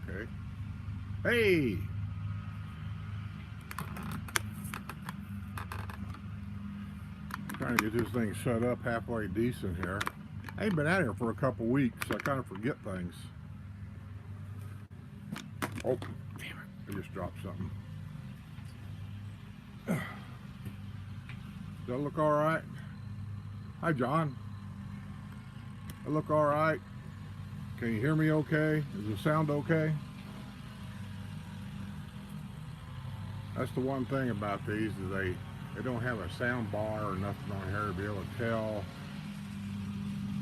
Okay. Hey! Trying to get this thing shut up halfway decent here. I ain't been out here for a couple weeks, so I kind of forget things. Oh, damn it. I just dropped something. Does that look alright? Hi, John. I look alright? Can you hear me okay? Does it sound okay? That's the one thing about these is they don't have a sound bar or nothing on here to be able to tell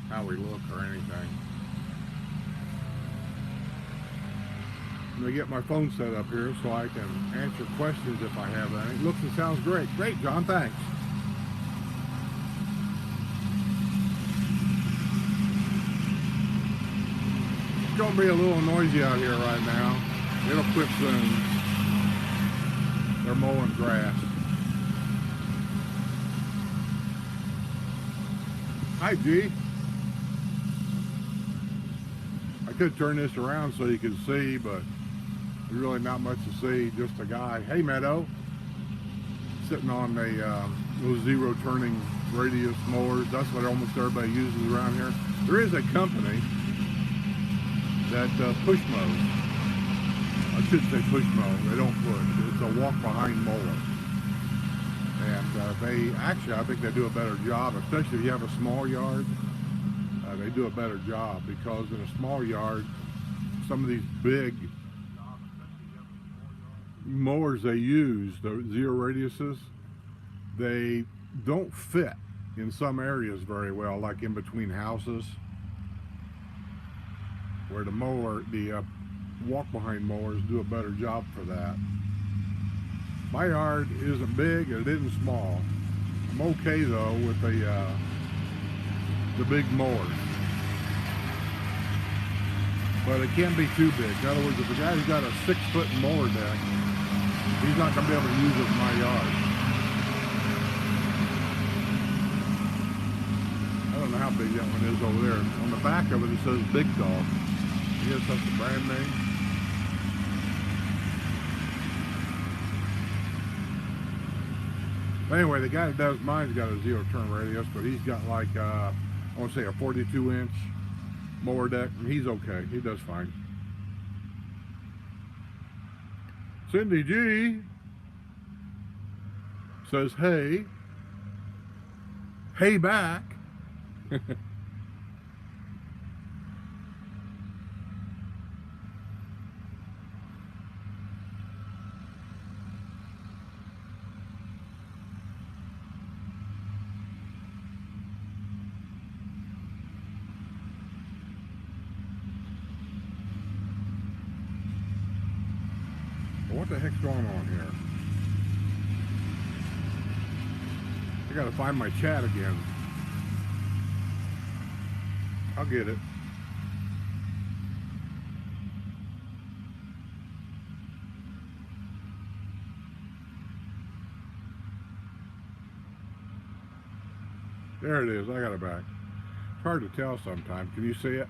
how we look or anything. I'm going to get my phone set up here so I can answer questions if I have any. It looks and sounds great. Great, John, thanks. It's going to be a little noisy out here right now. It'll quit soon. They're mowing grass. Hi, G. I could turn this around so you can see, but there's really not much to see. Just a guy. Hey, Meadow. Sitting on those zero turning radius mowers. That's what almost everybody uses around here. There is a company that push mows. I should say push mow. They don't push. It's a walk behind mower. And they actually, I think they do a better job, especially if you have a small yard. They do a better job because in a small yard, some of these big mowers they use, the zero radiuses, they don't fit in some areas very well, like in between houses, where the walk behind mowers do a better job for that. My yard isn't big, it isn't small. I'm okay though with the big mowers. But it can't be too big. In other words, if a guy's got a 6-foot mower deck, he's not going to be able to use it in my yard. I don't know how big that one is over there. On the back of it, it says Big Dog. I guess that's the brand name. But anyway, the guy that does mine's got a zero turn radius, but he's got like, I want to say a 42-inch mower deck, and he's okay. He does fine. Cindy G says, hey. Hey back. What the heck's going on here? I gotta find my chat again. I'll get it. There it is. I got it back. It's hard to tell sometimes. Can you see it?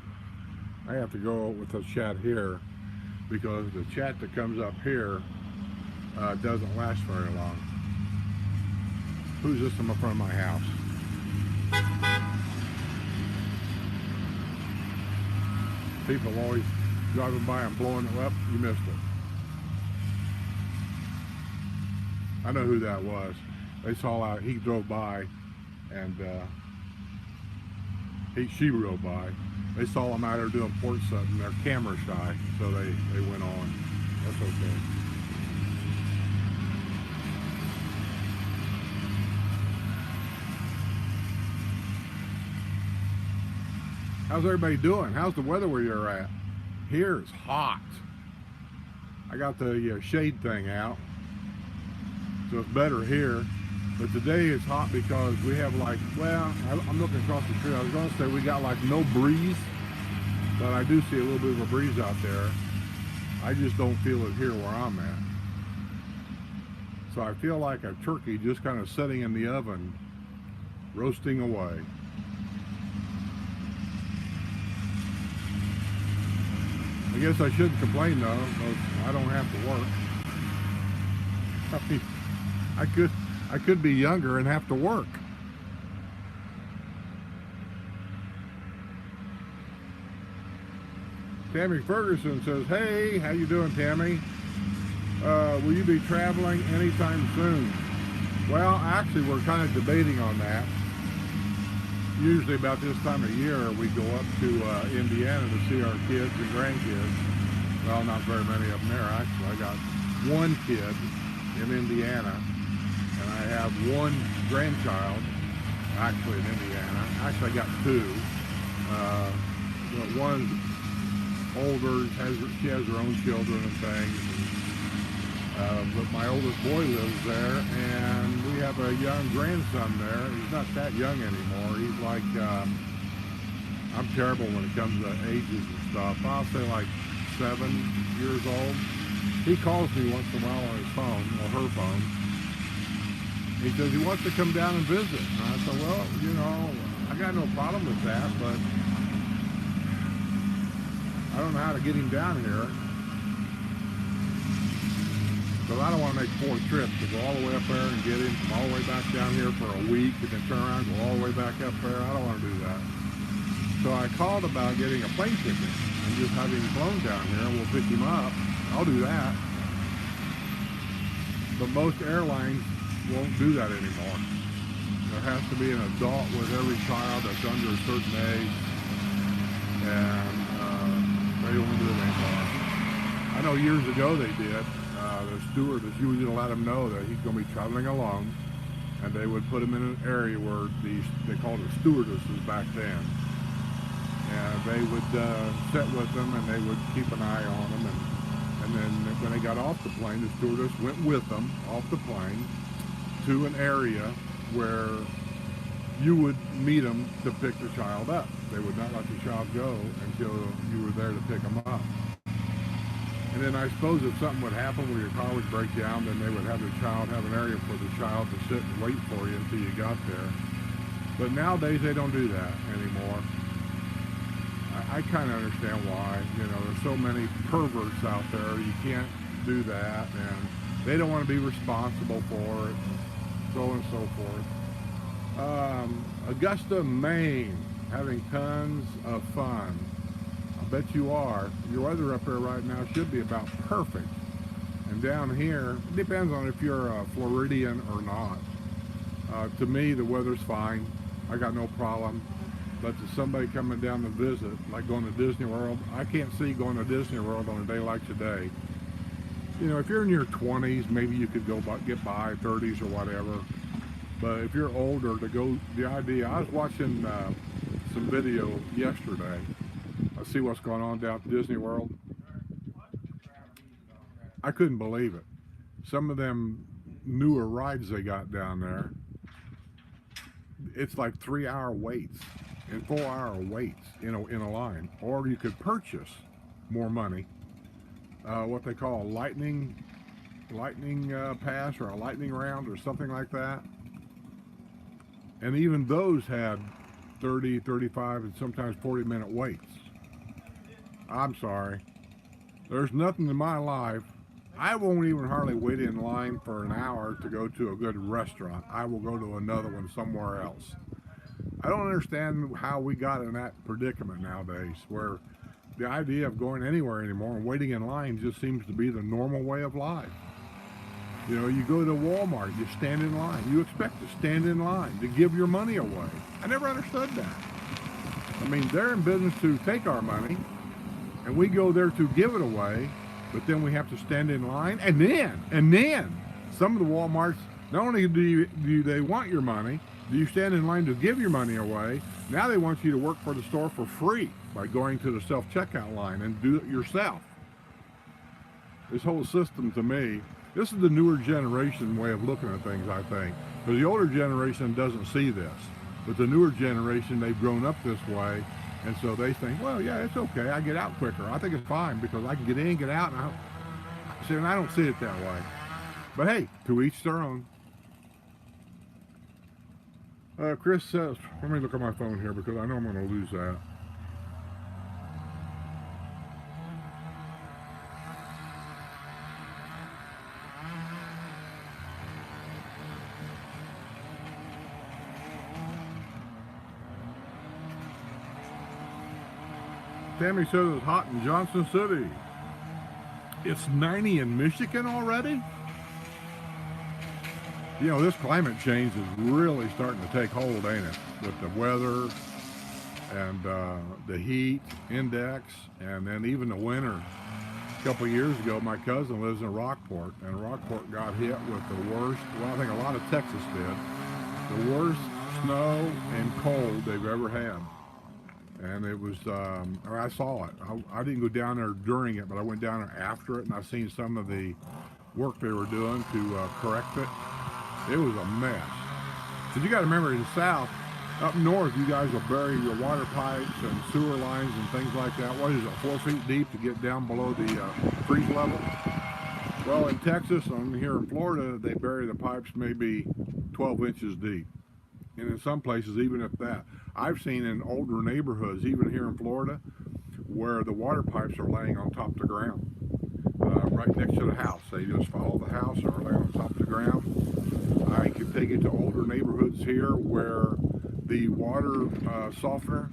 I have to go with the chat here, because the chat that comes up here doesn't last very long. Who's this in the front of my house? People always driving by and blowing it up. You missed it. I know who that was. They saw out, he drove by, and she drove by. They saw him out there doing Porch Settin. They're camera shy, so they went on. That's okay. How's everybody doing? How's the weather where you're at? Here it's hot. I got the shade thing out, so it's better here. But today it's hot because we have like, well, I'm looking across the street. I was going to say we got like no breeze, but I do see a little bit of a breeze out there. I just don't feel it here where I'm at. So I feel like a turkey just kind of sitting in the oven, roasting away. I guess I shouldn't complain though, because I don't have to work. I mean, I could be younger and have to work. Tammy Ferguson says, "Hey, how you doing, Tammy? Will you be traveling anytime soon?" Well, actually, we're kind of debating on that. Usually about this time of year, we go up to Indiana to see our kids and grandkids. Well, not very many of them there, actually. I got one kid in Indiana, and I have one grandchild, actually in Indiana. Actually, I got two. But one's older, she has her own children and things. But my oldest boy lives there, and we have a young grandson there. He's not that young anymore. He's like, I'm terrible when it comes to ages and stuff. I'll say like 7 years old. He calls me once in a while on his phone, or her phone. He says he wants to come down and visit. And I said, well, you know, I got no problem with that, but I don't know how to get him down here. Because I don't want to make 4 trips to go all the way up there and get him, come all the way back down here for a week, and then turn around and go all the way back up there. I don't want to do that. So I called about getting a plane ticket and just having him flown down here, and we'll pick him up. I'll do that. But most airlines won't do that anymore. There has to be an adult with every child that's under a certain age, and they don't do it anymore. I know years ago they did. The stewardess usually let him know that he's going to be traveling alone, and they would put him in an area where they called it stewardesses back then, and they would sit with them, and they would keep an eye on them, and then when they got off the plane, the stewardess went with them off the plane to an area where you would meet them to pick the child up. They would not let the child go until you were there to pick them up. And then I suppose if something would happen where your car would break down, then they would have the child have an area for the child to sit and wait for you until you got there. But nowadays they don't do that anymore. I kind of understand why. You know, there's so many perverts out there. You can't do that, and they don't want to be responsible for it, so on and so forth. Augusta, Maine, having tons of fun. I bet you are. Your weather up there right now should be about perfect. And down here, it depends on if you're a Floridian or not. To me, the weather's fine. I got no problem. But to somebody coming down to visit, like going to Disney World, I can't see going to Disney World on a day like today. You know, if you're in your 20s, maybe you could go get by, 30s or whatever. But if you're older, to go, the idea, I was watching some video yesterday. I see what's going on down at Disney World. I couldn't believe it. Some of them newer rides they got down there, it's like 3-hour waits and 4-hour waits in a line. Or you could purchase more money, what they call a lightning pass or a lightning round or something like that. And even those had 30, 35, and sometimes 40-minute waits. I'm sorry. There's nothing in my life. I won't even hardly wait in line for an hour to go to a good restaurant. I will go to another one somewhere else. I don't understand how we got in that predicament nowadays, where the idea of going anywhere anymore and waiting in line just seems to be the normal way of life. You know, you go to Walmart, you stand in line. You expect to stand in line to give your money away. I never understood that. I mean, they're in business to take our money, and we go there to give it away, but then we have to stand in line. And then, some of the Walmarts, not only do they want your money, do you stand in line to give your money away, now they want you to work for the store for free by going to the self-checkout line and do it yourself. This whole system, to me, this is the newer generation way of looking at things, I think. Because the older generation doesn't see this. But the newer generation, they've grown up this way, and so they think, well, yeah, it's okay. I get out quicker. I think it's fine because I can get in, get out, and I don't see it that way. But hey, to each their own. Chris says, let me look at my phone here because I know I'm going to lose that. Tammy says it's hot in Johnson City. It's 90 in Michigan already? You know, this climate change is really starting to take hold, ain't it? With the weather and the heat index, and then even the winter. A couple of years ago, my cousin lives in Rockport, and Rockport got hit with the worst, well, I think a lot of Texas did, the worst snow and cold they've ever had. And it was, or I saw it. I didn't go down there during it, but I went down there after it, and I seen some of the work they were doing to correct it. It was a mess. So you got to remember, in the South, up north, you guys will bury your water pipes and sewer lines and things like that. What is it, 4 feet deep to get down below the freeze level? Well, in Texas and here in Florida, they bury the pipes maybe 12 inches deep. And in some places, even at that. I've seen in older neighborhoods, even here in Florida, where the water pipes are laying on top of the ground, right next to the house. They just follow the house or lay on top of the ground. I could take it to older neighborhoods here where the water softener,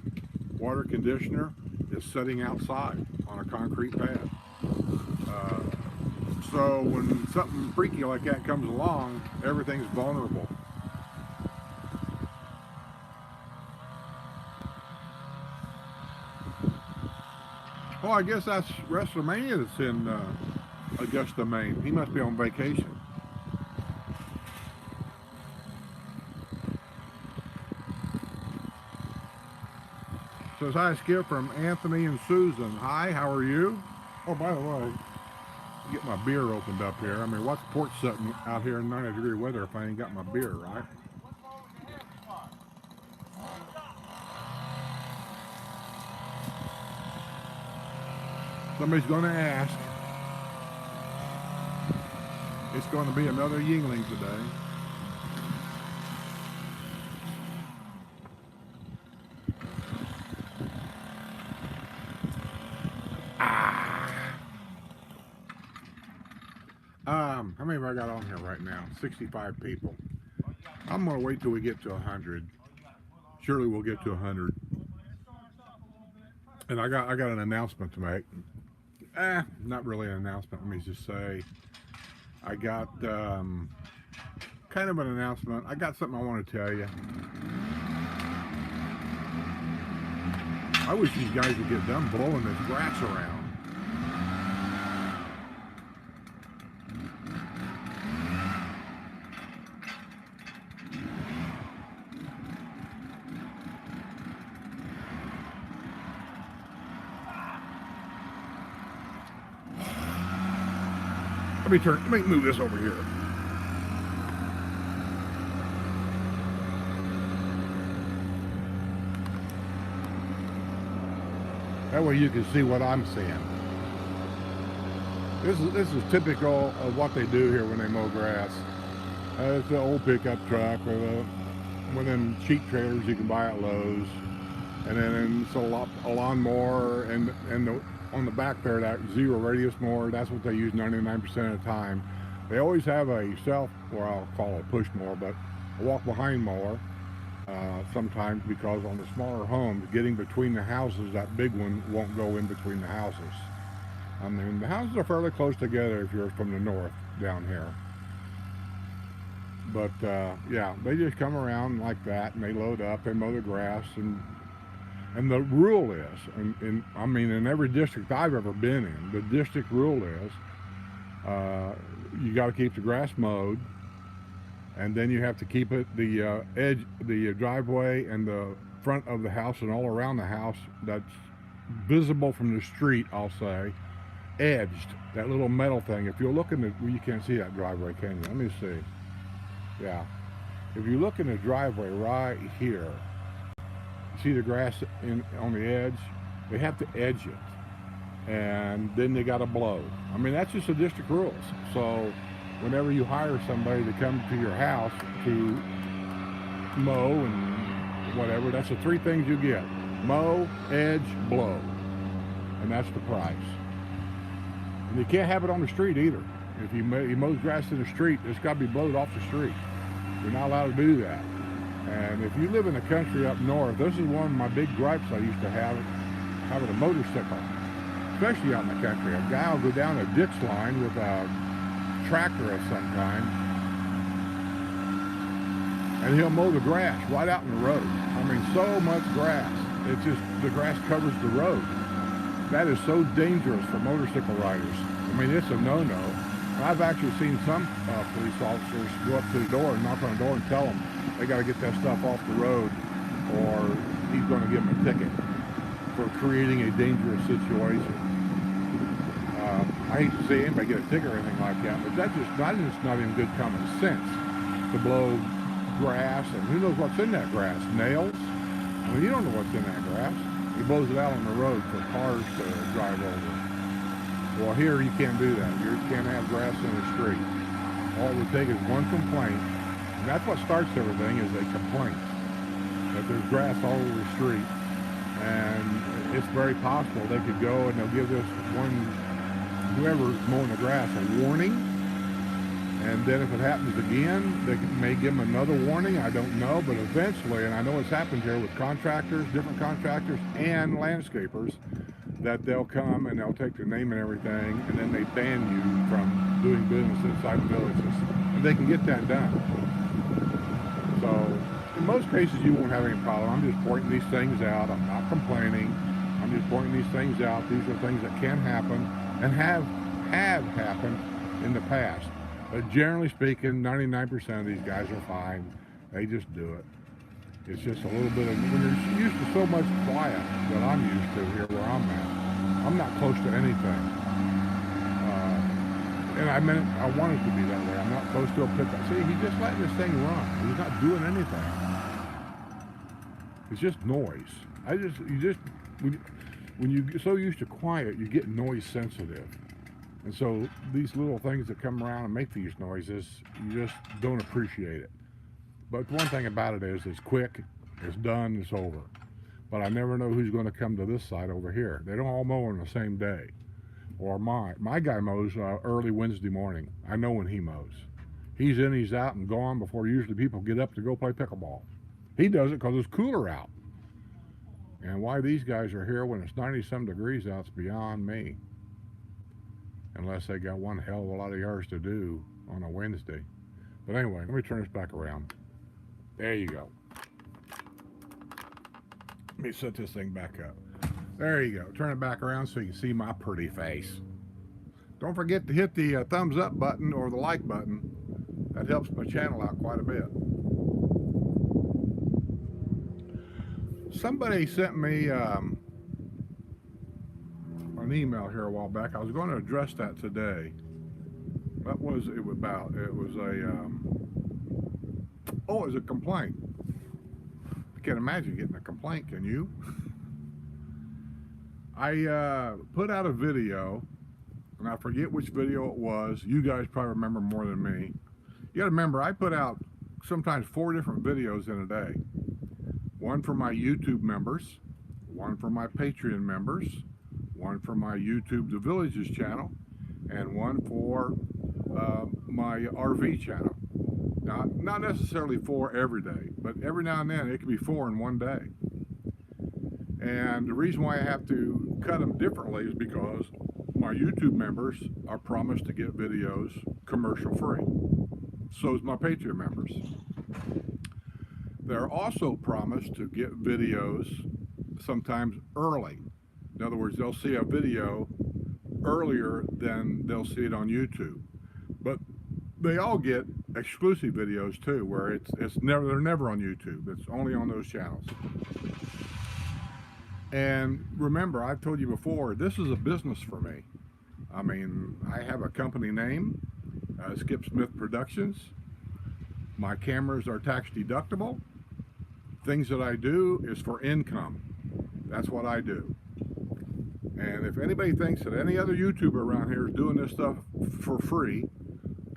water conditioner is sitting outside on a concrete pad. So when something freaky like that comes along, everything's vulnerable. Well, I guess that's WrestleMania that's in Augusta, Maine. He must be on vacation. Says, hi, Skip, from Anthony and Susan. Hi, how are you? Oh, by the way, get my beer opened up here. I mean, what's Porch Settin out here in 90-degree weather if I ain't got my beer, right? Somebody's going to ask. It's going to be another Yingling today. How many have I got on here right now? 65 people. I'm going to wait till we get to 100. Surely we'll get to 100. And I got an announcement to make. Not really an announcement. Let me just say, I got kind of an announcement. I got something I want to tell you. I wish these guys would get done blowing this grass around. Let me move this over here. That way you can see what I'm seeing. This is typical of what they do here when they mow grass. It's an old pickup truck with one of them cheap trailers you can buy at Lowe's, and then it's a lawnmower and on the back there, that zero radius mower, that's what they use 99% of the time. They always have a I'll call it a push mower, but a walk behind mower sometimes, because on the smaller homes, getting between the houses, that big one won't go in between the houses. I mean, the houses are fairly close together if you're from the north down here. But yeah, they just come around like that and they load up, they mow the grass, and the rule is, and I mean, in every district I've ever been in, the district rule is, you got to keep the grass mowed, and then you have to keep it the edge, the driveway, and the front of the house, and all around the house that's visible from the street, I'll say, edged. That little metal thing. If you're looking at, well, you can't see that driveway, can you? Let me see. Yeah. If you look in the driveway right here, see the grass on the edge? They have to edge it, and then they got to blow. I mean, that's just the district rules. So whenever you hire somebody to come to your house to mow and whatever, that's the three things you get: mow, edge, blow, and that's the price. And you can't have it on the street either. If he mows grass in the street, it's got to be blowed off the street. You're not allowed to do that. And if you live in the country up north, this is one of my big gripes I used to have with a motorcycle, especially out in the country. A guy will go down a ditch line with a tractor of some kind, and he'll mow the grass right out in the road. I mean, so much grass. It's just, the grass covers the road. That is so dangerous for motorcycle riders. I mean, it's a no-no. I've actually seen some police officers go up to the door and knock on the door and tell them they got to get that stuff off the road, or he's going to give them a ticket for creating a dangerous situation. I hate to see anybody get a ticket or anything like that, but that's just not even good common sense to blow grass, and who knows what's in that grass? Nails? I mean, you don't know what's in that grass. He blows it out on the road for cars to drive over. Well, here you can't do that. You can't have grass in the street. All it would take is one complaint, and that's what starts everything, is a complaint that there's grass all over the street. And it's very possible they could go and they'll give this one, whoever's mowing the grass, a warning. And then if it happens again, they may give them another warning. I don't know, but eventually, and I know it's happened here with contractors, different contractors and landscapers, that they'll come and they'll take their name and everything, and then they ban you from doing business inside the villages. And they can get that done. So in most cases, you won't have any problem. I'm just pointing these things out. I'm not complaining. I'm just pointing these things out. These are things that can happen and have happened in the past. But generally speaking, 99% of these guys are fine. They just do it. It's just a little bit of, when you're used to so much quiet that I'm used to here where I'm at, I'm not close to anything. And I meant I want it to be that way. I'm not close to a pickup. See, he's just letting this thing run. He's not doing anything. It's just noise. When you get so used to quiet, you get noise sensitive. And so these little things that come around and make these noises, you just don't appreciate it. But one thing about it is it's quick, it's done, it's over. But I never know who's going to come to this side over here. They don't all mow on the same day. Or my guy mows early Wednesday morning. I know when he mows. He's in, he's out, and gone before usually people get up to go play pickleball. He does it because it's cooler out. And why these guys are here when it's 90-some degrees out is beyond me. Unless they got one hell of a lot of yards to do on a Wednesday. But anyway, let me turn this back around. There you go. Let me set this thing back up. There you go. Turn it back around so you can see my pretty face. Don't forget to hit the thumbs up button or the like button. That helps my channel out quite a bit. Somebody sent me an email here a while back. I was going to address that today. What was it about? It was it was a complaint. I can't imagine getting a complaint, can you? I put out a video, and I forget which video it was. You guys probably remember more than me. You got to remember, I put out sometimes 4 different videos in a day. One for my YouTube members, one for my Patreon members, one for my YouTube The Villages channel, and one for my RV channel. Now, not necessarily 4 every day, but every now and then it can be 4 in one day. And the reason why I have to cut them differently is because my YouTube members are promised to get videos commercial free. So is my Patreon members. They're also promised to get videos sometimes early. In other words, they'll see a video earlier than they'll see it on YouTube. But they all get exclusive videos too, where they're never on YouTube. It's only on those channels. And remember, I've told you before, this is a business for me. I mean, I have a company name, Skip Smith Productions. My cameras are tax deductible. Things that I do is for income. That's what I do. And if anybody thinks that any other YouTuber around here is doing this stuff for free,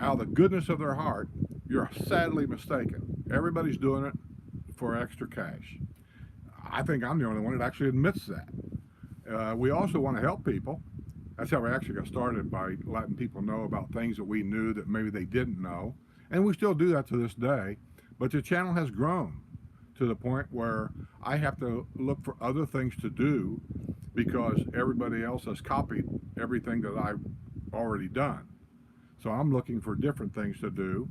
out of the goodness of their heart, you're sadly mistaken. Everybody's doing it for extra cash. I think I'm the only one that actually admits that. We also want to help people. That's how we actually got started, by letting people know about things that we knew that maybe they didn't know. And we still do that to this day. But the channel has grown. to the point where I have to look for other things to do because everybody else has copied everything that I've already done. So I'm looking for different things to do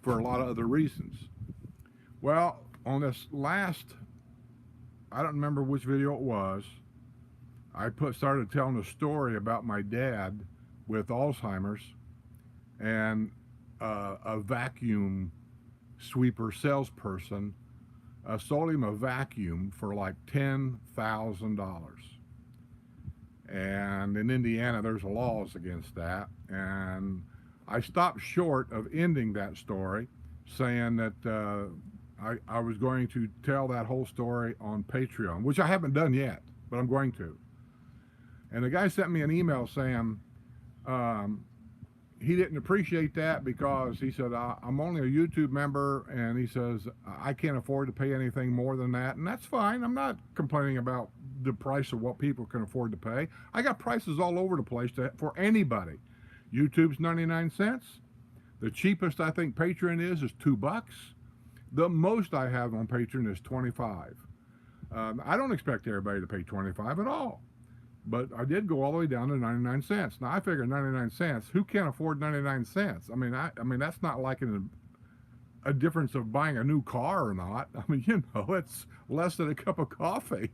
for a lot of other reasons. Well, on this last, I don't remember which video it was, I started telling a story about my dad with Alzheimer's and a vacuum sweeper salesperson sold him a vacuum for like $10,000. And in Indiana, there's laws against that. And I stopped short of ending that story, saying that I was going to tell that whole story on Patreon, which I haven't done yet, but I'm going to. And the guy sent me an email saying he didn't appreciate that because he said, I'm only a YouTube member, and he says, I can't afford to pay anything more than that. And that's fine. I'm not complaining about the price of what people can afford to pay. I got prices all over the place for anybody. YouTube's 99 cents. The cheapest I think Patreon is $2. The most I have on Patreon is 25. I don't expect everybody to pay 25 at all. But I did go all the way down to 99 cents. Now I figure 99 cents, who can't afford 99 cents? I mean that's not like a difference of buying a new car or not. I mean, it's less than a cup of coffee.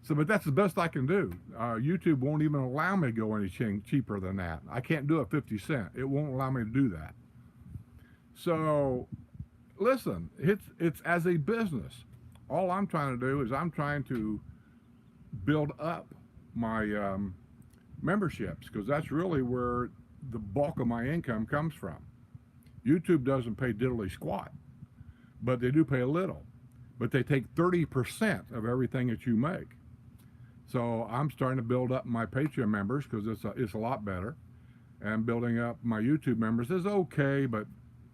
So, but that's the best I can do. YouTube won't even allow me to go any cheaper than that. I can't do a 50 cent. It won't allow me to do that. So, listen, it's as a business. All I'm trying to do is I'm trying to build up my memberships, because that's really where the bulk of my income comes from. YouTube doesn't pay diddly squat, but they do pay a little. But they take 30% of everything that you make. So I'm starting to build up my Patreon members because it's a lot better. And building up my YouTube members is okay, but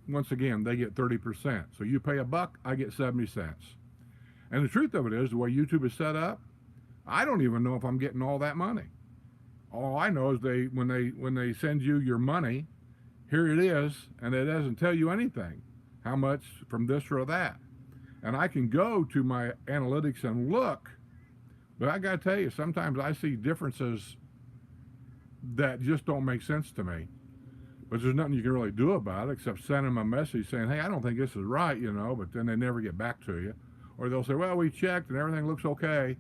once again, they get 30%. So you pay $1, I get 70 cents. And the truth of it is, the way YouTube is set up, I don't even know if I'm getting all that money. All I know is when they send you your money, here it is, and it doesn't tell you anything, how much from this or that. And I can go to my analytics and look, but I gotta tell you, sometimes I see differences that just don't make sense to me. But there's nothing you can really do about it except send them a message saying, hey, I don't think this is right, but then they never get back to you. Or they'll say, well, we checked and everything looks okay.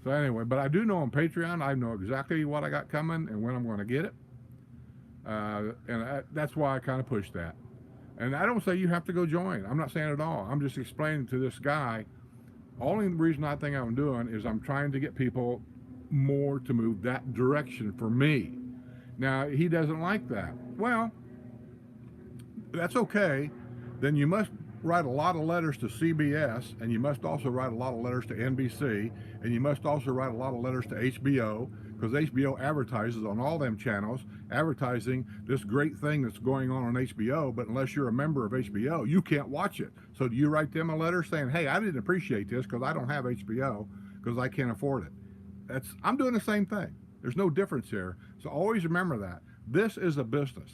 So anyway, but I do know on Patreon, I know exactly what I got coming and when I'm going to get it. That's why I kind of push that. And I don't say you have to go join. I'm not saying at all. I'm just explaining to this guy, only reason I think I'm doing is I'm trying to get people more to move that direction for me. Now, he doesn't like that. Well, that's okay. Then you must write a lot of letters to CBS, and you must also write a lot of letters to NBC, and you must also write a lot of letters to HBO, because HBO advertises on all them channels, advertising this great thing that's going on HBO, but unless you're a member of HBO, you can't watch it. So do you write them a letter saying, hey, I didn't appreciate this because I don't have HBO, because I can't afford it? I'm doing the same thing. There's no difference here. So always remember that. This is a business.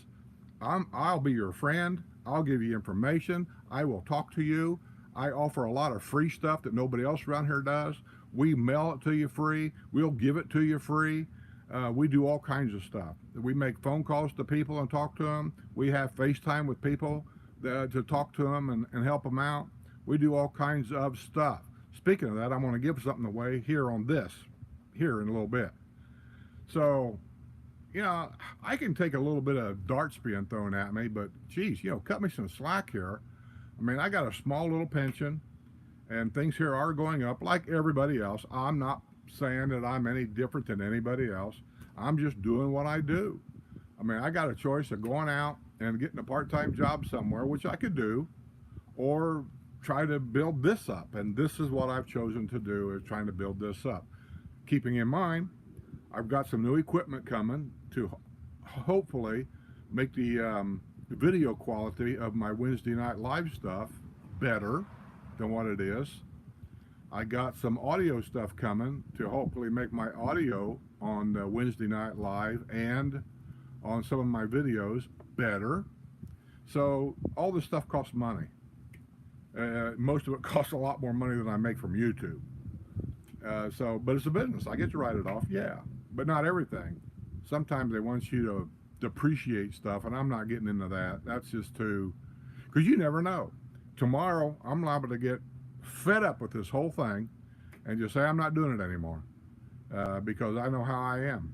I'll be your friend. I'll give you information. I will talk to you. I offer a lot of free stuff that nobody else around here does. We mail it to you free. We'll give it to you free. We do all kinds of stuff. We make phone calls to people and talk to them. We have FaceTime with people to talk to them and help them out. We do all kinds of stuff. Speaking of that, I'm going to give something away here in a little bit. So, I can take a little bit of darts being thrown at me, but geez, cut me some slack here. I mean, I got a small little pension, and things here are going up like everybody else. I'm not saying that I'm any different than anybody else. I'm just doing what I do. I mean, I got a choice of going out and getting a part-time job somewhere, which I could do, or try to build this up. And this is what I've chosen to do, is trying to build this up. Keeping in mind, I've got some new equipment coming to hopefully make the video quality of my Wednesday night live stuff better than what it is. I got some audio stuff coming to hopefully make my audio on Wednesday night live and on some of my videos better. So all this stuff costs money. Most of it costs a lot more money than I make from YouTube. But it's a business. I get to write it off, yeah, but not everything. Sometimes they want you to depreciate stuff, and I'm not getting into that. That's just too, because you never know. Tomorrow, I'm liable to get fed up with this whole thing and just say I'm not doing it anymore because I know how I am.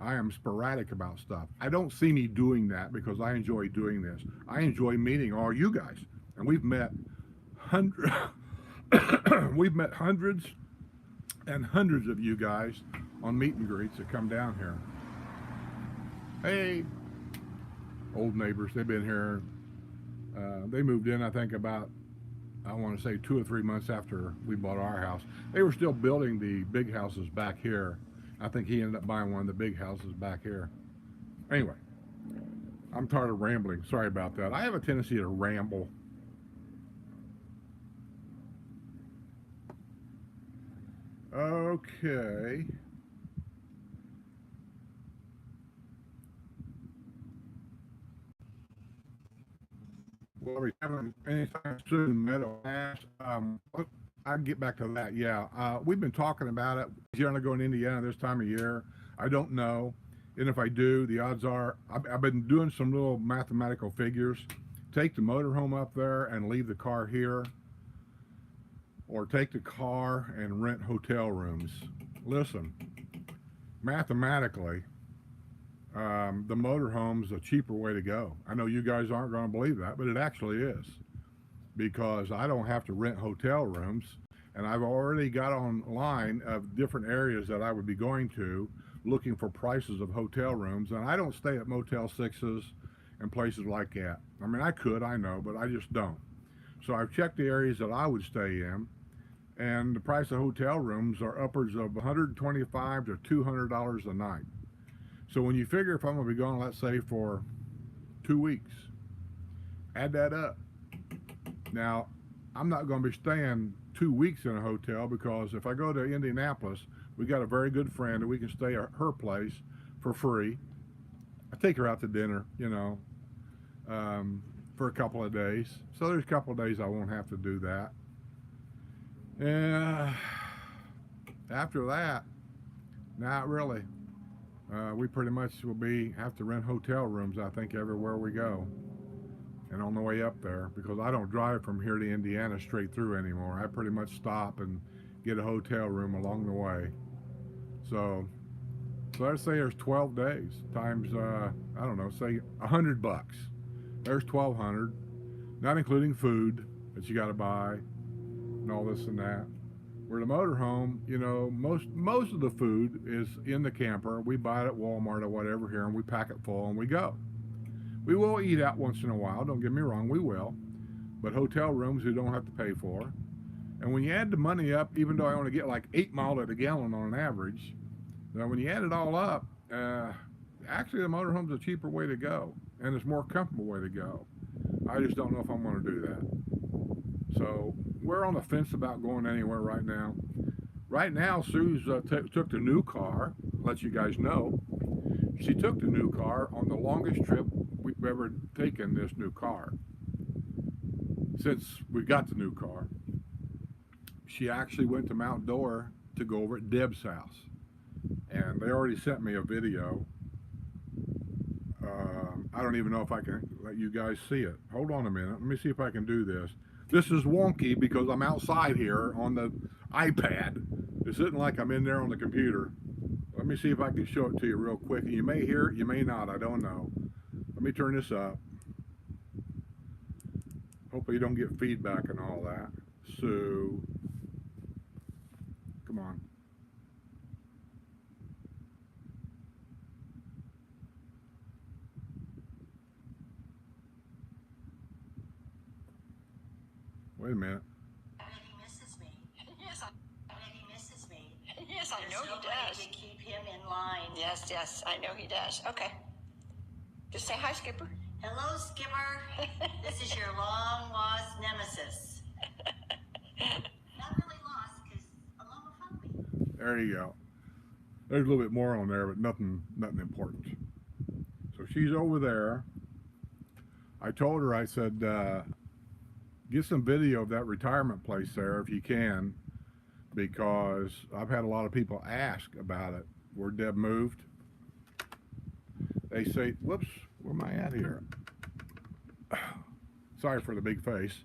I am sporadic about stuff. I don't see me doing that because I enjoy doing this. I enjoy meeting all you guys, and hundred, we've met hundreds and hundreds of you guys on meet and greets that come down here. Hey, old neighbors, they've been here. They moved in, I think, about, I want to say 2 or 3 months after we bought our house. They were still building the big houses back here. I think he ended up buying one of the big houses back here. Anyway, I'm tired of rambling. Sorry about that. I have a tendency to ramble. Okay. Well, we haven't anytime soon, Meadow Ash. I'll get back to that. Yeah, we've been talking about it. You're going to go in Indiana this time of year. I don't know. And if I do, the odds are I've been doing some little mathematical figures. Take the motorhome up there and leave the car here, or take the car and rent hotel rooms. Listen, mathematically, the motorhome's a cheaper way to go. I know you guys aren't going to believe that, but it actually is, because I don't have to rent hotel rooms, and I've already got online of different areas that I would be going to looking for prices of hotel rooms, and I don't stay at Motel 6s and places like that. I mean, I could, I know, but I just don't. So I've checked the areas that I would stay in, and the price of hotel rooms are upwards of $125 to $200 a night. So when you figure if I'm going to be gone, let's say for 2 weeks, add that up. Now, I'm not going to be staying 2 weeks in a hotel, because if I go to Indianapolis, we got a very good friend and we can stay at her place for free. I take her out to dinner, for a couple of days. So there's a couple of days I won't have to do that. And after that, not really. We pretty much will have to rent hotel rooms, I think, everywhere we go. And on the way up there, because I don't drive from here to Indiana straight through anymore. I pretty much stop and get a hotel room along the way. So let's say there's 12 days times, I don't know, say $100. There's 1,200, not including food that you got to buy and all this and that. Where the motorhome, most of the food is in the camper. We buy it at Walmart or whatever here, and we pack it full and we go. We will eat out once in a while, don't get me wrong, we will. But hotel rooms we don't have to pay for. And when you add the money up, even though I only get like 8 miles at a gallon on an average, now when you add it all up, actually the motorhome's a cheaper way to go, and it's a more comfortable way to go. I just don't know if I'm going to do that. So we're on the fence about going anywhere right now. Right now, Sue's took the new car. Let you guys know, she took the new car on the longest trip we've ever taken. This new car, since we got the new car, she actually went to Mount Dora to go over at Deb's house, and they already sent me a video. I don't even know if I can let you guys see it. Hold on a minute. Let me see if I can do this. This is wonky because I'm outside here on the iPad. It's isn't like I'm in there on the computer. Let me see if I can show it to you real quick. You may hear it, you may not. I don't know. Let me turn this up. Hopefully you don't get feedback and all that. So, come on. Wait a minute. I bet he misses me. Yes, I bet he misses me. yes, I There's know he nobody does. to keep him in line. Yes, I know he does. Okay. Just say hi, Skipper. Hello, Skipper. This is your long-lost nemesis. Not really lost, because Aloma found me. There you go. There's a little bit more on there, but nothing important. So she's over there. I told her, I said, get some video of that retirement place there if you can, because I've had a lot of people ask about it. Where Deb moved, they say, whoops, where am I at here? Sorry for the big face.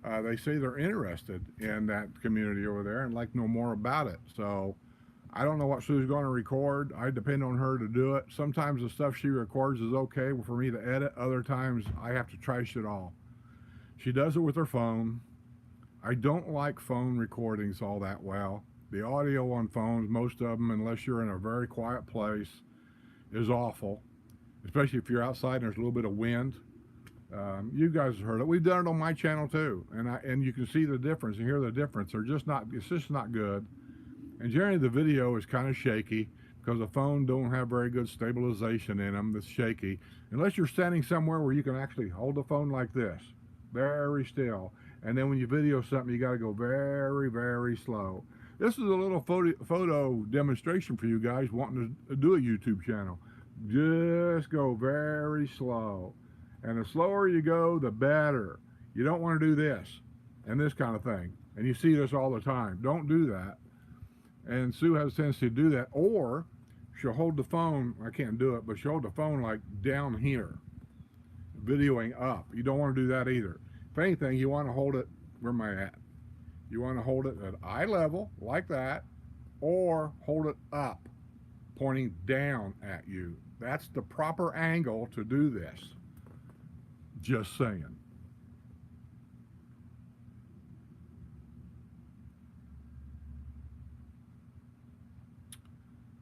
They say they're interested in that community over there and like to know more about it. So I don't know what Sue's going to record. I depend on her to do it. Sometimes the stuff she records is okay for me to edit. Other times I have to trash it all. She does it with her phone. I don't like phone recordings all that well. The audio on phones, most of them, unless you're in a very quiet place, is awful, especially if you're outside and there's a little bit of wind. You guys have heard it. We've done it on my channel too, and you can see the difference and hear the difference. It's just not good. And generally the video is kind of shaky because the phone don't have very good stabilization in them. That's shaky. Unless you're standing somewhere where you can actually hold the phone like this, very still. And then when you video something, you got to go very, very slow. This is a little photo demonstration for you guys wanting to do a YouTube channel. Just go very slow. And the slower you go, the better. You don't want to do this and this kind of thing. And you see this all the time. Don't do that. And Sue has a tendency to do that. Or she'll hold the phone, I can't do it, but she'll hold the phone like down here, videoing up. You don't want to do that either. If anything, you want to hold it, where am I at? You want to hold it at eye level, like that, or hold it up, pointing down at you. That's the proper angle to do this. Just saying.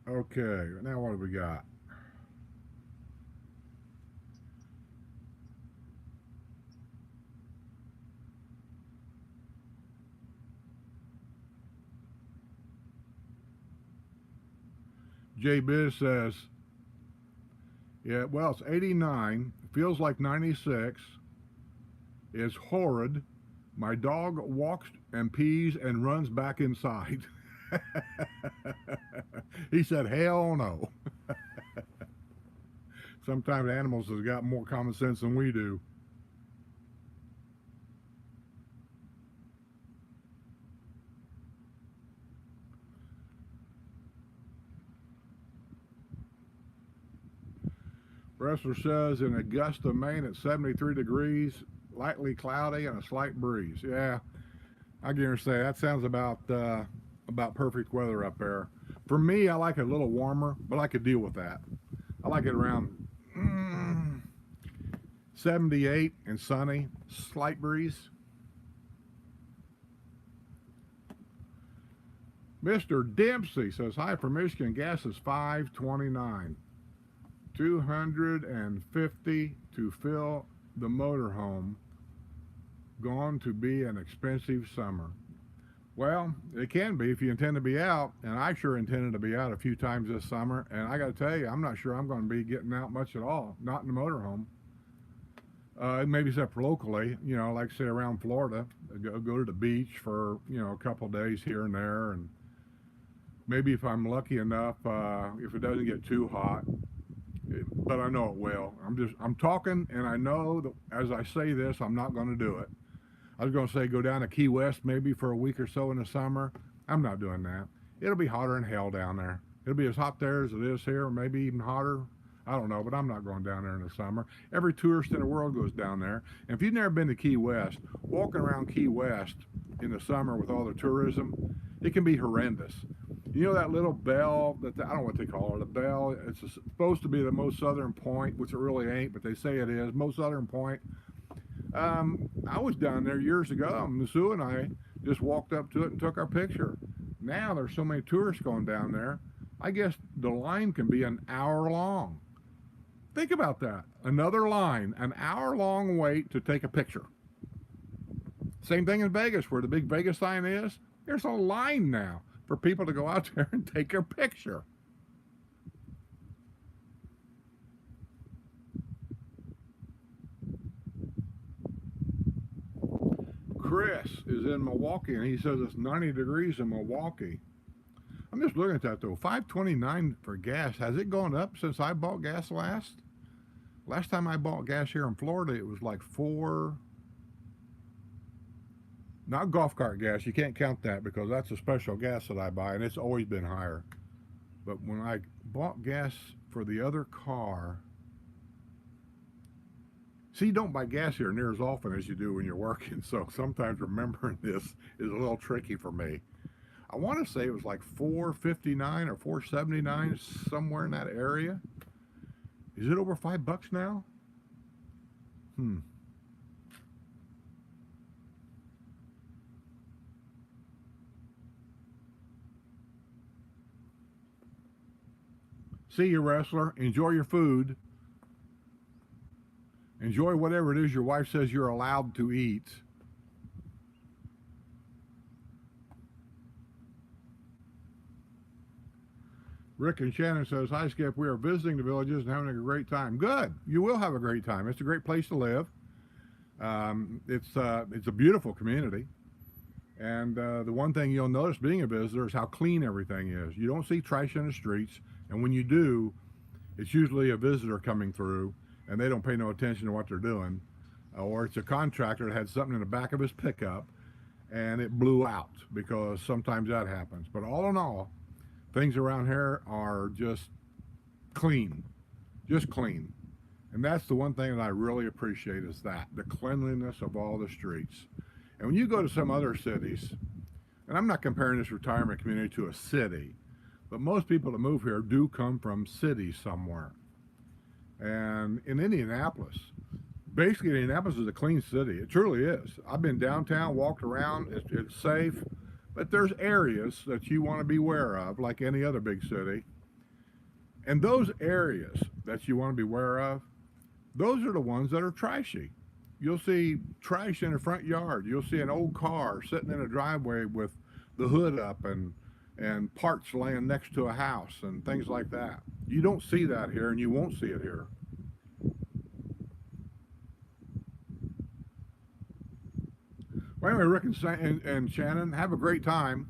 Okay, now what have we got? J Biz says, yeah, well, it's 89, feels like 96, is horrid. My dog walks and pees and runs back inside. He said, hell no. Sometimes animals have got more common sense than we do. Wrestler says in Augusta, Maine at 73 degrees, lightly cloudy and a slight breeze. Yeah, I guarantee that sounds about perfect weather up there. For me, I like it a little warmer, but I could deal with that. I like it around 78 and sunny, slight breeze. Mr. Dempsey says, hi from Michigan, gas is $5.29. $250 to fill the motorhome. Going to be an expensive summer. Well, it can be if you intend to be out, and I sure intended to be out a few times this summer, and I got to tell you, I'm not sure I'm going to be getting out much at all, not in the motorhome. Maybe except for locally, you know, like say around Florida, go to the beach for, you know, a couple of days here and there, and maybe if I'm lucky enough, if it doesn't get too hot, but I know it will. I'm talking, and I know that as I say this, I'm not going to do it. I was going to say go down to Key West maybe for a week or so in the summer. I'm not doing that. It'll be hotter than hell down there. It'll be as hot there as it is here, or maybe even hotter. I don't know, but I'm not going down there in the summer. Every tourist in the world goes down there. And if you've never been to Key West, walking around Key West in the summer with all the tourism, it can be horrendous. You know that little bell, I don't know what they call it, a bell, it's supposed to be the most southern point, which it really ain't, but they say it is, most southern point. I was down there years ago, and Sue and I just walked up to it and took our picture. Now there's so many tourists going down there, I guess the line can be an hour long. Think about that. Another line, an hour-long wait to take a picture. Same thing in Vegas, where the big Vegas sign is. There's a line now for people to go out there and take their picture. Chris is in Milwaukee, and he says it's 90 degrees in Milwaukee. I'm just looking at that, though. $5.29 for gas. Has it gone up since I bought gas last? Last time I bought gas here in Florida, it was like Not golf cart gas. You can't count that because that's a special gas that I buy, and it's always been higher. But when I bought gas for the other car, see, you don't buy gas here near as often as you do when you're working. So sometimes remembering this is a little tricky for me. I want to say it was like 4.59 or 4.79, somewhere in that area. Is it over $5 now? Hmm. See you, wrestler. Enjoy your food. Enjoy whatever it is your wife says you're allowed to eat. Rick and Shannon says, hi, Skip. We are visiting the villages and having a great time. Good. You will have a great time. It's a great place to live. It's a beautiful community. And the one thing you'll notice being a visitor is how clean everything is. You don't see trash in the streets. And when you do, it's usually a visitor coming through, and they don't pay no attention to what they're doing. Or it's a contractor that had something in the back of his pickup, and it blew out, because sometimes that happens. But all in all, things around here are just clean. Just clean. And that's the one thing that I really appreciate, is that, the cleanliness of all the streets. And when you go to some other cities, and I'm not comparing this retirement community to a city, but most people that move here do come from cities somewhere. And in Indianapolis, basically Indianapolis is a clean city. It truly is. I've been downtown, walked around, it's safe, but there's areas that you want to be aware of, like any other big city. And those areas that you want to be aware of, those are the ones that are trashy. You'll see trash in the front yard. You'll see an old car sitting in a driveway with the hood up and parts laying next to a house and things like that. You don't see that here, and you won't see it here. Well, anyway, Rick and Shannon, have a great time.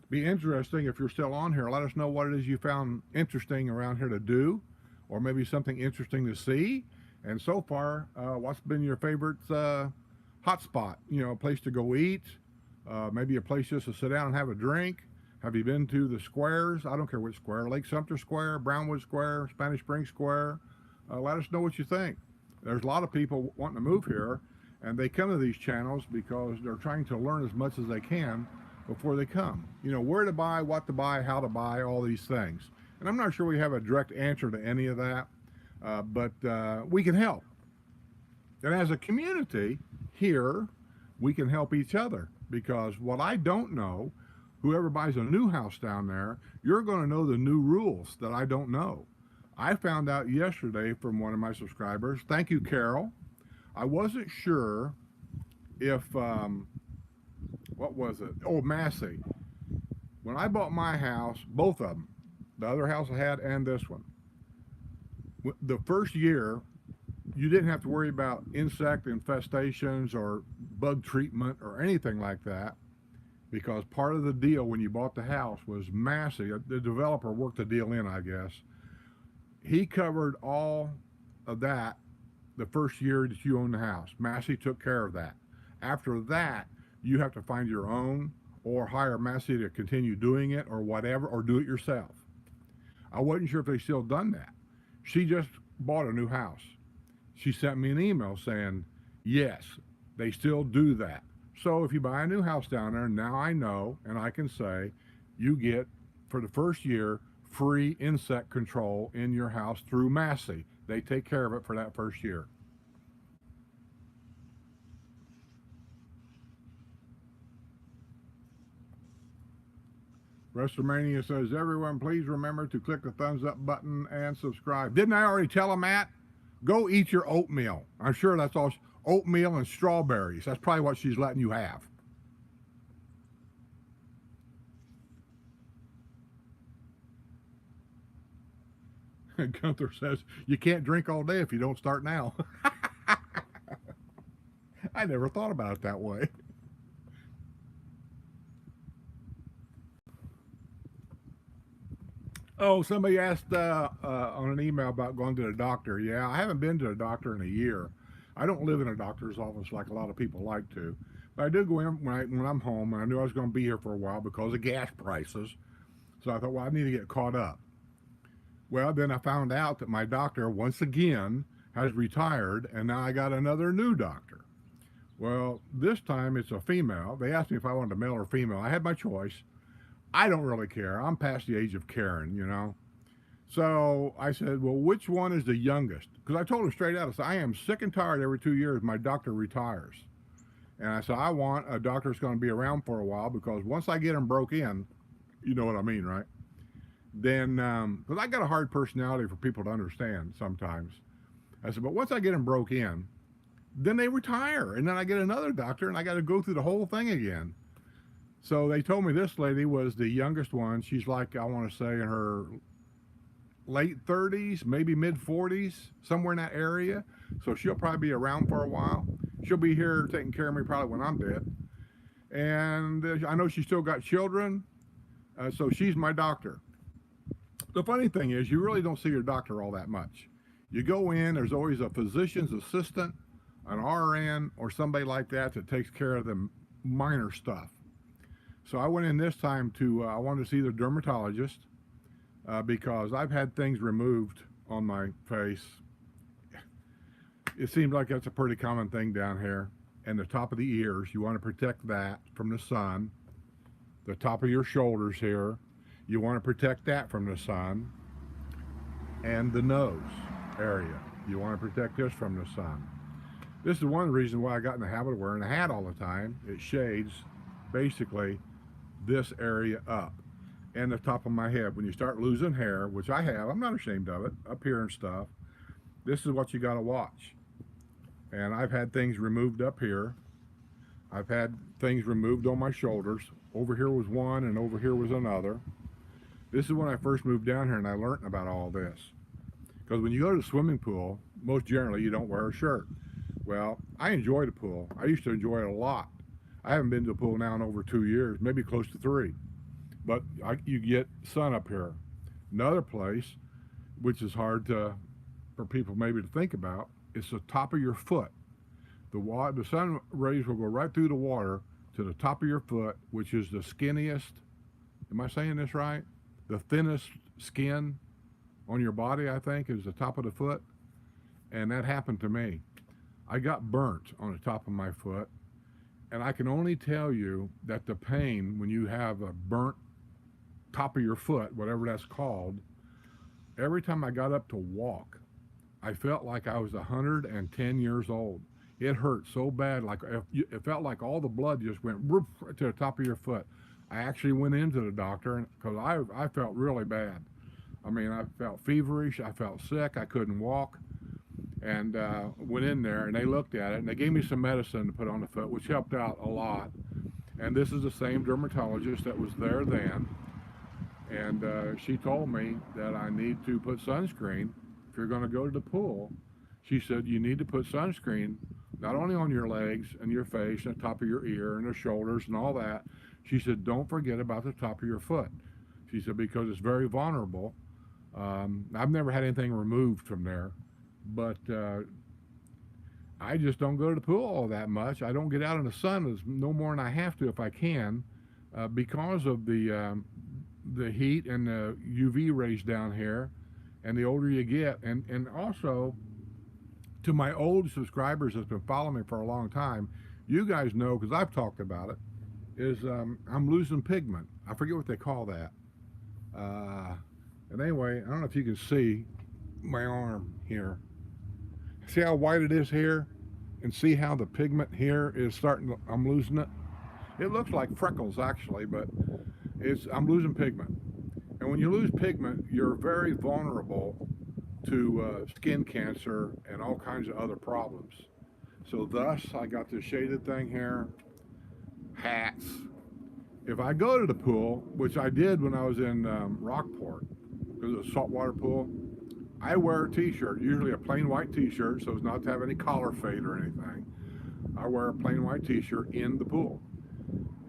Be interesting if you're still on here. Let us know what it is you found interesting around here to do, or maybe something interesting to see. And so far, what's been your favorite hot spot? You know, a place to go eat, maybe a place just to sit down and have a drink. Have you been to the squares? I don't care which square, Lake Sumter Square, Brownwood Square, Spanish Spring Square. Let us know what you think. There's a lot of people wanting to move here, and they come to these channels because they're trying to learn as much as they can before they come. You know, where to buy, what to buy, how to buy, all these things. And I'm not sure we have a direct answer to any of that, but we can help. And as a community here, we can help each other, because what I don't know, whoever buys a new house down there, you're going to know the new rules that I don't know. I found out yesterday from one of my subscribers, thank you, Carol. I wasn't sure if, what was it? Oh, Massey. When I bought my house, both of them, the other house I had and this one, the first year, you didn't have to worry about insect infestations or bug treatment or anything like that, because part of the deal when you bought the house was Massey, the developer worked the deal in, I guess. He covered all of that the first year that you own the house. Massey took care of that. After that, you have to find your own or hire Massey to continue doing it or whatever, or do it yourself. I wasn't sure if they still done that. She just bought a new house. She sent me an email saying, yes, they still do that. So if you buy a new house down there, now I know, and I can say, you get, for the first year, free insect control in your house through Massey. They take care of it for that first year. WrestleMania says, everyone please remember to click the thumbs up button and subscribe. Didn't I already tell them, Matt? Go eat your oatmeal. I'm sure that's all. Oatmeal and strawberries. That's probably what she's letting you have. Gunther says, you can't drink all day if you don't start now. I never thought about it that way. Oh, somebody asked on an email about going to the doctor. Yeah, I haven't been to a doctor in a year. I don't live in a doctor's office like a lot of people like to, But I do go in when I'm home, and I knew I was going to be here for a while because of gas prices. So I thought, well, I need to get caught up. Well, then I found out that my doctor, once again, has retired, and now I got another new doctor. Well, this time it's a female. They asked me if I wanted a male or female. I had my choice. I don't really care. I'm past the age of caring, you know. So I said, well, which one is the youngest? Because I told her straight out, I said, I am sick and tired every 2 years my doctor retires. And I said, I want a doctor that's going to be around for a while because once I get him broke in, you know what I mean, right? Then, because I got a hard personality for people to understand sometimes. I said, but once I get them broke in, then they retire. And then I get another doctor and I got to go through the whole thing again. So they told me this lady was the youngest one. She's like, I want to say in her late 30s, maybe mid 40s, somewhere in that area. So she'll probably be around for a while. She'll be here taking care of me probably when I'm dead. And I know she's still got children. So she's my doctor. The funny thing is, you really don't see your doctor all that much. You go in, there's always a physician's assistant, an RN, or somebody like that takes care of the minor stuff. So I went in this time to, I wanted to see the dermatologist because I've had things removed on my face. It seems like that's a pretty common thing down here. And the top of the ears, you want to protect that from the sun. The top of your shoulders here, you want to protect that from the sun. And the nose area, you want to protect this from the sun. This is one of the reasons why I got in the habit of wearing a hat all the time. It shades basically this area up and the top of my head. When you start losing hair, which I have, I'm not ashamed of it, up here and stuff, this is what you got to watch. And I've had things removed up here. I've had things removed on my shoulders. Over here was one and over here was another. This is when I first moved down here and I learned about all this. Because when you go to the swimming pool, most generally you don't wear a shirt. Well, I enjoy the pool. I used to enjoy it a lot. I haven't been to the pool now in over 2 years, maybe close to 3. But you get sun up here. Another place, which is hard for people maybe to think about, is the top of your foot. The sun rays will go right through the water to the top of your foot, which is the skinniest, am I saying this right? The thinnest skin on your body, I think, is the top of the foot. And that happened to me. I got burnt on the top of my foot. And I can only tell you that the pain when you have a burnt top of your foot, whatever that's called, every time I got up to walk, I felt like I was 110 years old. It hurt so bad, like it felt like all the blood just went right to the top of your foot. I actually went into the doctor because I felt really bad. I mean, I felt feverish, I felt sick, I couldn't walk, and went in there and they looked at it and they gave me some medicine to put on the foot, which helped out a lot. And this is the same dermatologist that was there then, and she told me that I need to put sunscreen if you're going to go to the pool. She said you need to put sunscreen not only on your legs and your face and the top of your ear and the shoulders and all that. She said don't forget about the top of your foot. She said because it's very vulnerable. I've never had anything removed from there, but I just don't go to the pool all that much. I don't get out in the sun no more than I have to if I can, because of the heat and the UV rays down here. And the older you get, and also to my old subscribers that's been following me for a long time, you guys know, because I've talked about it, is I'm losing pigment. I forget what they call that. And anyway, I don't know if you can see my arm here. See how white it is here? And see how the pigment here is starting to, I'm losing it? It looks like freckles actually, but I'm losing pigment. And when you lose pigment, you're very vulnerable to skin cancer and all kinds of other problems. So thus, I got this shaded thing here, hats. If I go to the pool, which I did when I was in Rockport, because it's a saltwater pool, I wear a t-shirt, usually a plain white t-shirt, so as not to have any collar fade or anything. I wear a plain white t-shirt in the pool.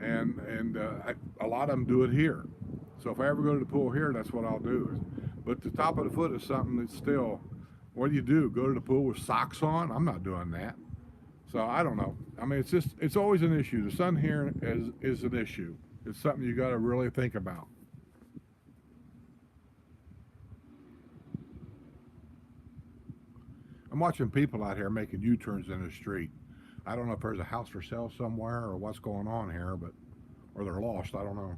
And a lot of them do it here. So if I ever go to the pool here, that's what I'll do. But the top of the foot is something that's still, what do? Go to the pool with socks on? I'm not doing that. So I don't know. I mean, it's always an issue. The sun here is an issue. It's something you got to really think about. I'm watching people out here making U-turns in the street. I don't know if there's a house for sale somewhere or what's going on here, but or they're lost. I don't know.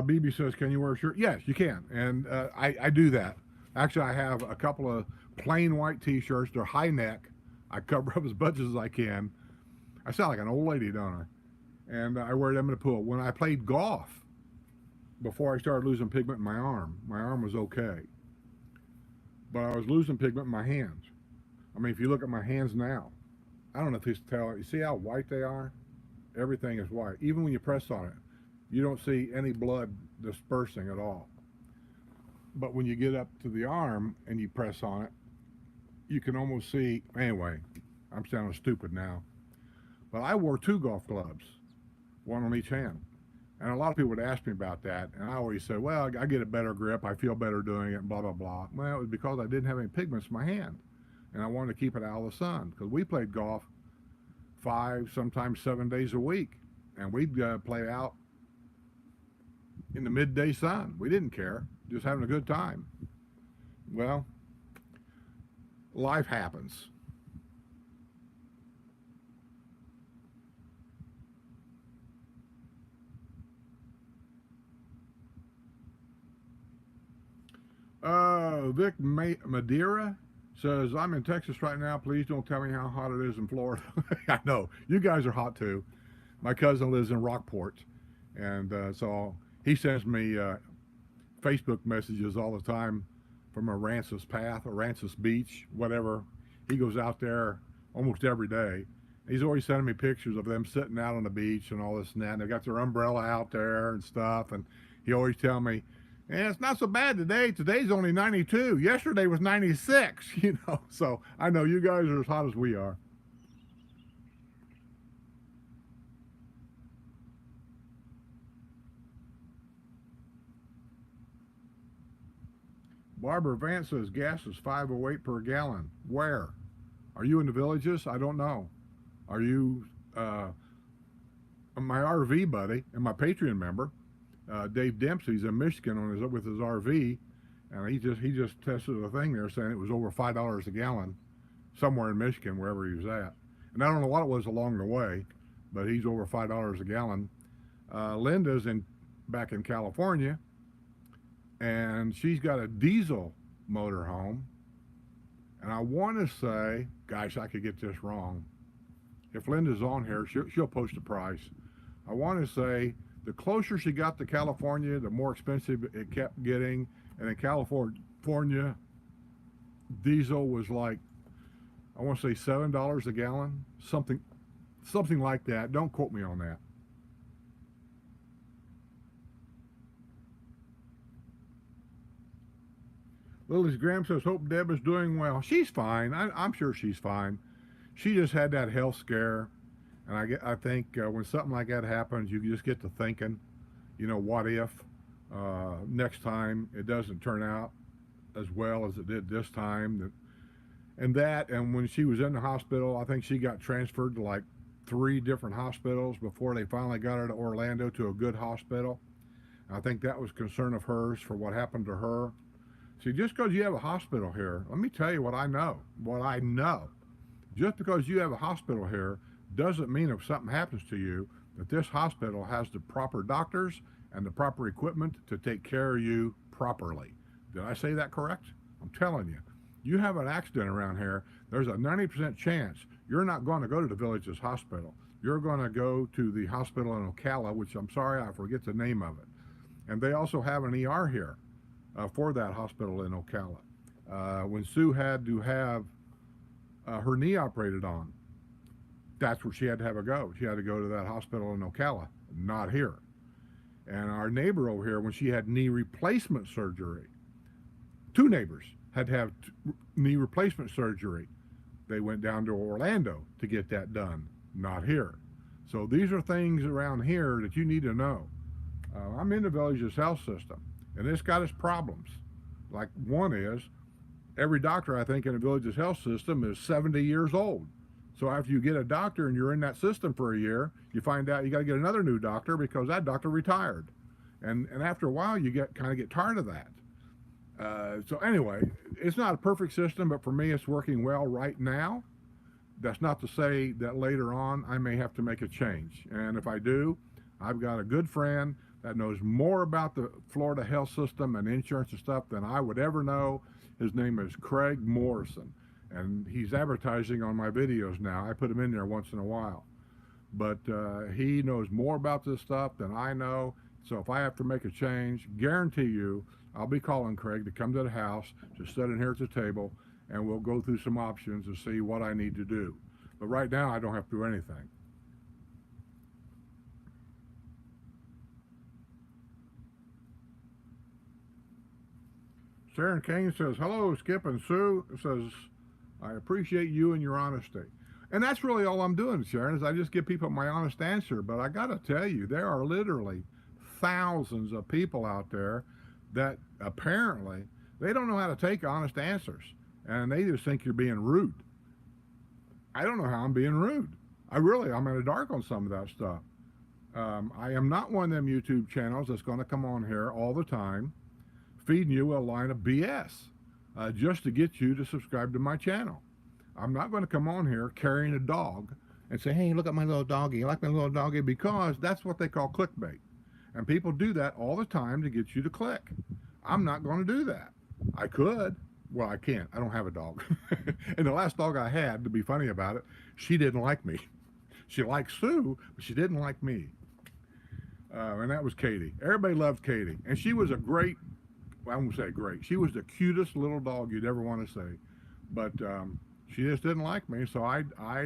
BB says, "Can you wear a shirt?" Yes, you can, and I do that. Actually, I have a couple of plain white T-shirts. They're high neck. I cover up as much as I can. I sound like an old lady, don't I? And I wear them in the pool. When I played golf, before I started losing pigment in my arm was okay, but I was losing pigment in my hands. I mean, if you look at my hands now, I don't know if you can tell. You see how white they are? Everything is white. Even when you press on it, you don't see any blood dispersing at all. But when you get up to the arm and you press on it, you can almost see. Anyway, I'm sounding stupid now. But I wore 2 golf gloves, one on each hand. And a lot of people would ask me about that. And I always said, well, I get a better grip. I feel better doing it, blah, blah, blah. Well, it was because I didn't have any pigments in my hand. And I wanted to keep it out of the sun. Because we played golf 5, sometimes 7 days a week. And we'd play out in the midday sun. We didn't care. Just having a good time. Well, life happens. Vic Madeira says, "I'm in Texas right now. Please don't tell me how hot it is in Florida." I know. You guys are hot too. My cousin lives in Rockport. And so he sends me Facebook messages all the time from Aransas Path, Aransas Beach, whatever. He goes out there almost every day. He's always sending me pictures of them sitting out on the beach and all this and that. And they got their umbrella out there and stuff. And he always tell me, "Yeah, it's not so bad today. Today's only 92. Yesterday was 96." You know, so I know you guys are as hot as we are. Barbara Vance says gas is 5.08 per gallon. Where? Are you in the villages? I don't know. Are you my RV buddy and my Patreon member? Dave Dempsey's in Michigan with his RV, and he just tested a thing there saying it was over $5 a gallon somewhere in Michigan, wherever he was at. And I don't know what it was along the way, but he's over $5 a gallon. Linda's back in California, and she's got a diesel motorhome. And I want to say, gosh, I could get this wrong. If Linda's on here, she'll post a price. I want to say the closer she got to California, the more expensive it kept getting. And in California, diesel was like, I want to say $7 a gallon, something like that. Don't quote me on that. Lily's Graham says, "Hope Deb is doing well." She's fine. I'm sure she's fine. She just had that health scare. And I think when something like that happens, you just get to thinking, what if next time it doesn't turn out as well as it did this time. And when she was in the hospital, I think she got transferred to like 3 different hospitals before they finally got her to Orlando to a good hospital. I think that was concern of hers for what happened to her. See, just because you have a hospital here, let me tell you what I know. Just because you have a hospital here doesn't mean if something happens to you that this hospital has the proper doctors and the proper equipment to take care of you properly. Did I say that correct? I'm telling you. You have an accident around here, there's a 90% chance you're not going to go to the village's hospital. You're going to go to the hospital in Ocala, which I'm sorry, I forget the name of it. And they also have an ER here for that hospital in Ocala. When Sue had to have her knee operated on, that's where she had to have a go. She had to go to that hospital in Ocala, not here. And our neighbor over here, when she had knee replacement surgery, 2 neighbors had to have knee replacement surgery. They went down to Orlando to get that done, not here. So these are things around here that you need to know. I'm in the village's health system, and it's got its problems. Like one is, every doctor, I think, in the village's health system is 70 years old. So after you get a doctor and you're in that system for a year, you find out you got to get another new doctor because that doctor retired. And after a while, you kind of get tired of that. So anyway, it's not a perfect system, but for me, it's working well right now. That's not to say that later on I may have to make a change. And if I do, I've got a good friend that knows more about the Florida health system and insurance and stuff than I would ever know. His name is Craig Morrison, and he's advertising on my videos now. I put him in there once in a while. But he knows more about this stuff than I know. So if I have to make a change, guarantee you, I'll be calling Craig to come to the house, to sit in here at the table, and we'll go through some options to see what I need to do. But right now, I don't have to do anything. Sharon Kane says, hello, Skip and Sue. Says, I appreciate you and your honesty. And that's really all I'm doing, Sharon, is I just give people my honest answer. But I got to tell you, there are literally thousands of people out there that apparently they don't know how to take honest answers. And they just think you're being rude. I don't know how I'm being rude. I'm in the dark on some of that stuff. I am not one of them YouTube channels that's going to come on here all the time feeding you a line of BS just to get you to subscribe to my channel. I'm not going to come on here carrying a dog and say, hey, look at my little doggy. You like my little doggy? Because that's what they call clickbait. And people do that all the time to get you to click. I'm not going to do that. I could. Well, I can't. I don't have a dog. And the last dog I had, to be funny about it, she didn't like me. She liked Sue, but she didn't like me. And that was Katie. Everybody loved Katie. And she was a great, well, I won't say great. She was the cutest little dog you'd ever want to say. But she just didn't like me, so I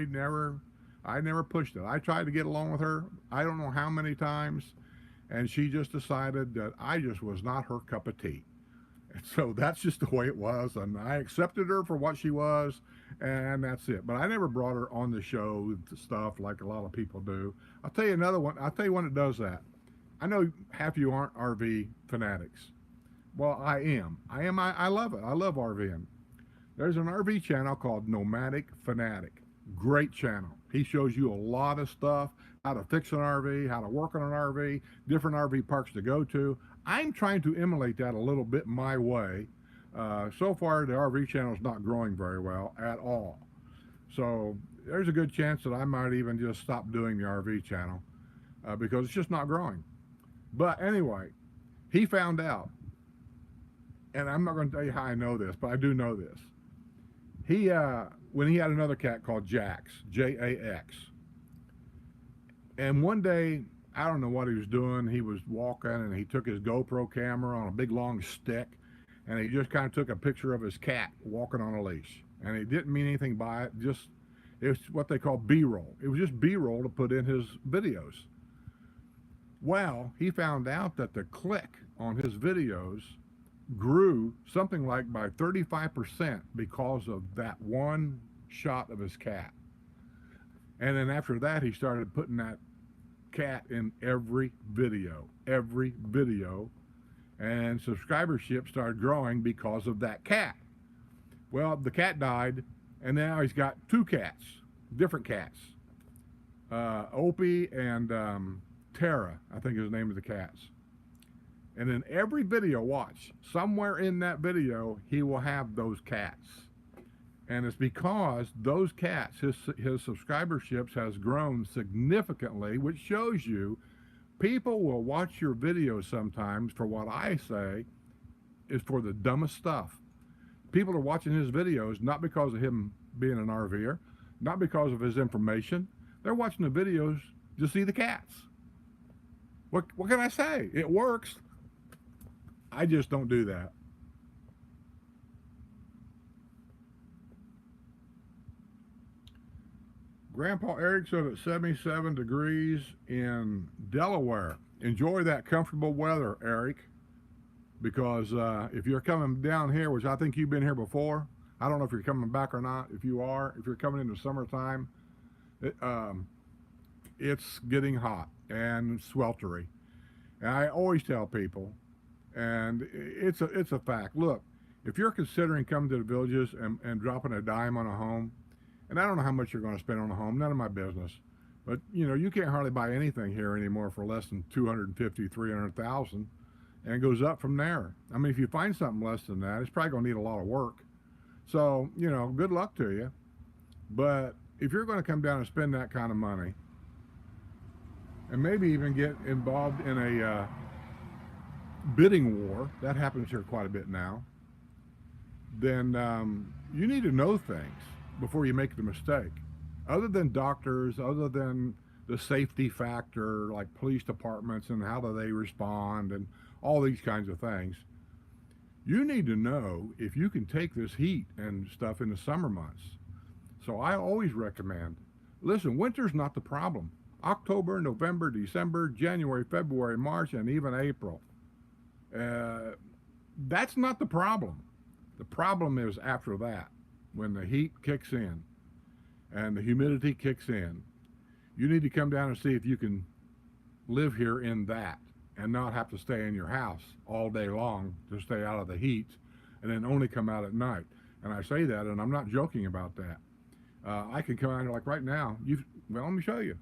never pushed it. I tried to get along with her, I don't know how many times, and she just decided that I just was not her cup of tea. And so that's just the way it was, and I accepted her for what she was, and that's it. But I never brought her on the show stuff like a lot of people do. I'll tell you another one. I'll tell you one that does that. I know half of you aren't RV fanatics. Well, I am. I love it. I love RVing. There's an RV channel called Nomadic Fanatic. Great channel. He shows you a lot of stuff, how to fix an RV, how to work on an RV, different RV parks to go to. I'm trying to emulate that a little bit my way. So far, the RV channel is not growing very well at all. So there's a good chance that I might even just stop doing the RV channel because it's just not growing. But anyway, he found out, and I'm not going to tell you how I know this, but I do know this. He, when he had another cat called Jax, J-A-X, and one day, I don't know what he was doing. He was walking and he took his GoPro camera on a big long stick and he just kind of took a picture of his cat walking on a leash. And he didn't mean anything by it. It's what they call B-roll. It was just B-roll to put in his videos. Well, he found out that the click on his videos grew something like by 35% because of that one shot of his cat. And then after that, he started putting that cat in every video, and subscribership started growing because of that cat. Well, the cat died, and now he's got two cats, different cats. Opie and Tara, I think is the name of the cats. And in every video, watch, somewhere in that video, he will have those cats. And it's because those cats, his subscriberships has grown significantly, which shows you people will watch your videos sometimes for what I say is for the dumbest stuff. People are watching his videos not because of him being an RVer, not because of his information. They're watching the videos to see the cats. What can I say? It works. I just don't do that. Grandpa Eric said it's 77 degrees in Delaware. Enjoy that comfortable weather, Eric, because if you're coming down here, which I think you've been here before, I don't know if you're coming back or not. If you are, if you're coming in the summertime, it's getting hot and sweltery. And I always tell people, and it's a fact. Look, if you're considering coming to the villages and dropping a dime on a home, and I don't know how much you're going to spend on a home, none of my business, but you know, you can't hardly buy anything here anymore for less than 250, 300,000, and it goes up from there. I mean, if you find something less than that, it's probably going to need a lot of work. So, you know, good luck to you. But if you're going to come down and spend that kind of money, and maybe even get involved in a bidding war, that happens here quite a bit now, then you need to know things before you make the mistake. Other than doctors, other than the safety factor, like police departments and how do they respond and all these kinds of things, you need to know if you can take this heat and stuff in the summer months. So I always recommend, listen, winter's not the problem. October, November, December, January, February, March, and even April. That's not the problem. The problem is after that, when the heat kicks in and the humidity kicks in, you need to come down and see if you can live here in that and not have to stay in your house all day long to stay out of the heat and then only come out at night. And I say that, and I'm not joking about that. I can come out here like right now. Well, let me show you.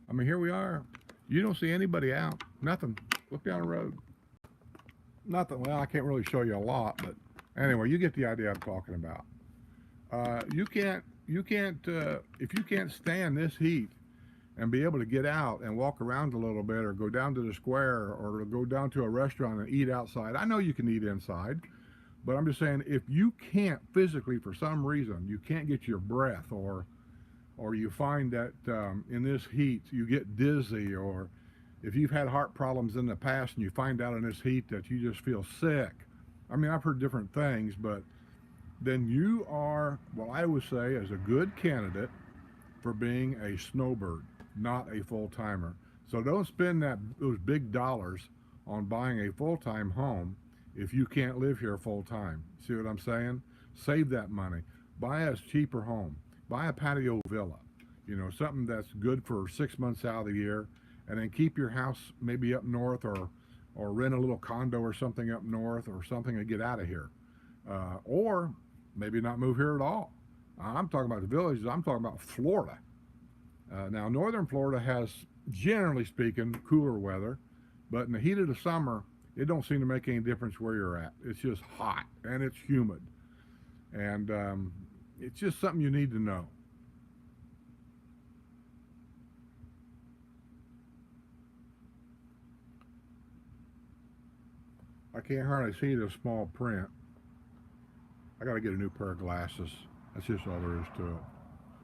I mean, here we are. You don't see anybody out. Nothing. Look down the road. Nothing. Well, I can't really show you a lot, but anyway, you get the idea I'm talking about. You can't, if you can't stand this heat and be able to get out and walk around a little bit or go down to the square or go down to a restaurant and eat outside. I know you can eat inside, but I'm just saying if you can't physically, for some reason, you can't get your breath or you find that in this heat you get dizzy, or if you've had heart problems in the past and you find out in this heat that you just feel sick. I mean, I've heard different things, but then you are, well, I would say, as a good candidate for being a snowbird, not a full-timer. So don't spend those big dollars on buying a full-time home if you can't live here full-time. See what I'm saying? Save that money. Buy a cheaper home. Buy a patio villa, you know, something that's good for 6 months out of the year, and then keep your house maybe up north or rent a little condo or something up north or something and get out of here. Or maybe not move here at all. I'm talking about the villages. I'm talking about Florida. Now, northern Florida has, generally speaking, cooler weather, but in the heat of the summer, it don't seem to make any difference where you're at. It's just hot and it's humid. And it's just something you need to know. I can't hardly see the small print. I got to get a new pair of glasses. That's just all there is to it.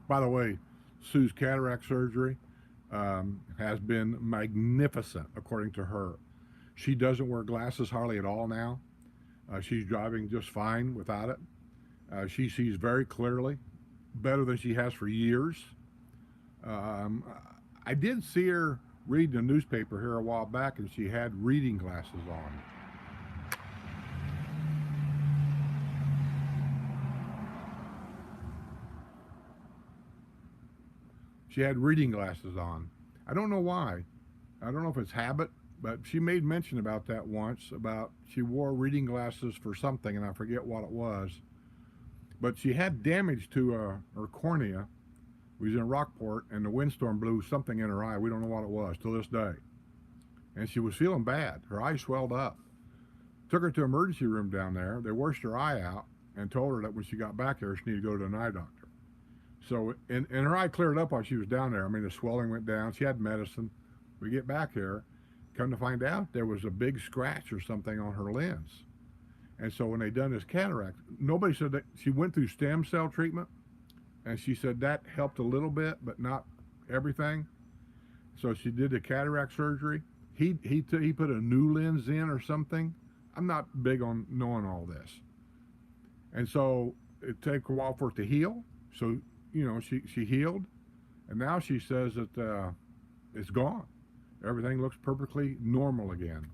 By the way, Sue's cataract surgery has been magnificent, according to her. She doesn't wear glasses hardly at all now. She's driving just fine without it. She sees very clearly, better than she has for years. I did see her read the newspaper here a while back, and she had reading glasses on. She had reading glasses on. I don't know why. I don't know if it's habit, but she made mention about that once, about she wore reading glasses for something, and I forget what it was. But she had damage to her cornea. We was in Rockport, and the windstorm blew something in her eye. We don't know what it was till this day. And she was feeling bad. Her eye swelled up. Took her to emergency room down there. They washed her eye out and told her that when she got back there, she needed to go to an eye doctor. So, and her eye cleared up while she was down there. I mean, the swelling went down. She had medicine. We get back here, come to find out there was a big scratch or something on her lens. And so when they done this cataract, nobody said that. She went through stem cell treatment, and she said that helped a little bit, but not everything. So she did the cataract surgery. He put a new lens in or something. I'm not big on knowing all this. And so it took a while for it to heal. So, you know, she healed, and now she says that it's gone. Everything looks perfectly normal again.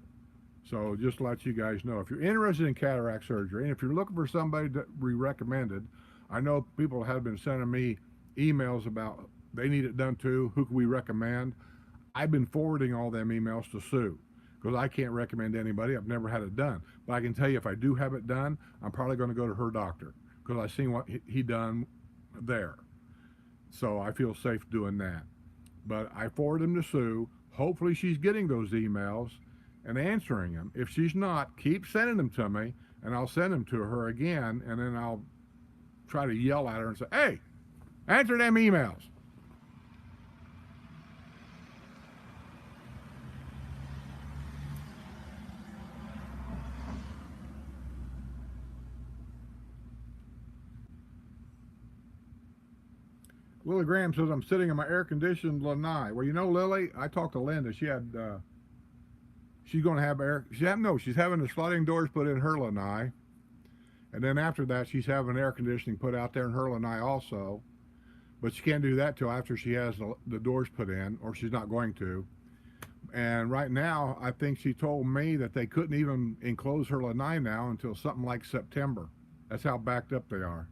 So just to let you guys know, if you're interested in cataract surgery, and if you're looking for somebody that we recommended, I know people have been sending me emails about they need it done too, who can we recommend? I've been forwarding all them emails to Sue. because I can't recommend anybody. I've never had it done. But I can tell you if I do have it done, I'm probably going to go to her doctor because I've seen what he done there. So I feel safe doing that. But I forward them to Sue. Hopefully she's getting those emails and answering them. If she's not, keep sending them to me, and I'll send them to her again, and then I'll try to yell at her and say, hey, answer them emails. Lily Graham says, I'm sitting in my air-conditioned lanai. Well, you know, Lily, I talked to Linda. She had, she's going to have she's having the sliding doors put in her lanai. And then after that, she's having air conditioning put out there in her lanai also. But she can't do that till after she has the doors put in, or she's not going to. And right now, I think she told me that they couldn't even enclose her lanai now until something like September. That's how backed up they are.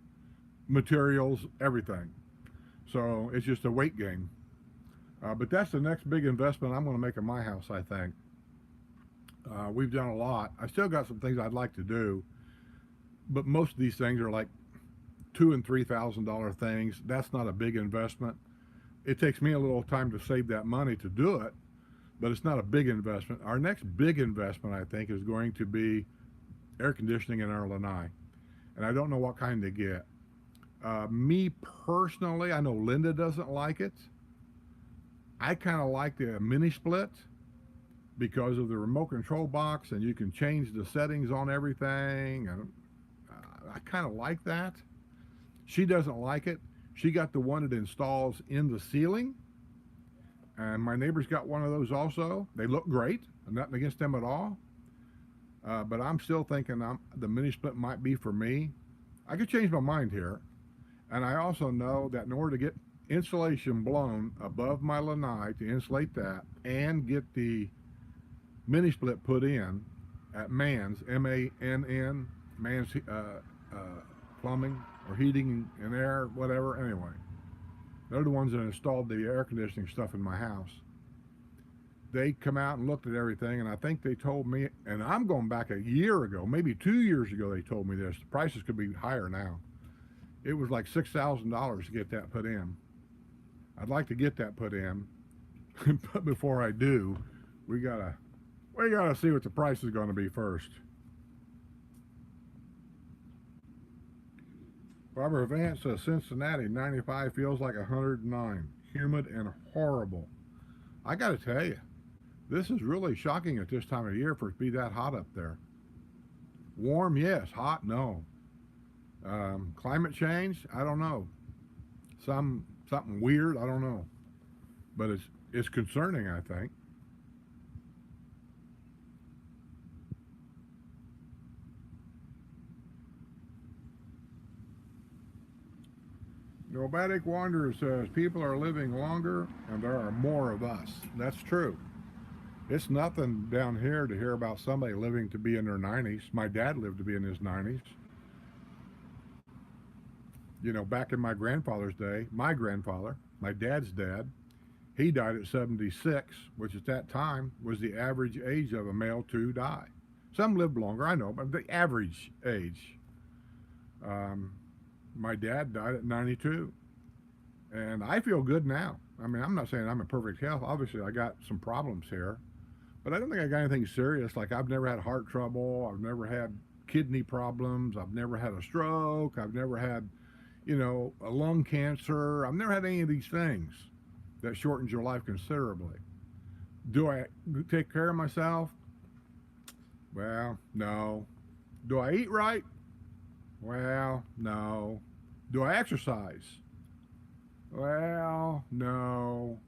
Materials, everything. So it's just a wait game. But that's the next big investment I'm going to make in my house, I think. We've done a lot. I still got some things I'd like to do, but most of these things are like $2,000 and $3,000 things. That's not a big investment. It takes me a little time to save that money to do it, but it's not a big investment. Our next big investment, I think, is going to be air conditioning in our lanai, and I don't know what kind to get. Me personally, I know Linda doesn't like it. I kind of like the mini split because of the remote control box, and you can change the settings on everything. And I kind of like that. She doesn't like it. She got the one that installs in the ceiling, and my neighbor's got one of those also. They look great. Nothing against them at all. But I'm still thinking the mini split might be for me. I could change my mind here. And I also know that in order to get insulation blown above my lanai to insulate that and get the mini split put in at Mann's, M-A-N-N, Mann's plumbing or heating and air, whatever. Anyway, they're the ones that installed the air conditioning stuff in my house. They come out and looked at everything, and I think they told me, and I'm going back a year ago, maybe 2 years ago, they told me this. The prices could be higher now. It was like $6,000 to get that put in. I'd like to get that put in, but before I do, we gotta see what the price is going to be first. Barbara Vance says Cincinnati 95 feels like 109, humid and horrible. I got to tell you, this is really shocking at this time of year for it to be that hot up there. Warm, yes. Hot, no. Climate change, I don't know. Something weird, I don't know. But it's concerning, I think. Nomadic Wanderer says people are living longer and there are more of us. That's true. It's nothing down here to hear about somebody living to be in their 90s. My dad lived to be in his 90s. You know, back in my grandfather's day, my grandfather, my dad's dad, he died at 76, which at that time was the average age of a male to die. Some lived longer, I know, but the average age. My dad died at 92. And I feel good now. I mean, I'm not saying I'm in perfect health. Obviously, I got some problems here. But I don't think I got anything serious. Like, I've never had heart trouble. I've never had kidney problems. I've never had a stroke. I've never had, a lung cancer. I've never had any of these things that shortens your life considerably. Do I take care of myself? Well, no. Do I eat right? Well, no. Do I exercise? Well, no.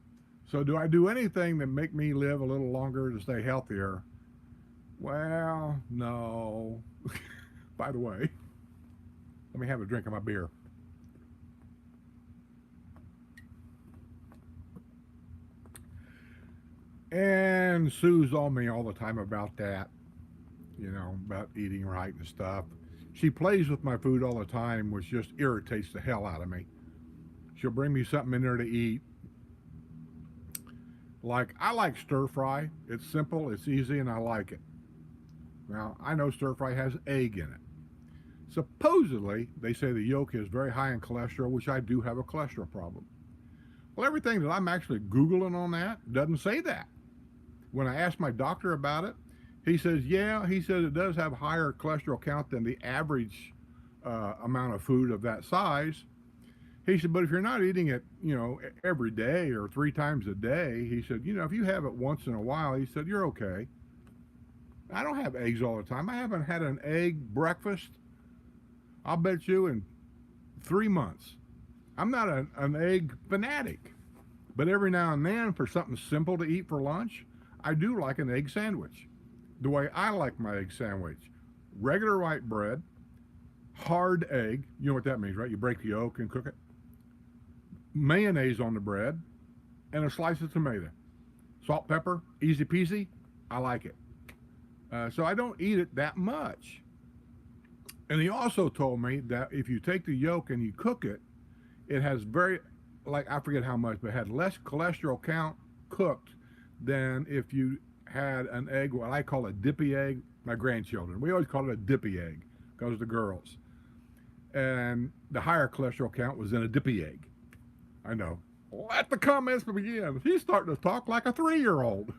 So do I do anything that make me live a little longer to stay healthier? Well, no. By the way, let me have a drink of my beer. And Sue's on me all the time about that, about eating right and stuff. She plays with my food all the time, which just irritates the hell out of me. She'll bring me something in there to eat, Like, I like stir fry. It's simple, it's easy, and I like it. Now, I know stir fry has egg in it. Supposedly, they say the yolk is very high in cholesterol, which I do have a cholesterol problem. Well, everything that I'm actually Googling on that doesn't say that. When I asked my doctor about it, he says, yeah, he says it does have higher cholesterol count than the average amount of food of that size. He said, but if you're not eating it, every day or 3 times a day, he said, if you have it once in a while, he said, you're okay. I don't have eggs all the time. I haven't had an egg breakfast, I'll bet you, in 3 months. I'm not an egg fanatic, but every now and then, for something simple to eat for lunch, I do like an egg sandwich. The way I like my egg sandwich: regular white bread, hard egg. You know what that means, right? You break the yolk and cook it. Mayonnaise on the bread, and a slice of tomato. Salt, pepper, easy peasy. I like it. So I don't eat it that much. And he also told me that if you take the yolk and you cook it, it has I forget how much, but it had less cholesterol count cooked than if you had an egg, what I call a dippy egg. My grandchildren, we always call it a dippy egg because of the girls. And the higher cholesterol count was in a dippy egg. I know. Let the comments begin. He's starting to talk like a 3-year-old.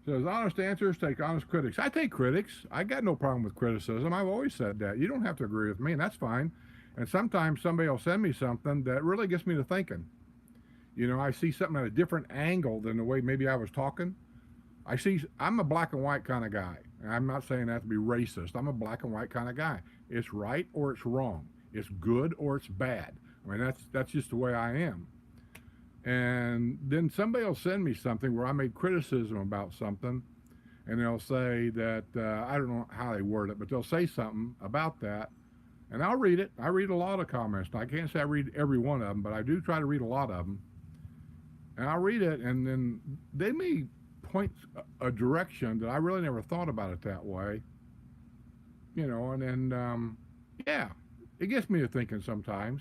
Says, honest answers take honest critics. I take critics. I got no problem with criticism. I've always said that. You don't have to agree with me, and that's fine. And sometimes somebody will send me something that really gets me to thinking. I see something at a different angle than the way maybe I was talking. I'm a black and white kind of guy. And I'm not saying that to be racist. I'm a black and white kind of guy. It's right or it's wrong. It's good or it's bad. I mean, that's just the way I am. And then somebody will send me something where I made criticism about something, and they'll say that, I don't know how they word it, but they'll say something about that, and I'll read it. I read a lot of comments. I can't say I read every one of them, but I do try to read a lot of them. And I'll read it, and then they may point a direction that I really never thought about it that way. And then, yeah, it gets me to thinking sometimes.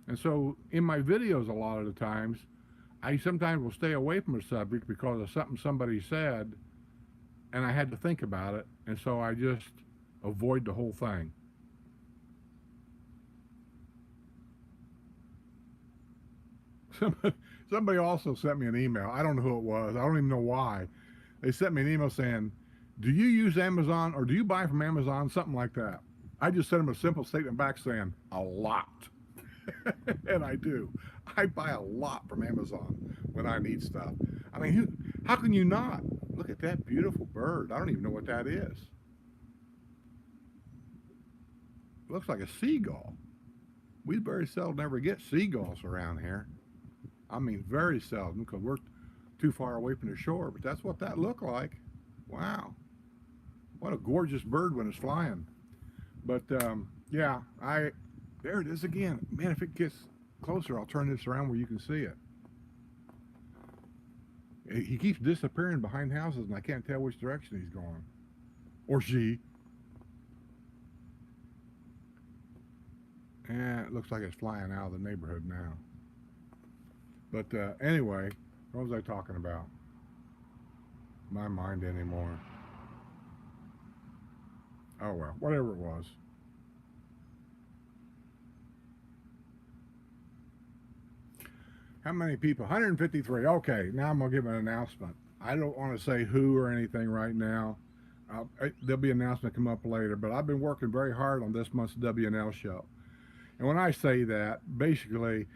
And so in my videos, a lot of the times, I sometimes will stay away from a subject because of something somebody said, and I had to think about it, and so I just avoid the whole thing. Somebody also sent me an email. I don't know who it was. I don't even know why. They sent me an email saying, do you use Amazon or do you buy from Amazon? Something like that. I just sent them a simple statement back saying, a lot. And I do. I buy a lot from Amazon when I need stuff. I mean, how can you not? Look at that beautiful bird. I don't even know what that is. It looks like a seagull. We very seldom ever get seagulls around here. I mean, very seldom, because we're too far away from the shore. But that's what that looked like. Wow. What a gorgeous bird when it's flying. But, yeah, there it is again. Man, if it gets closer, I'll turn this around where you can see it. He keeps disappearing behind houses, and I can't tell which direction he's going. Or she. And it looks like it's flying out of the neighborhood now. But anyway, what was I talking about? My mind anymore. Oh well, whatever it was. How many people? 153. Okay, now I'm going to give an announcement. I don't want to say who or anything right now. There'll be an announcement come up later, but I've been working very hard on this month's WNL show. And when I say that, basically,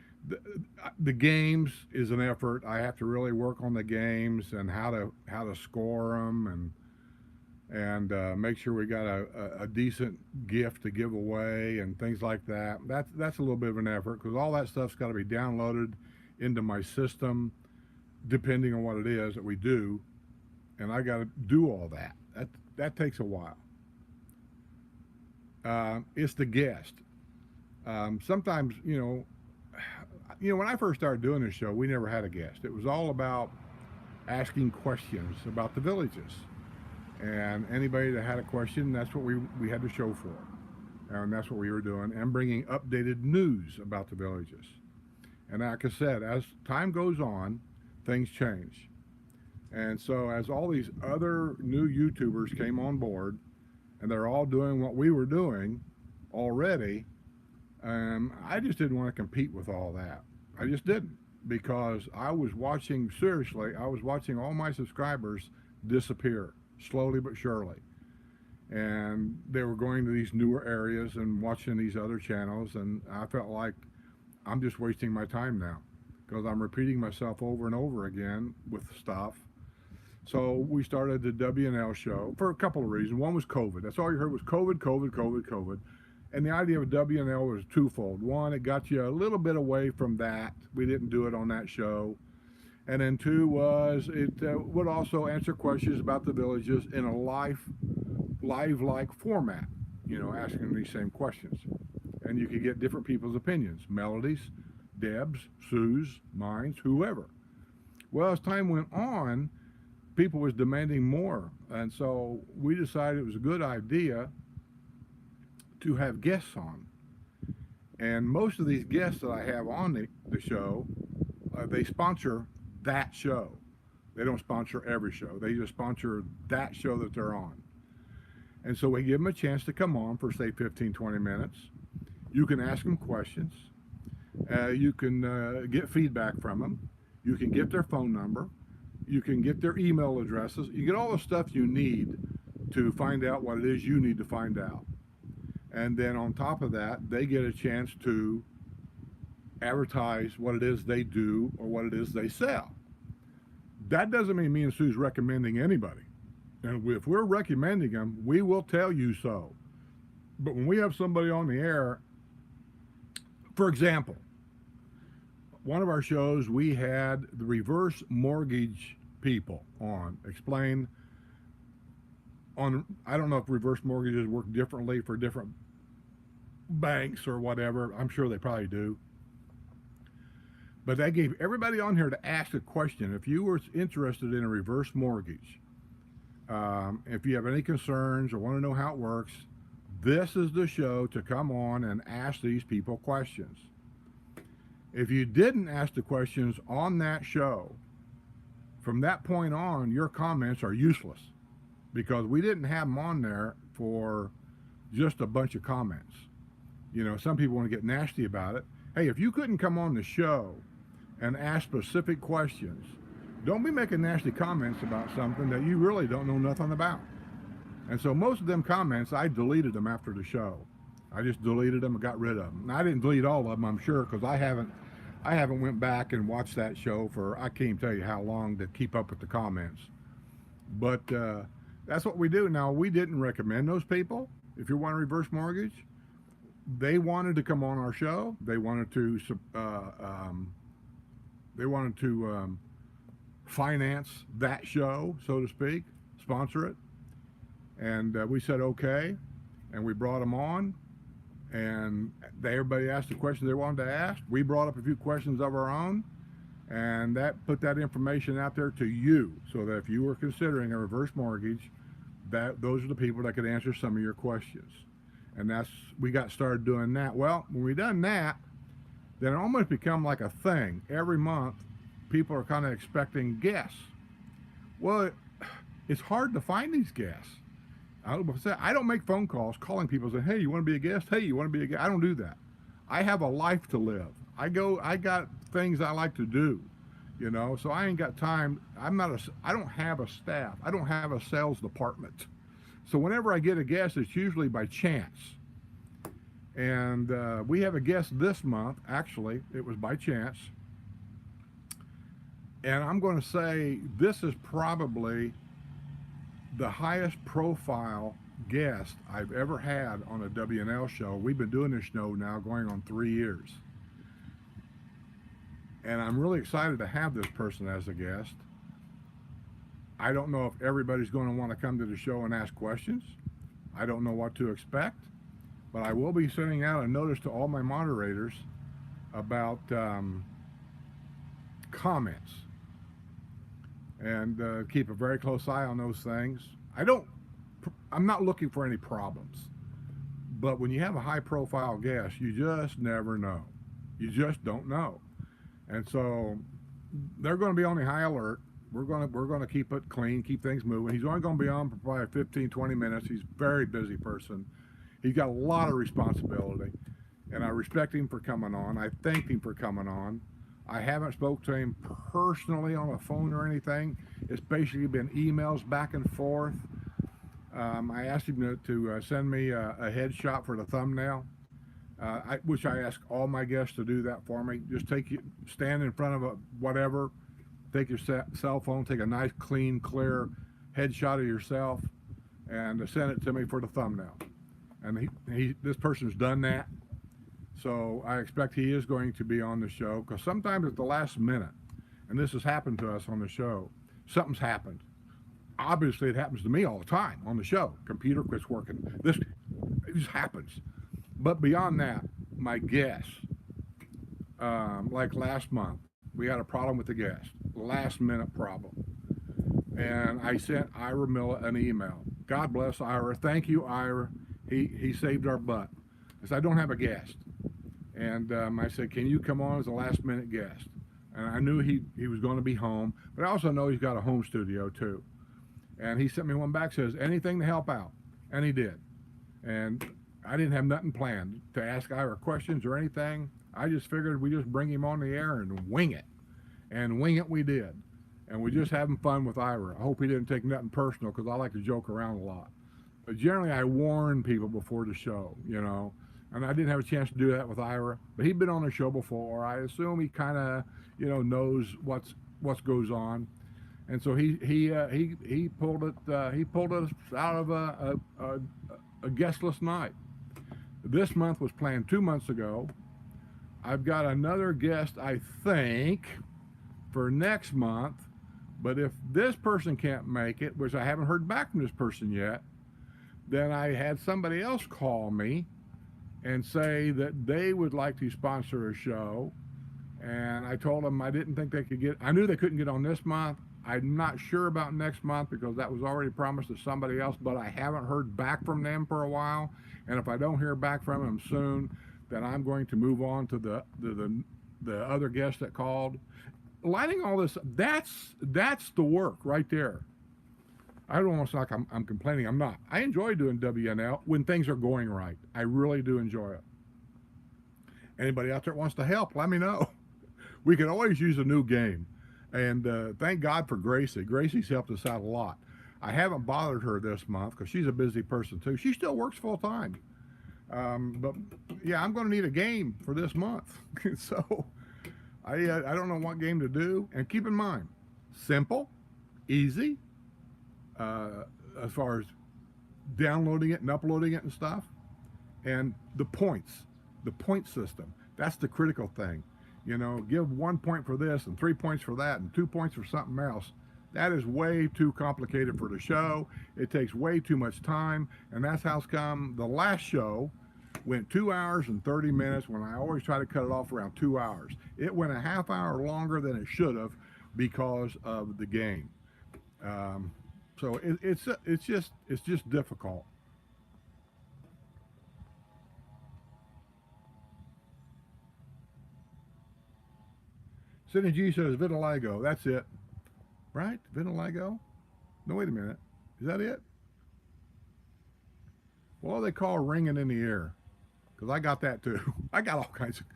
the games is an effort. I have to really work on the games and how to score them and make sure we got a decent gift to give away and things like that. That's a little bit of an effort because all that stuff's got to be downloaded into my system, depending on what it is that we do, and I got to do all that. That takes a while. It's the guest. Sometimes, when I first started doing this show, we never had a guest. It was all about asking questions about the villages, and anybody that had a question, that's what we had the show for. and that's what we were doing, and bringing updated news about the villages. And like I said, as time goes on, things change. And so as all these other new YouTubers came on board, and they're all doing what we were doing already, I just didn't want to compete with all that. I just didn't, because I was watching, seriously, I was watching all my subscribers disappear slowly but surely. And they were going to these newer areas and watching these other channels, and I felt like I'm just wasting my time now, because I'm repeating myself over and over again with stuff. So we started the W&L show for a couple of reasons. One was COVID. That's all you heard was COVID, COVID, COVID, COVID. And the idea of W&L was twofold. One, it got you a little bit away from that. We didn't do it on that show. And then two was it would also answer questions about the villages in a live-like format, you know, asking these same questions. And you could get different people's opinions, Melody's, Deb's, Sue's, mine's, whoever. Well, as time went on, people was demanding more. And so we decided it was a good idea to have guests on. And most of these guests that I have on the show, they sponsor that show. They don't sponsor every show. They just sponsor that show that they're on. And so we give them a chance to come on for, say, 15, 20 minutes. You can ask them questions. You can get feedback from them. You can get their phone number. You can get their email addresses. You get all the stuff you need to find out what it is you need to find out. And then on top of that, they get a chance to advertise what it is they do or what it is they sell. That doesn't mean me and Sue's recommending anybody. And if we're recommending them, we will tell you so. But when we have somebody on the air, for example, one of our shows, we had the reverse mortgage people on. Explain on, I don't know if reverse mortgages work differently for different banks or whatever. I'm sure they probably do. But they gave everybody on here to ask a question. If you were interested in a reverse mortgage, if you have any concerns or want to know how it works, this is the show to come on and ask these people questions. If you didn't ask the questions on that show, from that point on, your comments are useless, because we didn't have them on there for just a bunch of comments. You know, some people want to get nasty about it. Hey, if you couldn't come on the show and ask specific questions, don't be making nasty comments about something that you really don't know nothing about. And so most of them comments, I deleted them after the show. I just deleted them and got rid of them. And I didn't delete all of them, I'm sure, because I haven't went back and watched that show for, I can't even tell you how long, to keep up with the comments. But that's what we do. Now, we didn't recommend those people. If you want a reverse mortgage, they wanted to come on our show. They wanted to finance that show, so to speak, sponsor it. And we said okay, and we brought them on, and everybody asked the questions they wanted to ask. We brought up a few questions of our own, and that put that information out there to you, so that if you were considering a reverse mortgage, those are the people that could answer some of your questions. And we got started doing that. Well, when we done that, then it almost become like a thing. Every month, people are kind of expecting guests. Well, it's hard to find these guests. I don't make phone calls calling people saying, hey, you want to be a guest? Hey, you want to be a guest? I don't do that. I have a life to live. I got things I like to do, you know, so I ain't got time. I don't have a staff. I don't have a sales department. So whenever I get a guest, it's usually by chance. And we have a guest this month. Actually, it was by chance. And I'm going to say this is probably the highest profile guest I've ever had on a W&L show. We've been doing this show now going on 3 years. And I'm really excited to have this person as a guest. I don't know if everybody's going to want to come to the show and ask questions. I don't know what to expect, but I will be sending out a notice to all my moderators about comments, and keep a very close eye on those things. I'm not looking for any problems, But when you have a high profile guest, you just never know. You just don't know. And so they're going to be on the high alert. We're going to keep it clean, keep things moving. He's only going to be on for probably 15, 20 minutes. He's a very busy person. He's got a lot of responsibility, and I respect him for coming on. I thanked him for coming on. I haven't spoke to him personally on the phone or anything. It's basically been emails back and forth. I asked him to send me a headshot for the thumbnail, which I ask all my guests to do that for me. Just stand in front of a whatever, take your cell phone, take a nice, clean, clear headshot of yourself, and send it to me for the thumbnail. And this person's done that, so I expect he is going to be on the show, because sometimes at the last minute, and this has happened to us on the show, something's happened. Obviously, it happens to me all the time on the show. Computer quits working. It just happens. But beyond that, my guests, like last month, we had a problem with the guest, last minute problem. And I sent Ira Miller an email. God bless Ira. Thank you, Ira. He saved our butt. I said, I don't have a guest. And I said, can you come on as a last minute guest? And I knew he was going to be home, but I also know he's got a home studio too. And he sent me one back, says, anything to help out. And he did. And I didn't have nothing planned to ask Ira questions or anything. I just figured we just bring him on the air and wing it. And wing it we did. And we're just having fun with Ira. I hope he didn't take nothing personal, because I like to joke around a lot. But generally, I warn people before the show, And I didn't have a chance to do that with Ira. But he'd been on the show before. I assume he kind of, knows what goes on. And so he pulled us out of a guestless night. This month was planned 2 months ago. I've got another guest, I think, for next month. But if this person can't make it, which I haven't heard back from this person yet, then I had somebody else call me and say that they would like to sponsor a show. And I told them I didn't think they could get, I knew they couldn't get on this month. I'm not sure about next month, because that was already promised to somebody else, but I haven't heard back from them for a while. And if I don't hear back from them soon, then I'm going to move on to the other guest that called. Lining all this, that's the work right there. I don't almost like I'm complaining. I'm not. I enjoy doing WNL when things are going right. I really do enjoy it. Anybody out there wants to help, let me know. We can always use a new game. And thank God for Gracie. Gracie's helped us out a lot. I haven't bothered her this month because she's a busy person too. She still works full time. But yeah, I'm going to need a game for this month. So I don't know what game to do. And keep in mind, simple, easy, as far as downloading it and uploading it and stuff. And the point system. That's the critical thing. Give 1 point for this and 3 points for that and 2 points for something else. That is way too complicated for the show. It takes way too much time. And that's how it's come. The last show went 2 hours and 30 minutes when I always try to cut it off around 2 hours. It went a half hour longer than it should have because of the game. So it's just difficult. Cindy G says vitiligo. That's it. Right? Vitiligo? No, wait a minute. Is that it? What do they call ringing in the ear? Because I got that too. I got all kinds of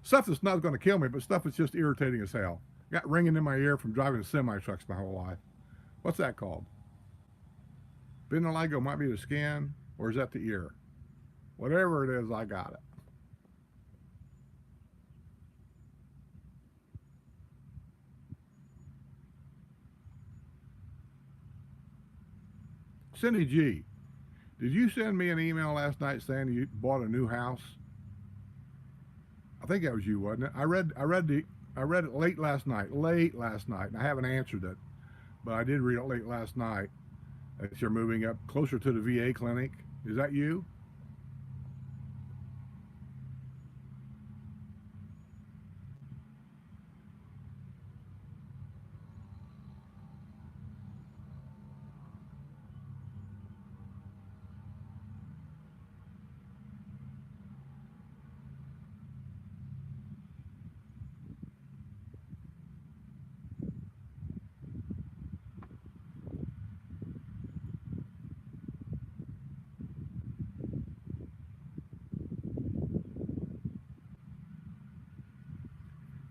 stuff that's not going to kill me, but stuff that's just irritating as hell. Got ringing in my ear from driving semi-trucks my whole life. What's that called? Vitiligo might be the skin, or is that the ear? Whatever it is, I got it. Cindy G, did you send me an email last night saying you bought a new house? I think that was you, wasn't it? I read it late last night, and I haven't answered it, but I did read it late last night. That you're moving up closer to the VA clinic. Is that you?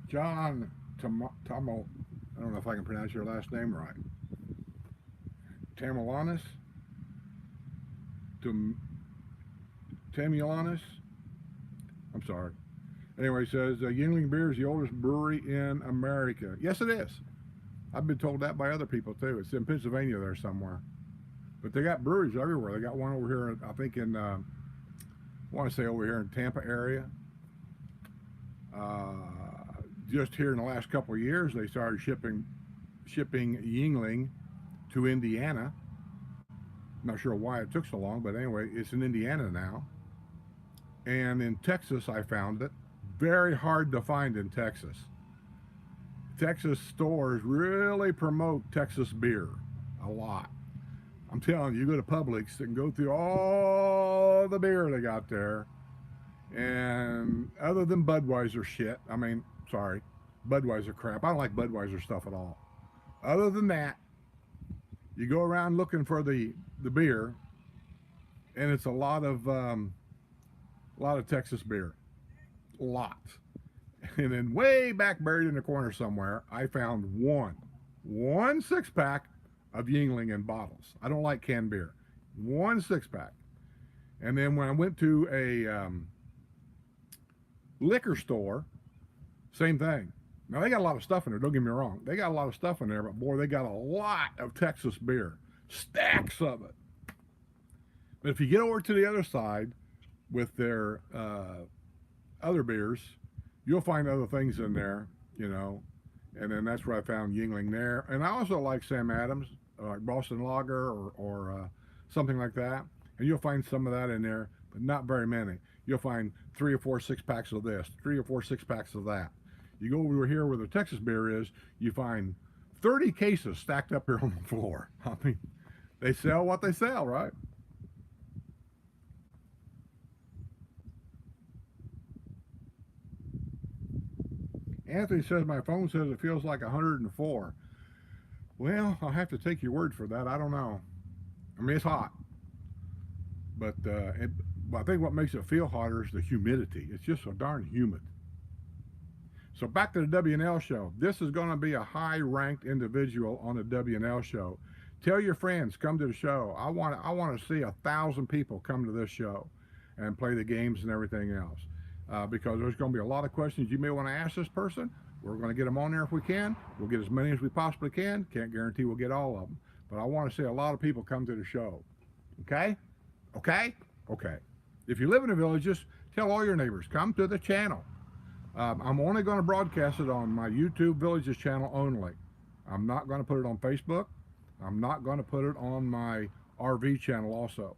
John Tomo, I don't know if I can pronounce your last name right. Tamulanis? Tamulanis? I'm sorry. Anyway, he says Yingling Beer is the oldest brewery in America. Yes, it is. I've been told that by other people too. It's in Pennsylvania there somewhere. But they got breweries everywhere. They got one over here, I think in, I want to say over here in Tampa area. Just here in the last couple of years, they started shipping Yingling to Indiana. Not sure why it took so long, but anyway, it's in Indiana now. And in Texas, I found it. Very hard to find in Texas. Texas stores really promote Texas beer a lot. I'm telling you, you go to Publix and go through all the beer they got there. And other than Budweiser shit, I mean, sorry, Budweiser crap. I don't like Budweiser stuff at all. Other than that, you go around looking for the beer, and it's a lot of Texas beer, a lot. And then way back buried in the corner somewhere, I found one 6-pack of Yingling in bottles. I don't like canned beer. 1 6-pack. And then when I went to a liquor store, same thing. Now they got a lot of stuff in there, don't get me wrong. They got a lot of stuff in there, but boy, they got a lot of Texas beer. Stacks of it. But if you get over to the other side with their other beers, you'll find other things in there, you know. And then that's where I found Yingling there. And I also like Sam Adams, like Boston Lager or something like that. And you'll find some of that in there, but not very many. You'll find 3 or 4 6-packs of this, 3 or 4 6-packs of that. You go over here where the Texas beer is, you find 30 cases stacked up here on the floor. I mean, they sell what they sell, right? Anthony says my phone says it feels like 104. Well, I'll have to take your word for that. I don't know. I mean, it's hot. But I think what makes it feel hotter is the humidity. It's just so darn humid. So back to the W&L show. This is going to be a high-ranked individual on the W&L show. Tell your friends, come to the show. I want to see 1,000 people come to this show and play the games and everything else. Because there's going to be a lot of questions you may want to ask this person. We're going to get them on there if we can. We'll get as many as we possibly can. Can't guarantee we'll get all of them. But I want to see a lot of people come to the show. Okay? Okay? Okay. If you live in a village, just tell all your neighbors, come to the channel. I'm only going to broadcast it on my YouTube Villages channel only. I'm not going to put it on Facebook. I'm not going to put it on my RV channel also.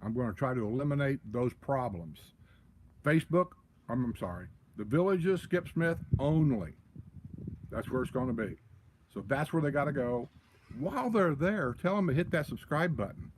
I'm going to try to eliminate those problems. Facebook, I'm sorry, the Villages, Skip Smith only. That's where it's going to be. So that's where they got to go. While they're there, tell them to hit that subscribe button.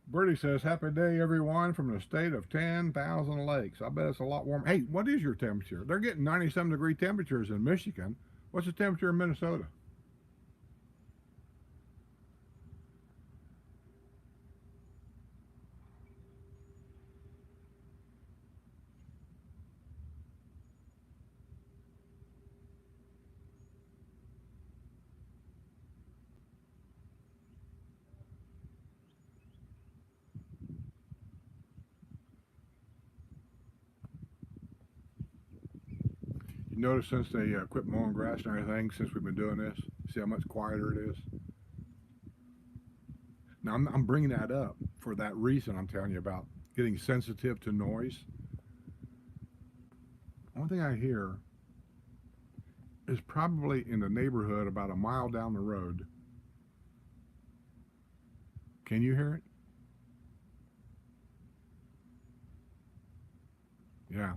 Bertie says, happy day, everyone, from the state of 10,000 lakes. I bet it's a lot warmer. Hey, what is your temperature? They're getting 97-degree temperatures in Michigan. What's the temperature in Minnesota? You notice since they quit mowing grass and everything, since we've been doing this, see how much quieter it is? Now, I'm bringing that up for that reason I'm telling you about, getting sensitive to noise. One thing I hear is probably in the neighborhood about a mile down the road. Can you hear it? Yeah.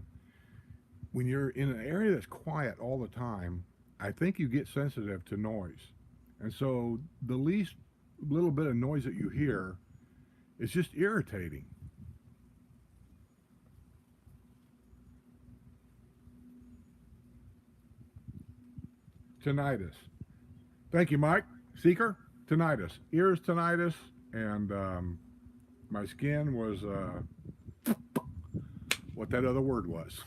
When you're in an area that's quiet all the time, I think you get sensitive to noise. And so the least little bit of noise that you hear is just irritating. tinnitus. Thank you, Mike. Seeker, tinnitus. Ears tinnitus, and my skin was what that other word was.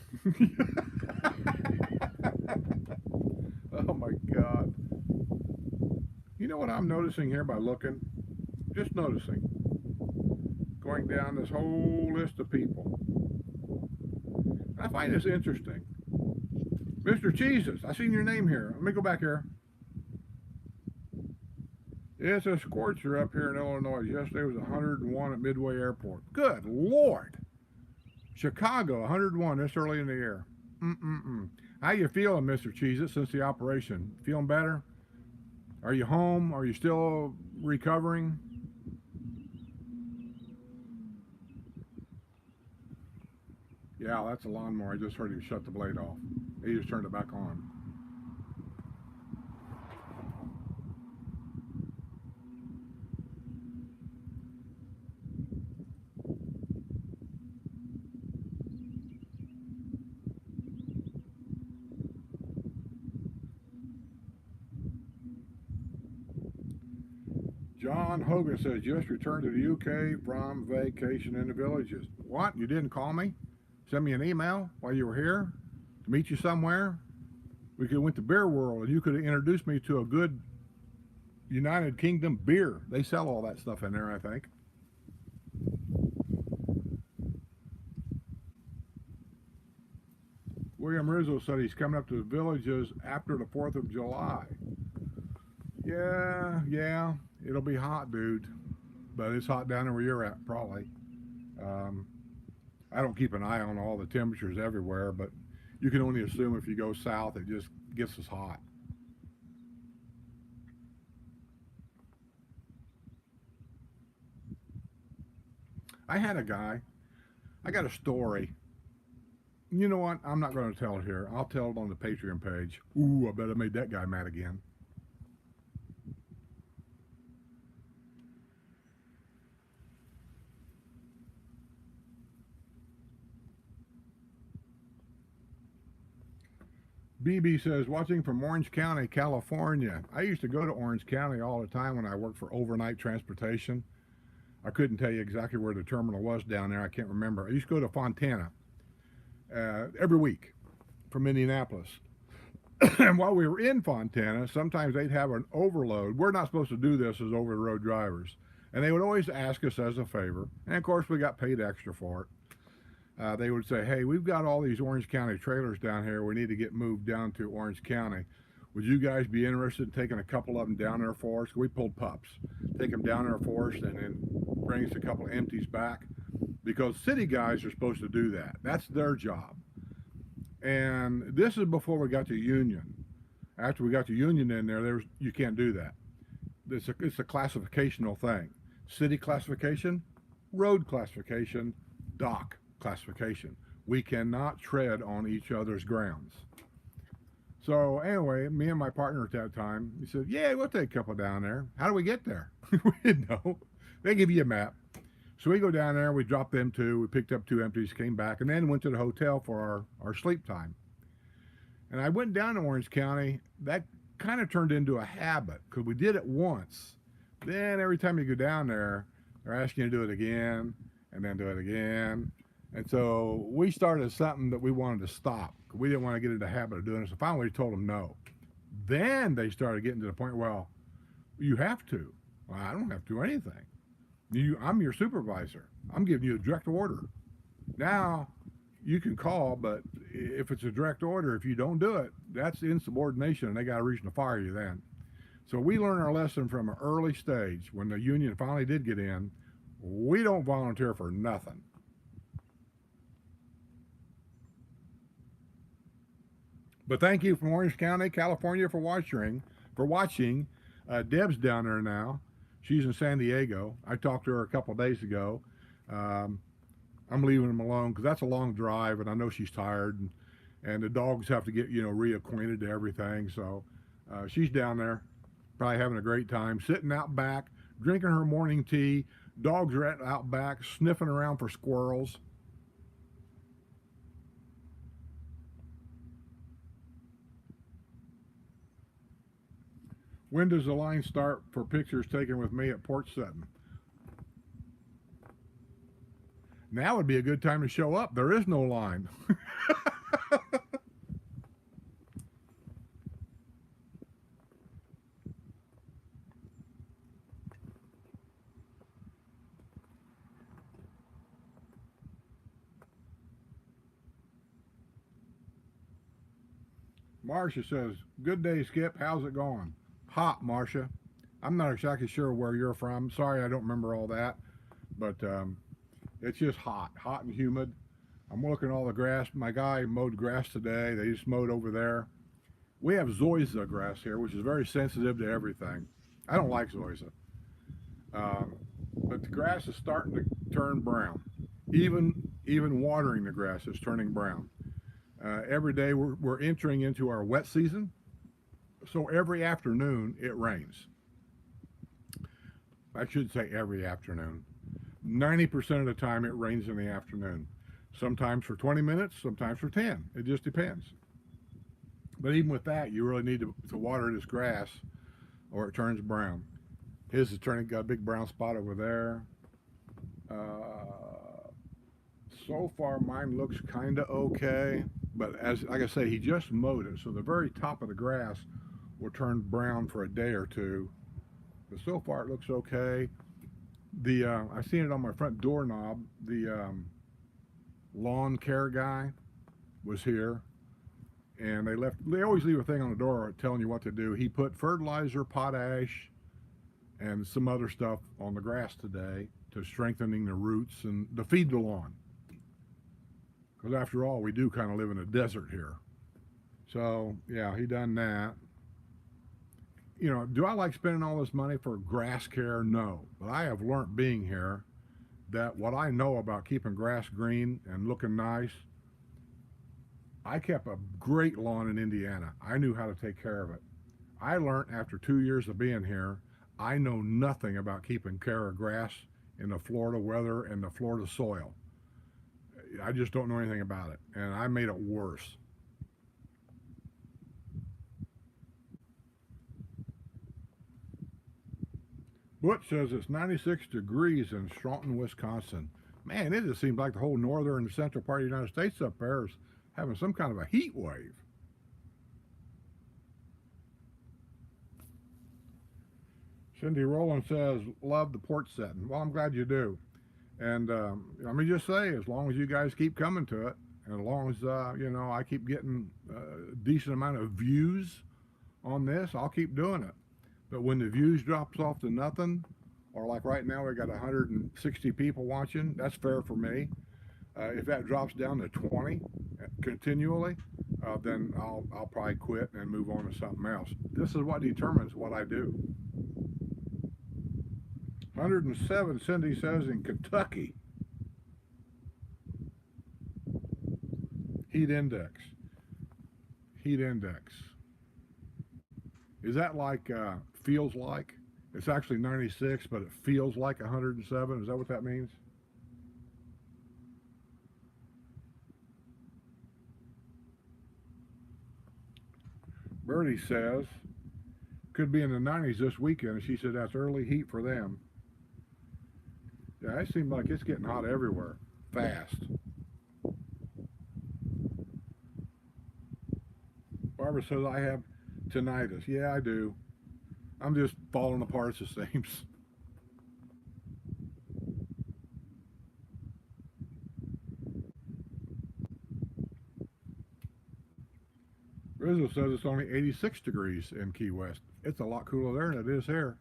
Oh my God. You know what I'm noticing here by looking? Just noticing. Going down this whole list of people. I find this interesting. Mr. Jesus, I seen your name here. Let me go back here. It's a scorcher up here in Illinois. Yesterday was 101 at Midway Airport. Good Lord. Chicago, 101 this early in the year. How you feeling, Mr. Jesus, since the operation? Feeling better? Are you home? Are you still recovering? Yeah, that's a lawnmower. I just heard him shut the blade off. He just turned it back on. John Hogan says, just returned to the UK from vacation in the villages. What? You didn't call me? Send me an email while you were here? To meet you somewhere? We could have went to Beer World and you could have introduced me to a good United Kingdom beer. They sell all that stuff in there, I think. William Rizzo said he's coming up to the villages after the 4th of July. Yeah, it'll be hot, dude. But it's hot down there where you're at, probably. I don't keep an eye on all the temperatures everywhere, but you can only assume if you go south, it just gets as hot. I had a guy, I got a story. You know what? I'm not going to tell it here. I'll tell it on the Patreon page. Ooh, I bet I made that guy mad again. BB says, watching from Orange County, California. I used to go to Orange County all the time when I worked for overnight transportation. I couldn't tell you exactly where the terminal was down there. I can't remember. I used to go to Fontana every week from Indianapolis. And while we were in Fontana, sometimes they'd have an overload. We're not supposed to do this as over-the-road drivers. And they would always ask us as a favor. And, of course, we got paid extra for it. They would say, hey, we've got all these Orange County trailers down here. We need to get moved down to Orange County. Would you guys be interested in taking a couple of them down there for us? We pulled pups. Take them down there for us and then bring us a couple of empties back. Because city guys are supposed to do that. That's their job. And this is before we got to Union. After we got to Union in there, you can't do that. It's a classificational thing. City classification, road classification, dock classification. We cannot tread on each other's grounds. So anyway, me and my partner at that time, he said, yeah, we'll take a couple down there. How do we get there? We didn't know. They give you a map. So we go down there, we dropped them two, we picked up 2 empties, came back, and then went to the hotel for our sleep time. And I went down to Orange County. That kind of turned into a habit because we did it once. Then every time you go down there, they're asking you to do it again and then do it again. And so we started something that we wanted to stop. We didn't want to get into the habit of doing it. So finally we told them no. Then they started getting to the point, well, you have to. Well, I don't have to do anything. I'm your supervisor. I'm giving you a direct order. Now, you can call, but if it's a direct order, if you don't do it, that's insubordination, and they got a reason to fire you then. So we learned our lesson from an early stage. When the union finally did get in, we don't volunteer for nothing. But thank you from Orange County, California for watching. Deb's down there now. She's in San Diego. I talked to her a couple of days ago. I'm leaving them alone because that's a long drive, and I know she's tired, and the dogs have to get, reacquainted to everything. So she's down there, probably having a great time, sitting out back, drinking her morning tea. Dogs are out back, sniffing around for squirrels. When does the line start for pictures taken with me at Porch Settin? Now would be a good time to show up. There is no line. Marcia says, "Good day, Skip. How's it going?" Hot, Marcia. I'm not exactly sure where you're from. Sorry, I don't remember all that. But it's just hot and humid. I'm looking at all the grass. My guy mowed grass today. They just mowed over there. We have zoysia grass here, which is very sensitive to everything. I don't like zoysia. But the grass is starting to turn brown. Even watering the grass is turning brown. Every day we're entering into our wet season. So every afternoon it rains. I should say every afternoon. 90% of the time it rains in the afternoon. Sometimes for 20 minutes, sometimes for 10. It just depends. But even with that, you really need to water this grass or it turns brown. His is turning, got a big brown spot over there. So far mine looks kind of okay. But like I say, he just mowed it. So the very top of the grass will turn brown for a day or two. But so far it looks okay. I seen it on my front doorknob. The lawn care guy was here, and they always leave a thing on the door telling you what to do. He put fertilizer, potash, and some other stuff on the grass today to strengthening the roots and to feed the lawn. Because after all, we do kind of live in a desert here. So yeah, he done that. You know, do I like spending all this money for grass care? No. But I have learned being here that what I know about keeping grass green and looking nice, I kept a great lawn in Indiana. I knew how to take care of it. I learned after 2 years of being here, I know nothing about keeping care of grass in the Florida weather and the Florida soil. I just don't know anything about it. And I made it worse. Butch says it's 96 degrees in Staunton, Wisconsin. Man, it just seems like the whole northern and central part of the United States up there is having some kind of a heat wave. Cindy Rowland says, love the Porch Settin. Well, I'm glad you do. And let me just say, as long as you guys keep coming to it, and as long as, I keep getting a decent amount of views on this, I'll keep doing it. But when the views drops off to nothing, or like right now we got 160 people watching, that's fair for me. If that drops down to 20 continually, then I'll probably quit and move on to something else. This is what determines what I do. 107, Cindy says, in Kentucky. Heat index. Is that like feels like? It's actually 96, but it feels like 107. Is that what that means? Birdie says, could be in the 90s this weekend. And she said that's early heat for them. Yeah, it seems like it's getting hot everywhere. Fast. Barbara says, I have tinnitus. Yeah, I do. I'm just falling apart, it seems. Rizzo says it's only 86 degrees in Key West. It's a lot cooler there than it is here.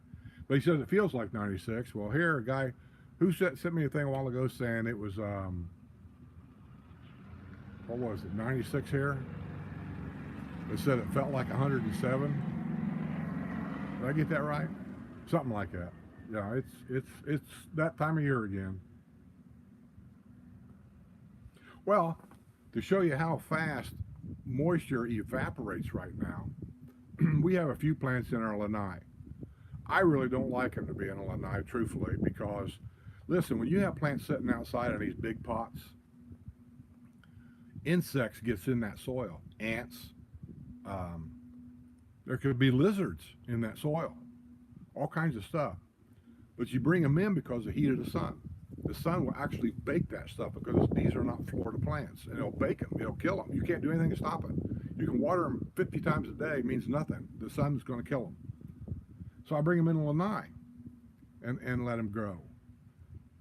But he says it feels like 96. Well, here, a guy who sent me a thing a while ago saying it was, what was it, 96 here? It said it felt like 107. Did I get that right? Something like that. Yeah, it's that time of year again. Well, to show you how fast moisture evaporates right now, we have a few plants in our lanai. I really don't like them to be in a lanai, truthfully, because, listen, when you have plants sitting outside in these big pots, insects gets in that soil. Ants, There could be lizards in that soil, all kinds of stuff. But you bring them in because of the heat of the sun. The sun will actually bake that stuff because these are not Florida plants, and it'll bake them. It'll kill them. You can't do anything to stop it. You can water them 50 times a day, means nothing. The sun's going to kill them. So I bring them in Lanai and let them grow.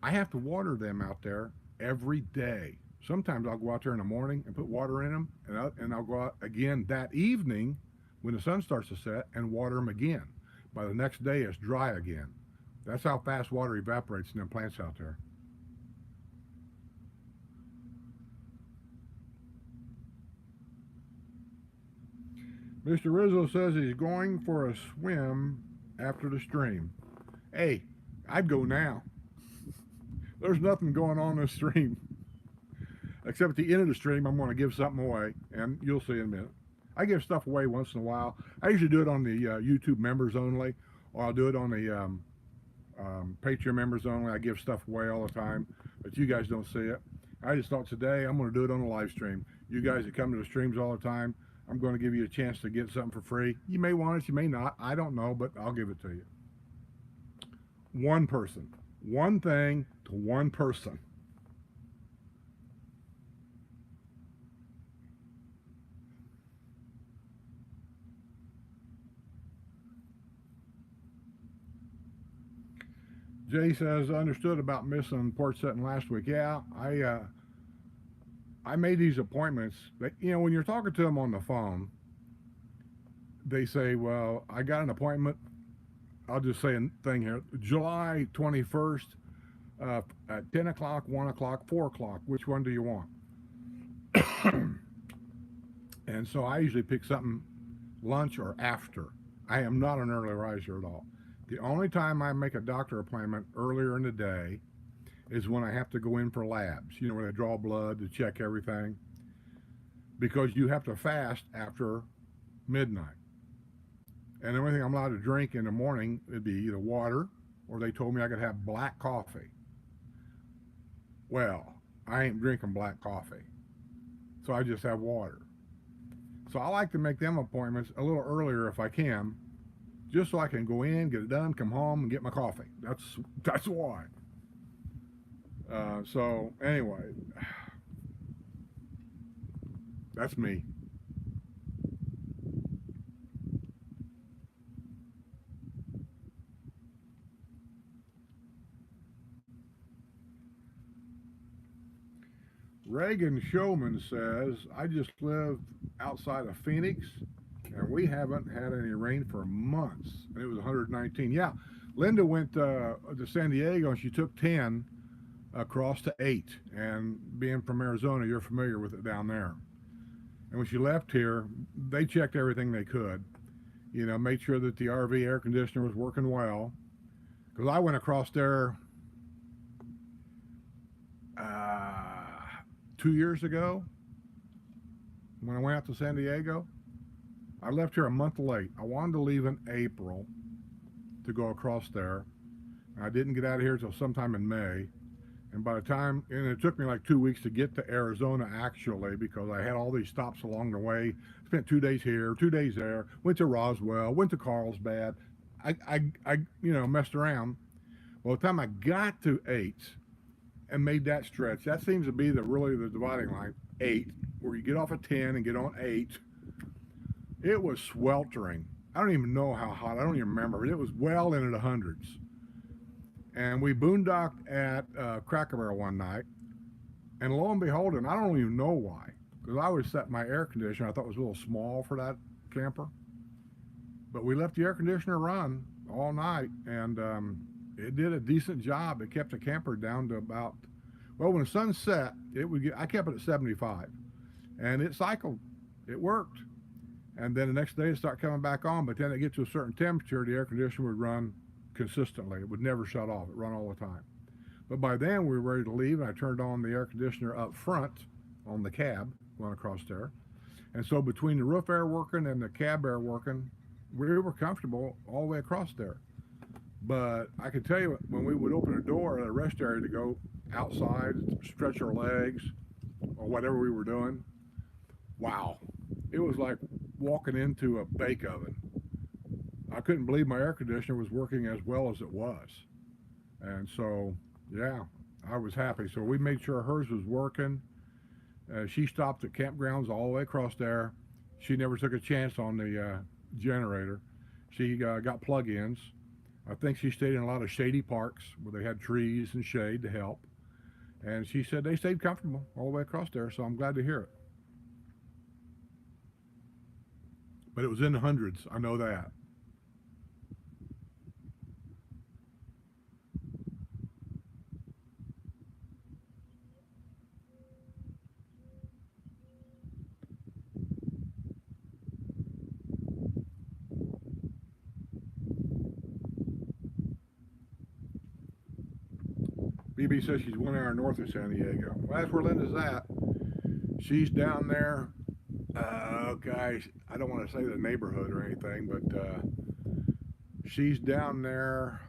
I have to water them out there every day. Sometimes I'll go out there in the morning and put water in them, and I'll go out again that evening when the sun starts to set and water them again. By the next day, it's dry again. That's how fast water evaporates in them plants out there. Mr. Rizzo says he's going for a swim after the stream. Hey, I'd go now. There's nothing going on this stream. Except at the end of the stream, I'm going to give something away, and you'll see in a minute. I give stuff away once in a while. I usually do it on the YouTube members only, or I'll do it on the Patreon members only. I give stuff away all the time, but you guys don't see it. I just thought today I'm going to do it on a live stream. You guys that come to the streams all the time, I'm going to give you a chance to get something for free. You may want it, you may not. I don't know, but I'll give it to you. One person. One thing to one person. Jay says, understood about missing Porch Settin last week. Yeah, I made these appointments. That, when you're talking to them on the phone, they say, well, I got an appointment. I'll just say a thing here. July 21st at 10 o'clock, 1 o'clock, 4 o'clock. Which one do you want? And so I usually pick something lunch or after. I am not an early riser at all. The only time I make a doctor appointment earlier in the day is when I have to go in for labs, where they draw blood to check everything, because you have to fast after midnight. And the only thing I'm allowed to drink in the morning would be either water, or they told me I could have black coffee. Well, I ain't drinking black coffee, so I just have water. So I like to make them appointments a little earlier if I can, just so I can go in, get it done, come home, and get my coffee. That's why. So anyway, that's me. Reagan Showman says, I just live outside of Phoenix, and we haven't had any rain for months. And it was 119. Yeah, Linda went to San Diego, and she took 10 across to 8. And being from Arizona, you're familiar with it down there. And when she left here, they checked everything they could. Made sure that the RV air conditioner was working well. Because I went across there 2 years ago when I went out to San Diego. I left here a month late. I wanted to leave in April to go across there. I didn't get out of here until sometime in May. And by the time, and it took me like 2 weeks to get to Arizona actually, because I had all these stops along the way. Spent 2 days here, 2 days there, went to Roswell, went to Carlsbad. I messed around. Well, by the time I got to 8 and made that stretch, that seems to be really the dividing line, 8, where you get off at 10 and get on 8. It was sweltering. I don't even know how hot. I don't even remember. It was well into the hundreds. And we boondocked at Cracker Barrel one night. And lo and behold, and I don't even know why, because I always set my air conditioner. I thought it was a little small for that camper. But we left the air conditioner run all night, and it did a decent job. It kept the camper down to about, well, when the sun set, I kept it at 75. And it cycled. It worked. And then the next day it started coming back on, but then it gets to a certain temperature, the air conditioner would run consistently. It would never shut off. It run all the time. But by then we were ready to leave, and I turned on the air conditioner up front on the cab going across there. And so between the roof air working and the cab air working, we were comfortable all the way across there. But I can tell you, when we would open a door at a rest area to go outside, stretch our legs, or whatever we were doing, wow. It was like walking into a bake oven. I couldn't believe my air conditioner was working as well as it was. And so, yeah, I was happy. So we made sure hers was working. She stopped at campgrounds all the way across there. She never took a chance on the generator. She got plug-ins. I think she stayed in a lot of shady parks where they had trees and shade to help. And she said they stayed comfortable all the way across there. So I'm glad to hear it. But it was in the hundreds. I know that. BB says she's 1 hour north of San Diego. Well, that's where Linda's at. She's down there. Guys, I don't want to say the neighborhood or anything, but she's down there.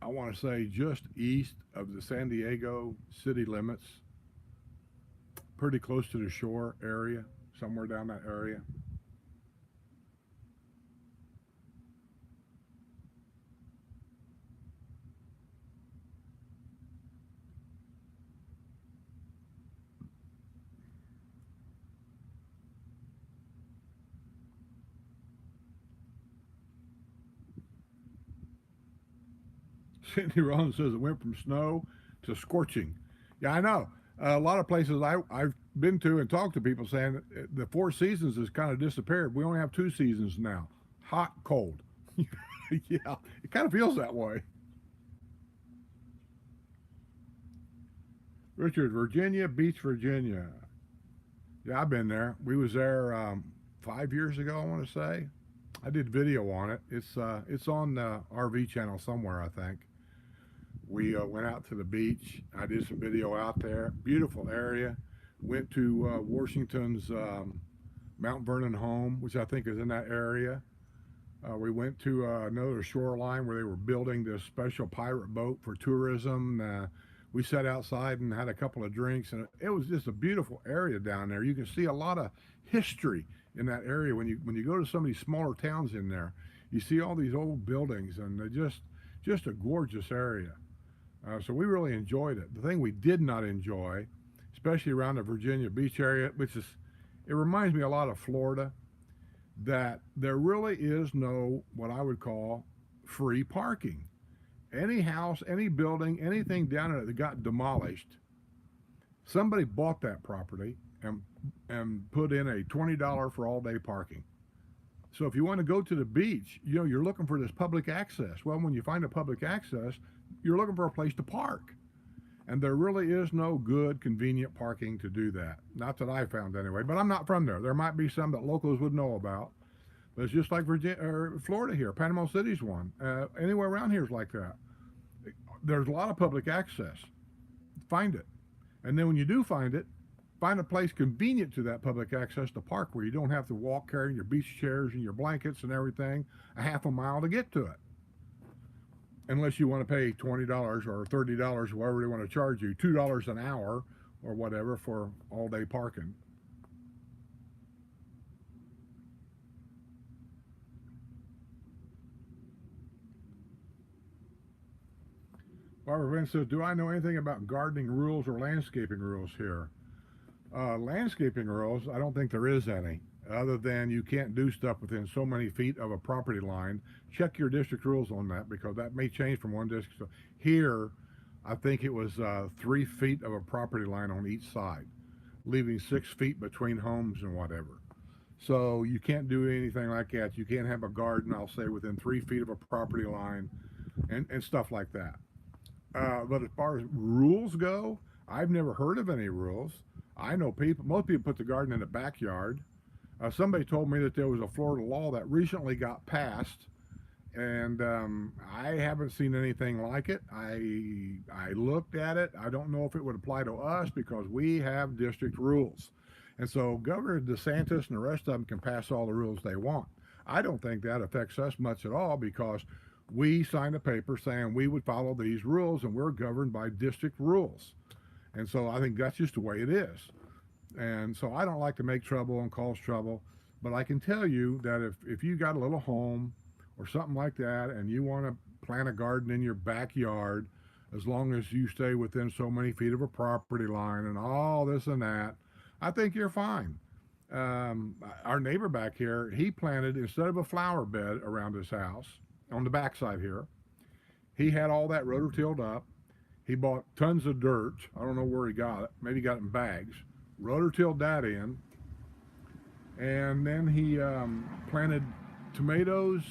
I want to say just east of the San Diego city limits, pretty close to the shore area, somewhere down that area. Cindy Rollins says it went from snow to scorching. Yeah, I know. A lot of places I've been to and talked to people saying the four seasons has kind of disappeared. We only have two seasons now, hot, cold. Yeah, it kind of feels that way. Richard, Virginia Beach, Virginia. Yeah, I've been there. We was there 5 years ago, I want to say. I did video on it. It's on the RV channel somewhere, I think. We went out to the beach. I did some video out there. Beautiful area. Went to Washington's Mount Vernon home, which I think is in that area. We went to another shoreline where they were building this special pirate boat for tourism. We sat outside and had a couple of drinks, and it was just a beautiful area down there. You can see a lot of history in that area when you go to some of these smaller towns in there. You see all these old buildings, and they're just a gorgeous area. So we really enjoyed it. The thing we did not enjoy, especially around the Virginia Beach area, which is, it reminds me a lot of Florida, that there really is no what I would call free parking. Any house, any building, anything down there that got demolished, somebody bought that property and put in a $20 for all day parking. So if you want to go to the beach, you're looking for this public access. Well, when you find a public access, you're looking for a place to park. And there really is no good, convenient parking to do that. Not that I found anyway, but I'm not from there. There might be some that locals would know about. But it's just like Virginia or Florida here. Panama City's one. Anywhere around here is like that. There's a lot of public access. Find it. And then when you do find it, find a place convenient to that public access to park where you don't have to walk carrying your beach chairs and your blankets and everything a half a mile to get to it. Unless you want to pay $20 or $30, whatever they want to charge you, $2 an hour or whatever for all day parking. Barbara Vince says, do I know anything about gardening rules or landscaping rules here? Landscaping rules, I don't think there is any, other than you can't do stuff within so many feet of a property line. Check your district rules on that, because that may change from one district. Here, I think it was 3 feet of a property line on each side, leaving 6 feet between homes and whatever. So you can't do anything like that. You can't have a garden, I'll say, within 3 feet of a property line and stuff like that. But as far as rules go, I've never heard of any rules. I know most people put the garden in the backyard. Somebody told me that there was a Florida law that recently got passed, and I haven't seen anything like it. I looked at it. I don't know if it would apply to us because we have district rules. And so Governor DeSantis and the rest of them can pass all the rules they want. I don't think that affects us much at all, because we signed a paper saying we would follow these rules, and we're governed by district rules. And so I think that's just the way it is. And so I don't like to make trouble and cause trouble, but I can tell you that if you got a little home or something like that and you want to plant a garden in your backyard, as long as you stay within so many feet of a property line and all this and that, I think you're fine. Our neighbor back here, he planted, instead of a flower bed around his house on the backside here, he had all that rototilled up. He bought tons of dirt. I don't know where he got it. Maybe he got it in bags. Rototilled that in, and then he planted tomatoes,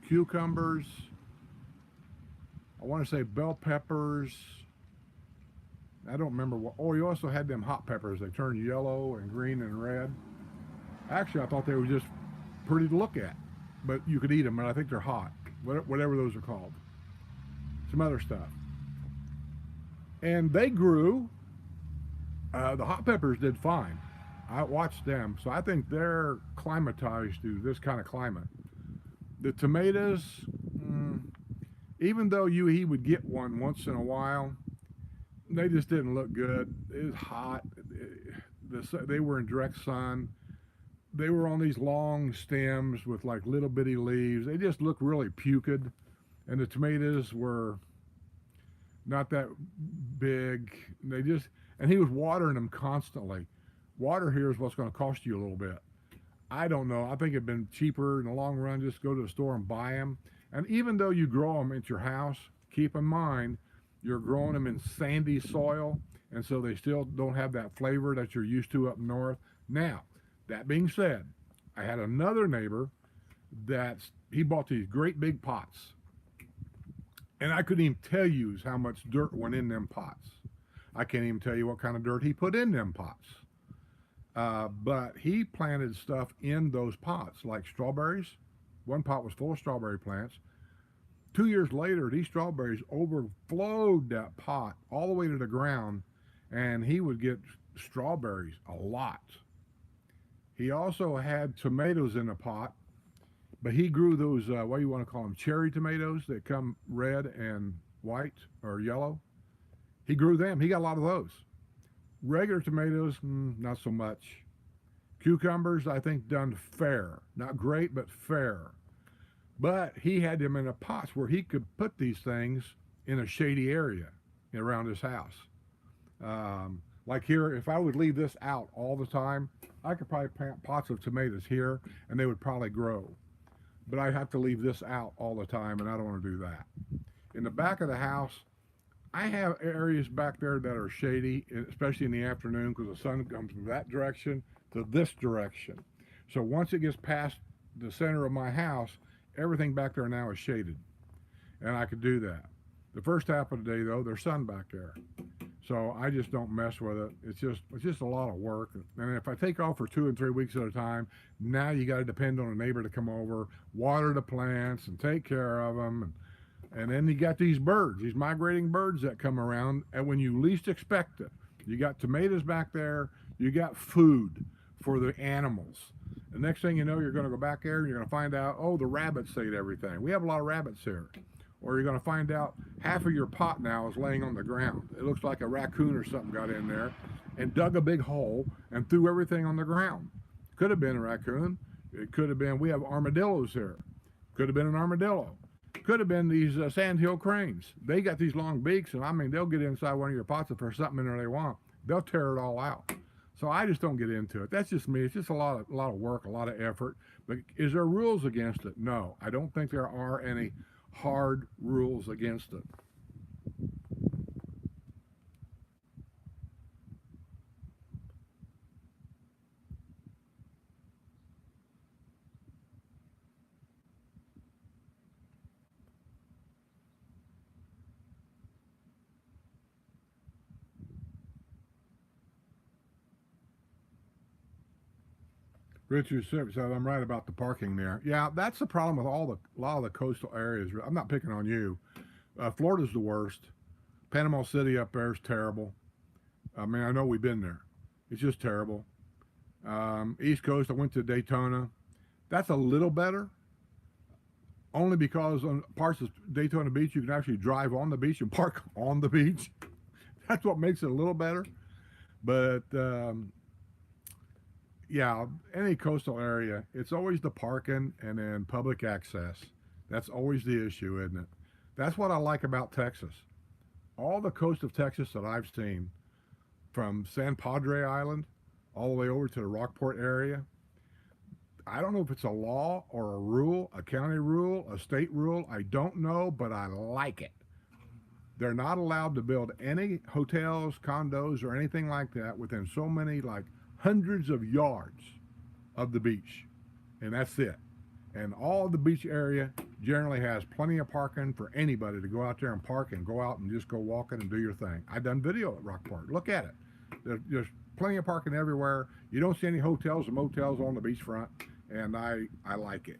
cucumbers. I want to say bell peppers. I don't remember what. Oh, he also had them hot peppers. They turn yellow and green and red. Actually, I thought they were just pretty to look at, but you could eat them, and I think they're hot, whatever those are called. Some other stuff. And they grew. The hot peppers did fine. I watched them, so I think they're climatized to this kind of climate. The tomatoes, even though he would get one once in a while, they just didn't look good. It was hot. They were in direct sun. They were on these long stems with like little bitty leaves. They just looked really pukid. And the tomatoes were not that big. And he was watering them constantly. Water here is what's going to cost you a little bit. I don't know. I think it'd been cheaper in the long run just go to the store and buy them. And even though you grow them at your house, keep in mind you're growing them in sandy soil, and so they still don't have that flavor that you're used to up north. Now, that being said, I had another neighbor he bought these great big pots, and I couldn't even tell you how much dirt went in them pots. I can't even tell you what kind of dirt he put in them pots. But he planted stuff in those pots, like strawberries. One pot was full of strawberry plants. 2 years later, these strawberries overflowed that pot all the way to the ground, and he would get strawberries a lot. He also had tomatoes in a pot, but he grew those, what do you want to call them, cherry tomatoes that come red and white or yellow. He grew them. He got a lot of those. Regular tomatoes, not so much. Cucumbers, I think, done fair. Not great, but fair. But he had them in a pots where he could put these things in a shady area around his house. Like here, if I would leave this out all the time, I could probably plant pots of tomatoes here, and they would probably grow. But I have to leave this out all the time, and I don't want to do that. In the back of the house, I have areas back there that are shady, especially in the afternoon, because the sun comes from that direction to this direction. So once it gets past the center of my house, everything back there now is shaded, and I could do that. The first half of the day, though, there's sun back there, so I just don't mess with it. It's just a lot of work, and if I take off for 2 and 3 weeks at a time, now you got to depend on a neighbor to come over, water the plants, and take care of them, and then you got these birds, these migrating birds that come around, and when you least expect it, you got tomatoes back there, you got food for the animals. The next thing you know, you're going to go back there and you're going to find out, oh, the rabbits ate everything. We have a lot of rabbits here. Or you're going to find out half of your pot now is laying on the ground. It looks like a raccoon or something got in there and dug a big hole and threw everything on the ground. Could have been a raccoon. It could have been, we have armadillos here. Could have been an armadillo. Could have been these sandhill cranes. They got these long beaks, and I mean, they'll get inside one of your pots if there's something in there they want. They'll tear it all out. So I just don't get into it. That's just me. It's just a lot of work, a lot of effort. But is there rules against it? No, I don't think there are any hard rules against it. Richard said, I'm right about the parking there. Yeah, that's the problem with a lot of the coastal areas. I'm not picking on you. Florida's the worst. Panama City up there is terrible. I mean, I know we've been there. It's just terrible. East Coast, I went to Daytona. That's a little better, only because on parts of Daytona Beach, you can actually drive on the beach and park on the beach. That's what makes it a little better. But Yeah, any coastal area, it's always the parking and then public access. That's always the issue, isn't it? That's what I like about Texas. All the coast of Texas that I've seen, from San Padre Island all the way over to the Rockport area, I don't know if it's a law or a rule, a county rule, a state rule. I don't know, but I like it. They're not allowed to build any hotels, condos, or anything like that within so many, like hundreds of yards of the beach. And that's it. And all the beach area generally has plenty of parking for anybody to go out there and park and go out and just go walking and do your thing. I done video at Rockport. Look at it. There's plenty of parking everywhere. You don't see any hotels or motels on the beachfront, and I like it.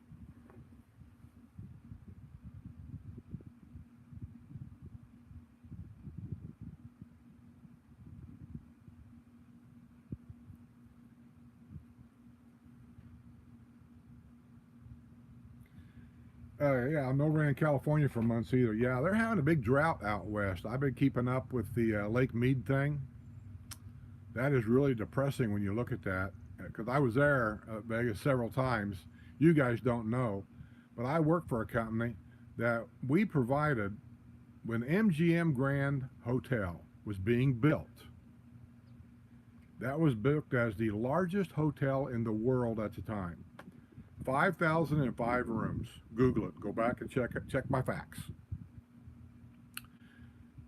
Yeah, I'm over in California for months either. Yeah, they're having a big drought out west. I've been keeping up with the Lake Mead thing. That is really depressing when you look at that. Because I was there, Vegas, several times. You guys don't know, but I work for a company that we provided when MGM Grand Hotel was being built. That was built as the largest hotel in the world at the time. 5,005 rooms. Google it. Go back and check my facts.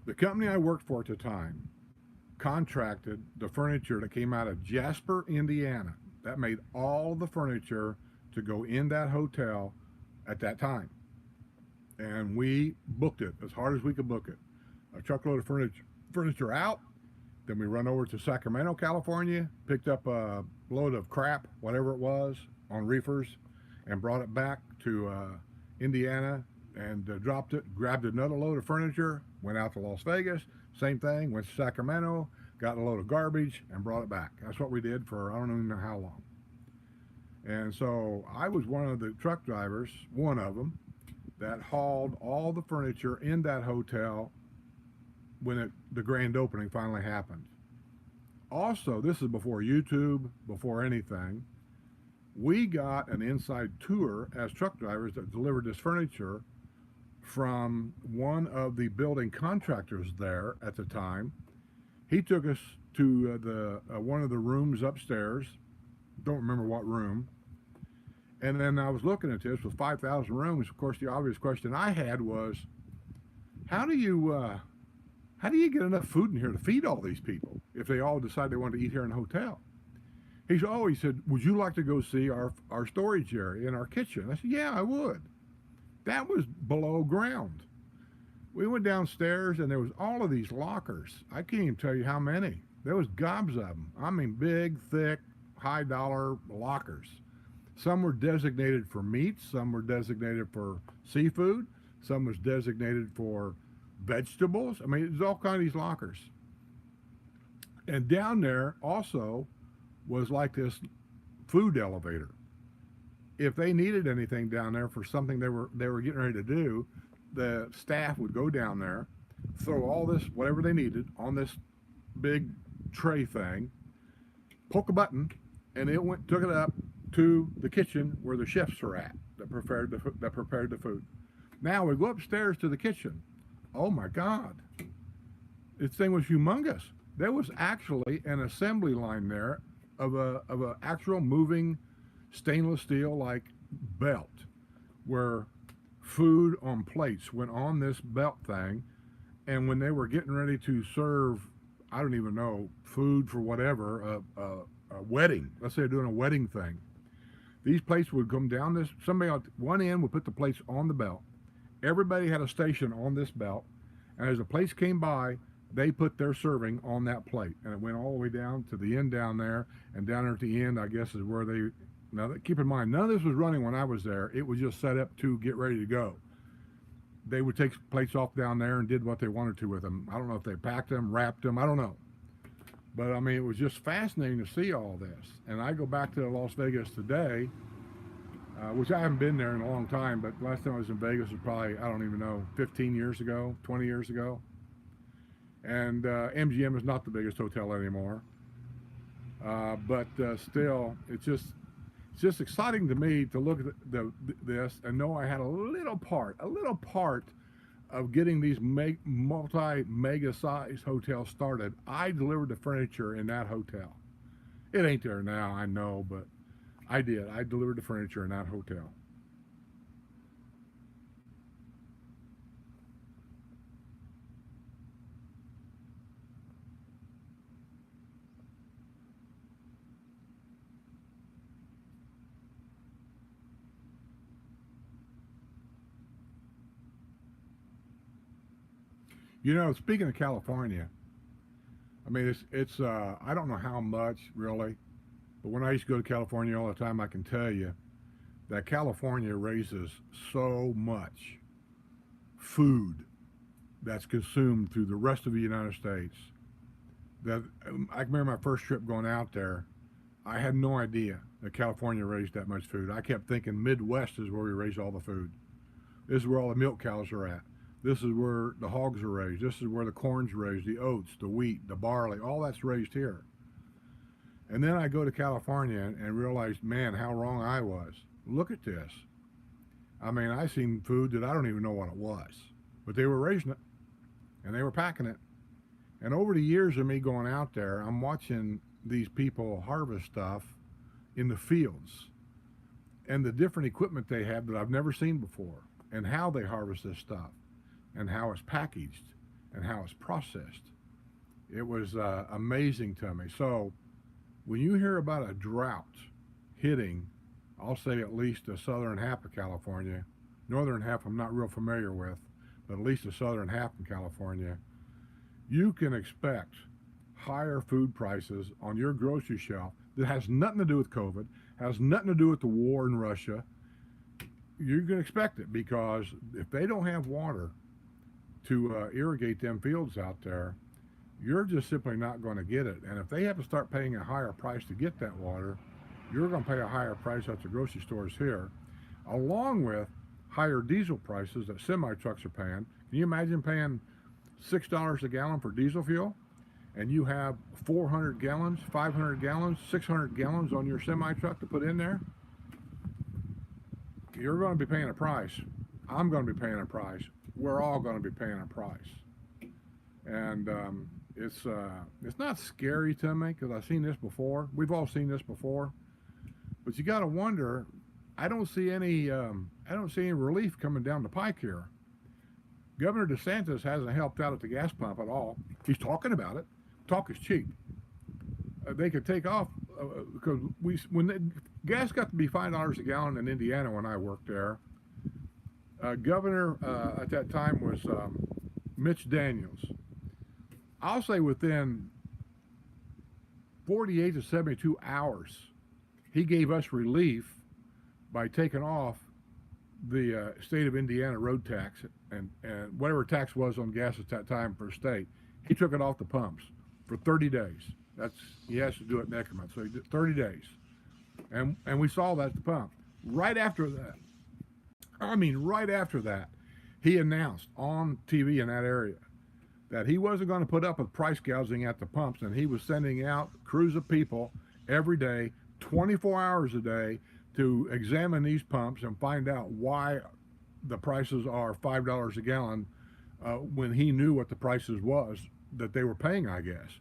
The company I worked for at the time contracted the furniture that came out of Jasper, Indiana. That made all the furniture to go in that hotel at that time. And we booked it as hard as we could book it. A truckload of furniture out. Then we run over to Sacramento, California, picked up a load of crap, whatever it was, on reefers, and brought it back to Indiana and dropped it, grabbed another load of furniture, went out to Las Vegas, same thing, went to Sacramento, got a load of garbage, and brought it back. That's what we did for I don't even know how long. And so I was one of the truck drivers, one of them, that hauled all the furniture in that hotel when the grand opening finally happened. Also, this is before YouTube, before anything. We got an inside tour as truck drivers that delivered this furniture from one of the building contractors there at the time. He took us to the one of the rooms upstairs. Don't remember what room. And then I was looking at this with 5,000 rooms. Of course, the obvious question I had was, how do you get enough food in here to feed all these people if they all decide they want to eat here in a hotel? He said, would you like to go see our storage area in our kitchen? I said, yeah, I would. That was below ground. We went downstairs and there was all of these lockers. I can't even tell you how many. There was gobs of them. I mean, big, thick, high dollar lockers. Some were designated for meats. Some were designated for seafood. Some was designated for vegetables. I mean, there's all kinds of these lockers. And down there also was like this food elevator. If they needed anything down there for something they were getting ready to do, the staff would go down there, throw all this, whatever they needed, on this big tray thing, poke a button, and it took it up to the kitchen where the chefs are at that prepared the food. Now we go upstairs to the kitchen. Oh my God, this thing was humongous. There was actually an assembly line there of a actual moving stainless steel like belt where food on plates went on this belt thing, and when they were getting ready to serve, I don't even know, food for whatever, a wedding, let's say they're doing a wedding thing, these plates would come down this, somebody on one end would put the plates on the belt, everybody had a station on this belt, and as the plates came by, they put their serving on that plate, and it went all the way down to the end down there, and down there at the end, I guess, is where they, now keep in mind, none of this was running when I was there. It was just set up to get ready to go. They would take plates off down there and did what they wanted to with them. I don't know if they packed them, wrapped them, I don't know. But I mean, it was just fascinating to see all this. And I go back to Las Vegas today, which I haven't been there in a long time, but last time I was in Vegas was probably, I don't even know, 15 years ago, 20 years ago. And MGM is not the biggest hotel anymore. But still, it's just exciting to me to look at this and know I had a little part of getting these multi mega size hotels started. I delivered the furniture in that hotel. It ain't there now, I know, but I did. I delivered the furniture in that hotel. You know, speaking of California, I mean, it's I don't know how much really, but when I used to go to California all the time, I can tell you that California raises so much food that's consumed through the rest of the United States that I remember my first trip going out there. I had no idea that California raised that much food. I kept thinking Midwest is where we raise all the food. This is where all the milk cows are at. This is where the hogs are raised. This is where the corn's raised, the oats, the wheat, the barley, all that's raised here. And then I go to California and realize, man, how wrong I was. Look at this. I mean, I seen food that I don't even know what it was, but they were raising it and they were packing it. And over the years of me going out there, I'm watching these people harvest stuff in the fields and the different equipment they have that I've never seen before and how they harvest this stuff and how it's packaged and how it's processed. It was amazing to me. So when you hear about a drought hitting, I'll say at least the southern half of California, northern half I'm not real familiar with, but at least the southern half of California, you can expect higher food prices on your grocery shelf that has nothing to do with COVID, has nothing to do with the war in Russia. You can expect it because if they don't have water to irrigate them fields out there, you're just simply not going to get it. And if they have to start paying a higher price to get that water, you're going to pay a higher price at the grocery stores here, along with higher diesel prices that semi trucks are paying. Can you imagine paying $6 a gallon for diesel fuel? And you have 400 gallons, 500 gallons, 600 gallons on your semi truck to put in there? You're going to be paying a price. I'm going to be paying a price. We're all going to be paying a price. And it's not scary to me because I've seen this before. We've all seen this before. But you got to wonder. I don't see any relief coming down the pike here. Governor DeSantis hasn't helped out at the gas pump at all. He's talking about it. Talk is cheap. They could take off because when the gas got to be $5 a gallon in Indiana when I worked there. Governor at that time was Mitch Daniels. I'll say within 48 to 72 hours, he gave us relief by taking off the state of Indiana road tax and whatever tax was on gas at that time per state. He took it off the pumps for 30 days. He has to do it in increments. So he did 30 days. And we saw that at the pump. Right after that, he announced on TV in that area that he wasn't going to put up with price gouging at the pumps, and he was sending out crews of people every day, 24 hours a day, to examine these pumps and find out why the prices are $5 a gallon when he knew what the prices was that they were paying, I guess.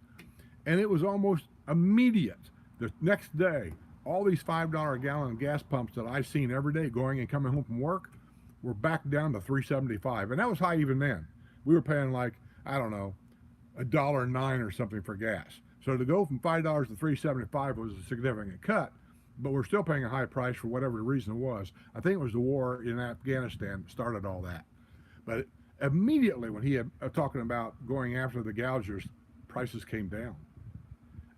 And it was almost immediate. The next day, all these $5 a gallon gas pumps that I've seen every day going and coming home from work were back down to $3.75. And that was high even then. We were paying like, I don't know, $1.09 or something for gas. So to go from $5 to $3.75 was a significant cut, but we're still paying a high price for whatever the reason it was. I think it was the war in Afghanistan that started all that. But immediately when he had talking about going after the gougers, prices came down.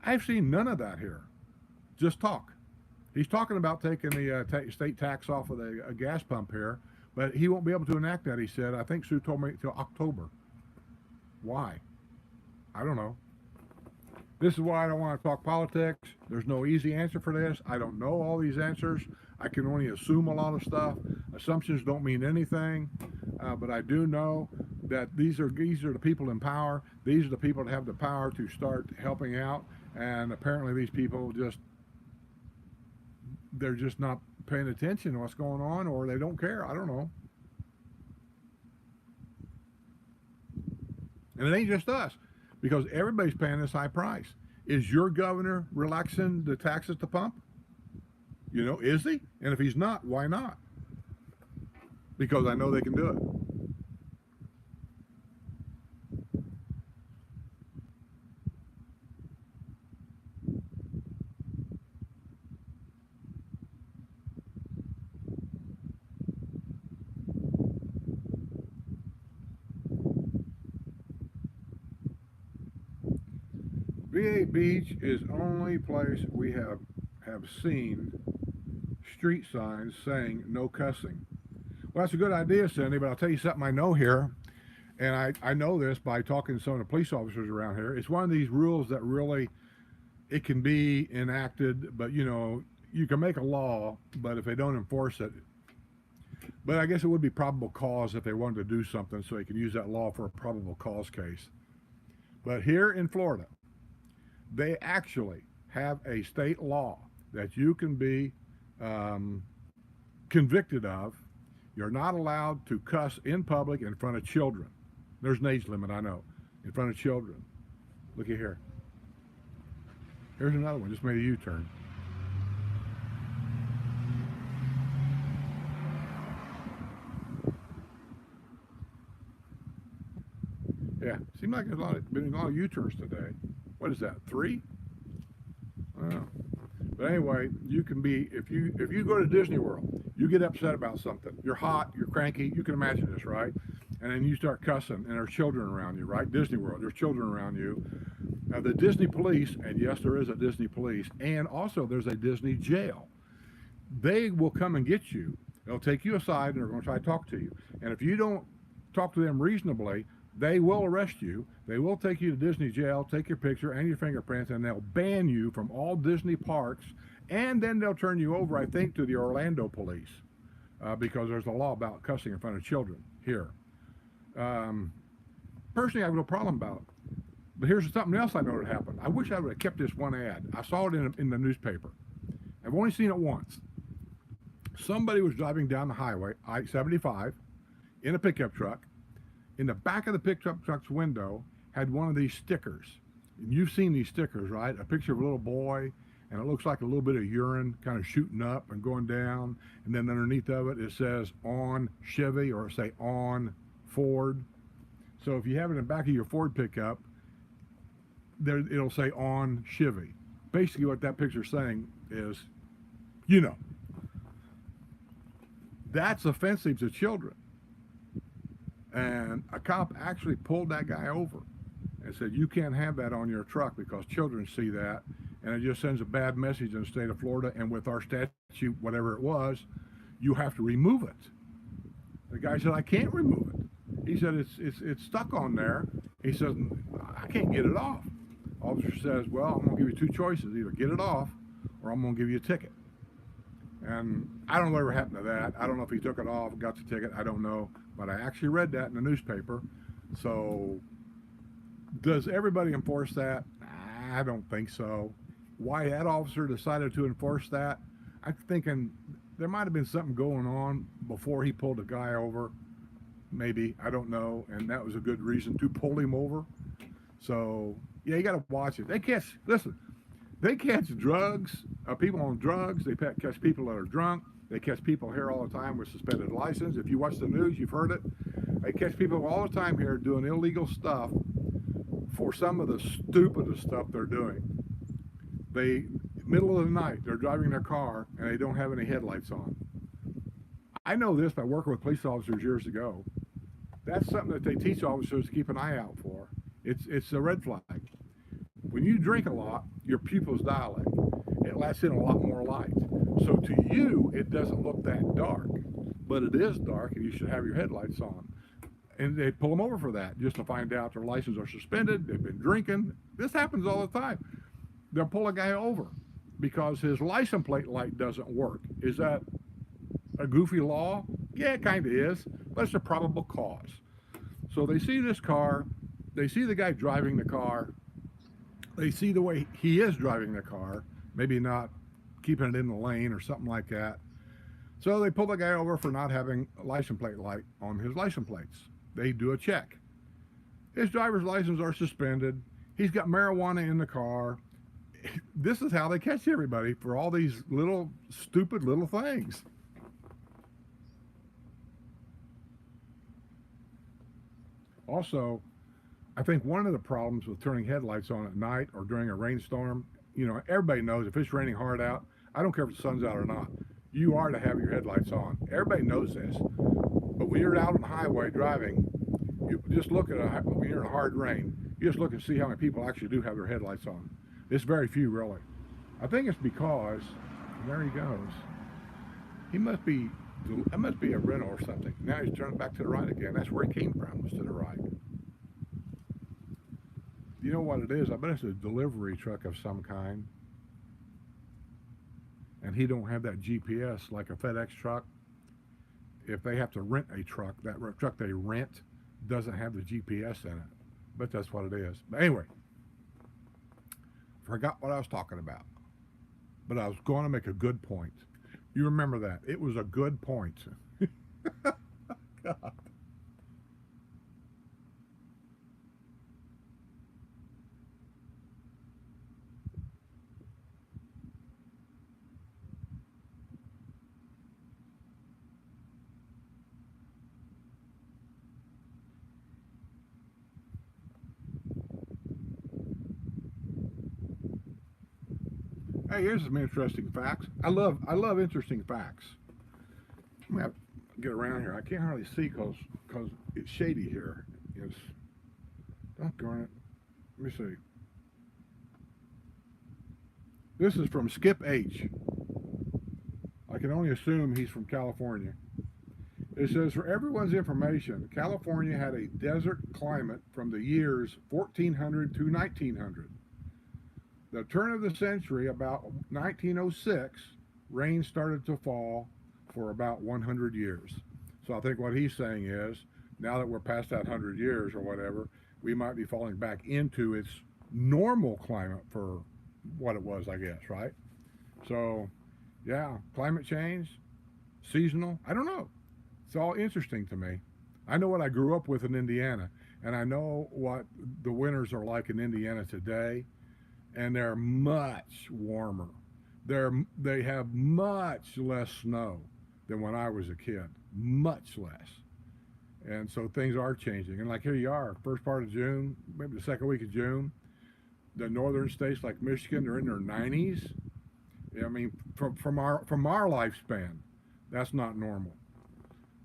I've seen none of that here. Just talk. He's talking about taking the state tax off of the gas pump here, but he won't be able to enact that, he said. I think Sue told me till October. Why? I don't know. This is why I don't want to talk politics. There's no easy answer for this. I don't know all these answers. I can only assume a lot of stuff. Assumptions don't mean anything, but I do know that these are the people in power. These are the people that have the power to start helping out And apparently these people they're just not paying attention to what's going on, or they don't care. I don't know. And it ain't just us, because everybody's paying this high price. Is your governor relaxing the tax at the pump? You know, is he? And if he's not, why not? Because I know they can do it. V8 Beach is only place we have seen street signs saying no cussing. Well, that's a good idea, Cindy, but I'll tell you something I know here, and I know this by talking to some of the police officers around here. It's one of these rules that really, it can be enacted, but you know, you can make a law, but if they don't enforce it, but I guess it would be probable cause if they wanted to do something, so they could use that law for a probable cause case. But here in Florida, they actually have a state law that you can be convicted of. You're not allowed to cuss in public in front of children. There's an age limit, I know, in front of children. Looky here. Here's another one, just made a U-turn. Yeah, seems like there's been a lot of U-turns today. What is that, 3? Well, but anyway, you can be, if you go to Disney World, you get upset about something. You're hot, you're cranky, you can imagine this, right? And then you start cussing, and there's children around you, right? Disney World, there's children around you. Now, the Disney police, and yes, there is a Disney police, and also there's a Disney jail. They will come and get you. They'll take you aside, and they're going to try to talk to you. And if you don't talk to them reasonably, they will arrest you. They will take you to Disney jail, take your picture and your fingerprints, and they'll ban you from all Disney parks. And then they'll turn you over, I think, to the Orlando police because there's a law about cussing in front of children here. Personally, I have no problem about it. But here's something else I know that happened. I wish I would have kept this one ad. I saw it in the newspaper. I've only seen it once. Somebody was driving down the highway, I-75, in a pickup truck. In the back of the pickup truck's window had one of these stickers. And you've seen these stickers, right? A picture of a little boy, and it looks like a little bit of urine kind of shooting up and going down. And then underneath of it, it says on Chevy, or say on Ford. So if you have it in the back of your Ford pickup, there it'll say on Chevy. Basically what that picture's saying is, you know, that's offensive to children. And a cop actually pulled that guy over and said, you can't have that on your truck because children see that, and it just sends a bad message in the state of Florida, and with our statute, whatever it was, you have to remove it. The guy said, I can't remove it. He said, it's stuck on there. He says, I can't get it off. Officer says, well, I'm going to give you 2 choices. Either get it off, or I'm going to give you a ticket. And I don't know whatever happened to that. I don't know if he took it off, got the ticket, I don't know. But I actually read that in the newspaper. So does everybody enforce that? I don't think so. Why that officer decided to enforce that, I'm thinking there might have been something going on before he pulled the guy over. Maybe, I don't know. And that was a good reason to pull him over. So yeah, you got to watch it. They catch drugs, people on drugs. They catch people that are drunk. They catch people here all the time with suspended license. If you watch the news, you've heard it. They catch people all the time here doing illegal stuff for some of the stupidest stuff they're doing. Middle of the night, they're driving their car and they don't have any headlights on. I know this by working with police officers years ago. That's something that they teach officers to keep an eye out for. It's a red flag. When you drink a lot, your pupils dilate. It lets in a lot more light. So to you, it doesn't look that dark, but it is dark, and you should have your headlights on. And they pull them over for that, just to find out their licenses are suspended, they've been drinking. This happens all the time. They'll pull a guy over because his license plate light doesn't work. Is that a goofy law? Yeah, it kind of is, but it's a probable cause. So they see this car, they see the guy driving the car, they see the way he is driving the car, maybe not keeping it in the lane or something like that. So they pull the guy over for not having a license plate light on his license plates. They do a check. His driver's license are suspended. He's got marijuana in the car. This is how they catch everybody for all these little stupid little things. Also, I think one of the problems with turning headlights on at night or during a rainstorm, everybody knows if it's raining hard out, I don't care if the sun's out or not, you are to have your headlights on. Everybody knows this. But when you're out on the highway driving, you just look at when you're in a hard rain, you just look and see how many people actually do have their headlights on. It's very few, really. I think it's because, there he goes. That must be a rental or something. Now he's turning back to the right again. That's where he came from, was to the right. You know what it is? I bet it's a delivery truck of some kind. And he don't have that GPS like a FedEx truck. If they have to rent a truck, that truck they rent doesn't have the GPS in it. But that's what it is. But anyway, forgot what I was talking about. But I was going to make a good point. You remember that. It was a good point. God. Hey, here's some interesting facts. I love interesting facts. I'm gonna have to get around here. I can't hardly see because it's shady here. It's doggone it. Let me see. This is from Skip H. I can only assume he's from California. It says, for everyone's information, California had a desert climate from the years 1400 to 1900. The turn of the century, about 1906, rain started to fall for about 100 years. So I think what he's saying is, now that we're past that 100 years or whatever, we might be falling back into its normal climate for what it was, I guess, right? So, yeah, climate change, seasonal, I don't know. It's all interesting to me. I know what I grew up with in Indiana, and I know what the winters are like in Indiana today. And they're much warmer. They have much less snow than when I was a kid, much less. And so things are changing. And like here you are, first part of June, maybe the second week of June, the northern states like Michigan are in their 90s. I mean, from our lifespan, that's not normal.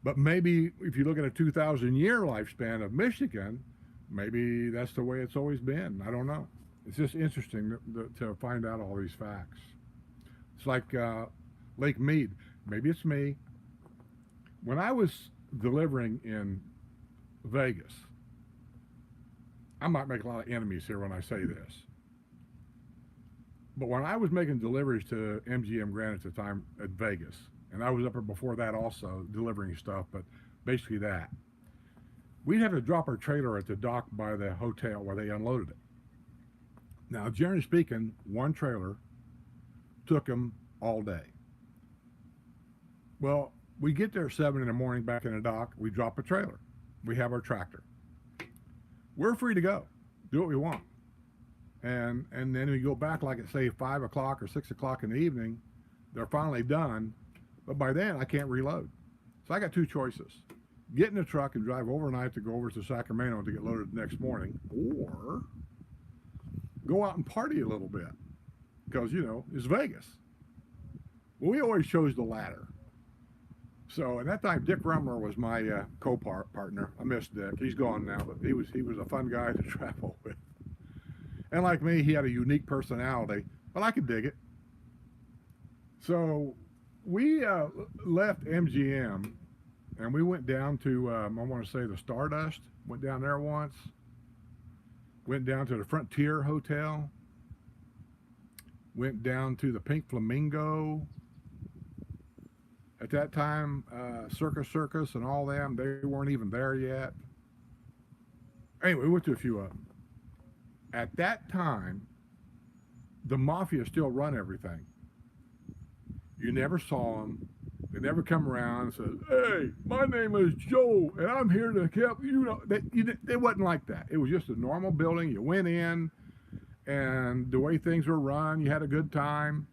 But maybe if you look at a 2,000-year lifespan of Michigan, maybe that's the way it's always been. I don't know. It's just interesting to find out all these facts. It's like Lake Mead. Maybe it's me. When I was delivering in Vegas, I might make a lot of enemies here when I say this, but when I was making deliveries to MGM Grand at the time at Vegas, and I was up there before that also delivering stuff, but basically that, we'd have to drop our trailer at the dock by the hotel where they unloaded it. Now, generally speaking, one trailer took them all day. Well, we get there 7 in the morning back in the dock. We drop a trailer. We have our tractor. We're free to go. Do what we want. And then we go back like at, say, 5 o'clock or 6 o'clock in the evening. They're finally done. But by then, I can't reload. So I got two choices. Get in the truck and drive overnight to go over to Sacramento to get loaded the next morning. Or go out and party a little bit, because, it's Vegas. Well, we always chose the latter. So at that time, Dick Rumler was my co-partner. I miss Dick. He's gone now, but he was a fun guy to travel with. And like me, he had a unique personality, but I could dig it. So we left MGM, and we went down to, I want to say the Stardust. Went down there once. Went down to the Frontier Hotel. Went down to the Pink Flamingo. At that time, Circus and all them, they weren't even there yet. Anyway, we went to a few of them. At that time, the mafia still run everything. You never saw them. They never come around and said, "Hey, my name is Joe, and I'm here to help you." Know, it wasn't like that. It was just a normal building. You went in, and the way things were run, you had a good time.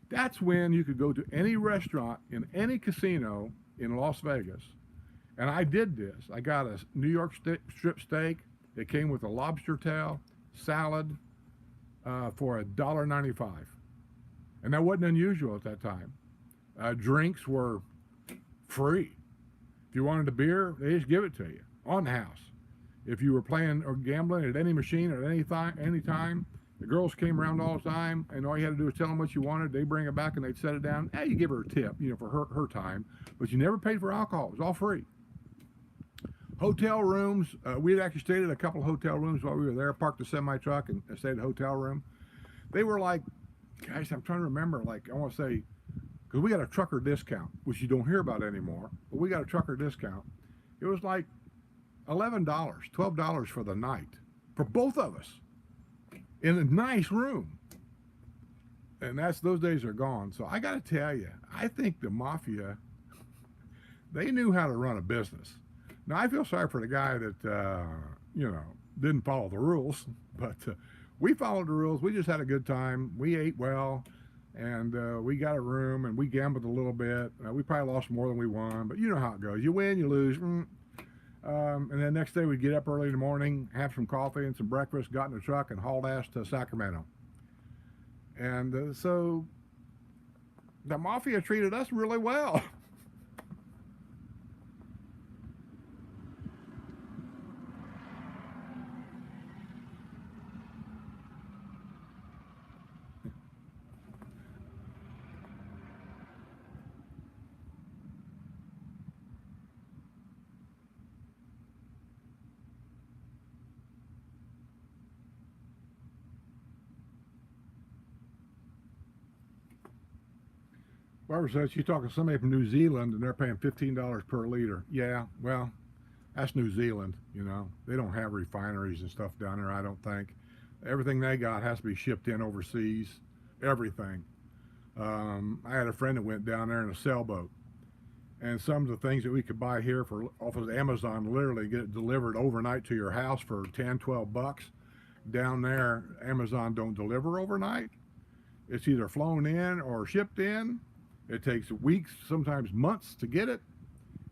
That's when you could go to any restaurant in any casino in Las Vegas. And I did this. I got a New York strip steak. It came with a lobster tail, salad, for $1.95, and that wasn't unusual at that time. Drinks were free. If you wanted a beer, they just give it to you on the house. If you were playing or gambling at any machine at any time, the girls came around all the time, and all you had to do was tell them what you wanted. They bring it back and they'd set it down. Hey, you give her a tip, for her time, but you never paid for alcohol. It was all free. Hotel rooms. We had actually stayed at a couple of hotel rooms while we were there. Parked the semi truck and stayed at a hotel room. They were like, guys, I'm trying to remember. Like I want to say, because we got a trucker discount, which you don't hear about anymore. But we got a trucker discount. It was like $11, $12 for the night for both of us in a nice room. And those days are gone. So I got to tell you, I think the mafia, they knew how to run a business. Now, I feel sorry for the guy that, didn't follow the rules, but we followed the rules. We just had a good time. We ate well, and we got a room, and we gambled a little bit. We probably lost more than we won, but you know how it goes. You win, you lose. And then next day, we'd get up early in the morning, have some coffee and some breakfast, got in the truck, and hauled ass to Sacramento. And so the mafia treated us really well. Barbara says she's talking to somebody from New Zealand and they're paying $15 per liter. Yeah, well, that's New Zealand, They don't have refineries and stuff down there, I don't think. Everything they got has to be shipped in overseas. Everything. I had a friend that went down there in a sailboat. And some of the things that we could buy here off of Amazon literally get it delivered overnight to your house for 10, 12 bucks. Down there, Amazon don't deliver overnight. It's either flown in or shipped in. It takes weeks, sometimes months to get it.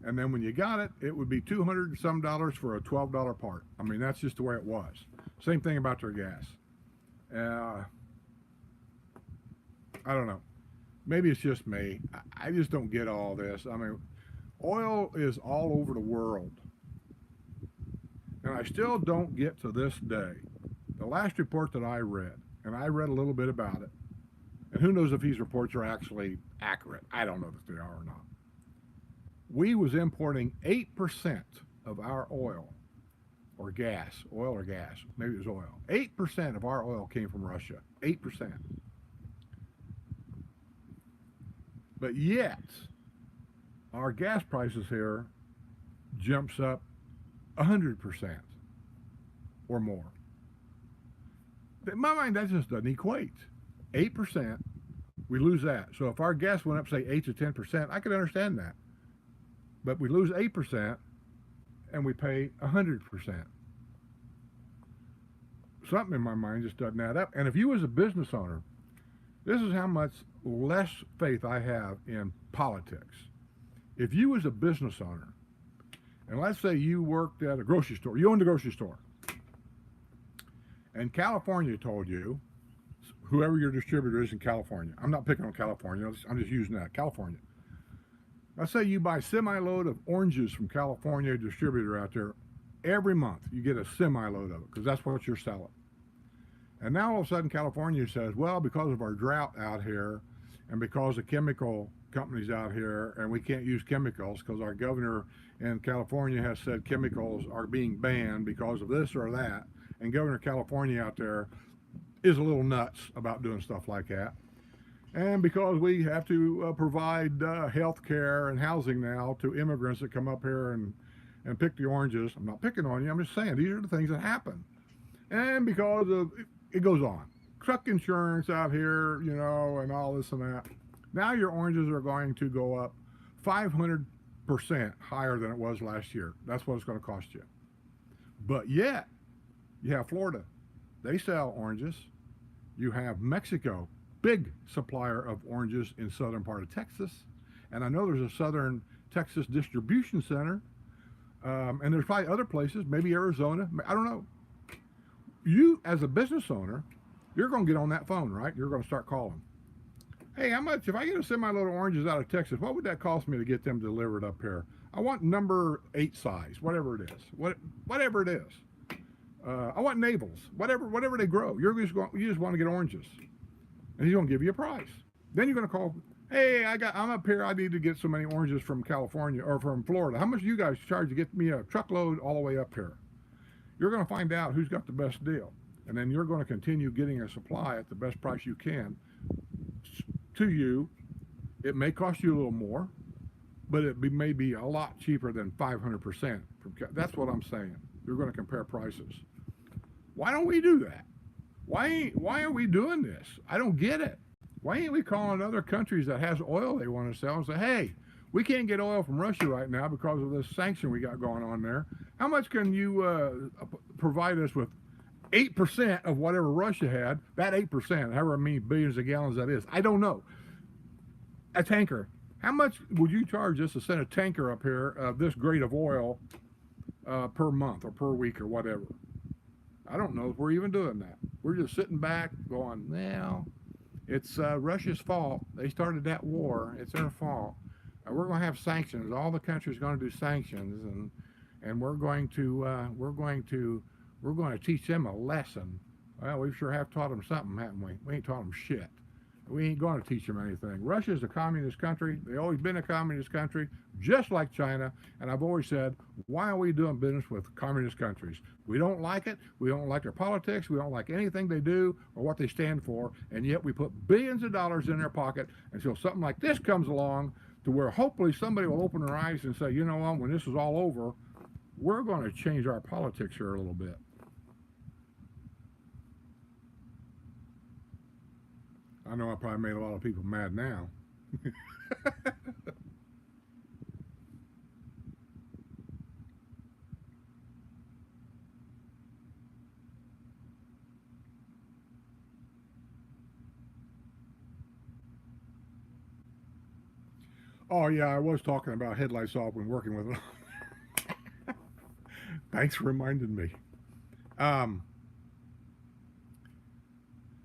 And then when you got it, it would be $200 and some for a $12 part. I mean, that's just the way it was. Same thing about their gas. I don't know. Maybe it's just me. I just don't get all this. I mean, oil is all over the world. And I still don't get to this day. The last report that I read, and I read a little bit about it, and who knows if these reports are actually accurate. I don't know if they are or not. We was importing 8% of our oil or gas, maybe it was oil. 8% of our oil came from Russia, 8%. But yet, our gas prices here jumps up 100% or more. In my mind, that just doesn't equate. 8%, we lose that. So if our gas went up, say 8 to 10%, I could understand that. But we lose 8% and we pay 100%. Something in my mind just doesn't add up. And if you as a business owner, this is how much less faith I have in politics. If you as a business owner, and let's say you worked at a grocery store, you owned a grocery store, and California told you, whoever your distributor is in California, I'm not picking on California, I'm just using that, California. Let's say you buy a semi-load of oranges from California distributor out there every month. You get a semi-load of it because that's what you're selling. And now all of a sudden California says, well, because of our drought out here and because of chemical companies out here, and we can't use chemicals because our governor in California has said chemicals are being banned because of this or that, and Governor California out there is a little nuts about doing stuff like that. And because we have to provide health care and housing now to immigrants that come up here and pick the oranges. I'm not picking on you, I'm just saying these are the things that happen. And because of, it goes on. truck insurance out here, you know, and all this and that. Now your oranges are going to go up 500% higher than it was last year. That's what it's going to cost you. But yet, you have Florida. They sell oranges. You have Mexico, big supplier of oranges in southern part of Texas. And I know there's a southern Texas distribution center. And there's probably other places, maybe Arizona. I don't know. You, as a business owner, you're going to get on that phone, right? You're going to start calling. Hey, how much, if I get to send my little oranges out of Texas, what would that cost me to get them delivered up here? I want number 8 size, whatever it is. Whatever it is. I want navels, whatever they grow. You just want to get oranges. And he's going to give you a price. Then you're going to call, hey, I'm up here. I need to get so many oranges from California or from Florida. How much do you guys charge to get me a truckload all the way up here? You're going to find out who's got the best deal. And then you're going to continue getting a supply at the best price you can to you. It may cost you a little more, but may be a lot cheaper than 500%. That's what I'm saying. You're going to compare prices. Why don't we do that? Why are we doing this? I don't get it. Why ain't we calling other countries that has oil they want to sell and say, hey, we can't get oil from Russia right now because of this sanction we got going on there. How much can you provide us with 8% of whatever Russia had? That 8%, however many billions of gallons that is, I don't know. A tanker. How much would you charge us to send a tanker up here of this grade of oil per month or per week or whatever? I don't know if we're even doing that. We're just sitting back going, well, it's Russia's fault. They started that war. It's their fault. We're going to have sanctions. All the countries are going to do sanctions, and we're going to teach them a lesson. Well, we sure have taught them something, haven't we? We ain't taught them shit. We ain't going to teach them anything. Russia's a communist country. They've always been a communist country, just like China. And I've always said, why are we doing business with communist countries? We don't like it. We don't like their politics. We don't like anything they do or what they stand for. And yet we put billions of dollars in their pocket until something like this comes along to where hopefully somebody will open their eyes and say, you know what, when this is all over, we're going to change our politics here a little bit. I know I probably made a lot of people mad now. Oh yeah, I was talking about headlights off when working with it. Thanks for reminding me.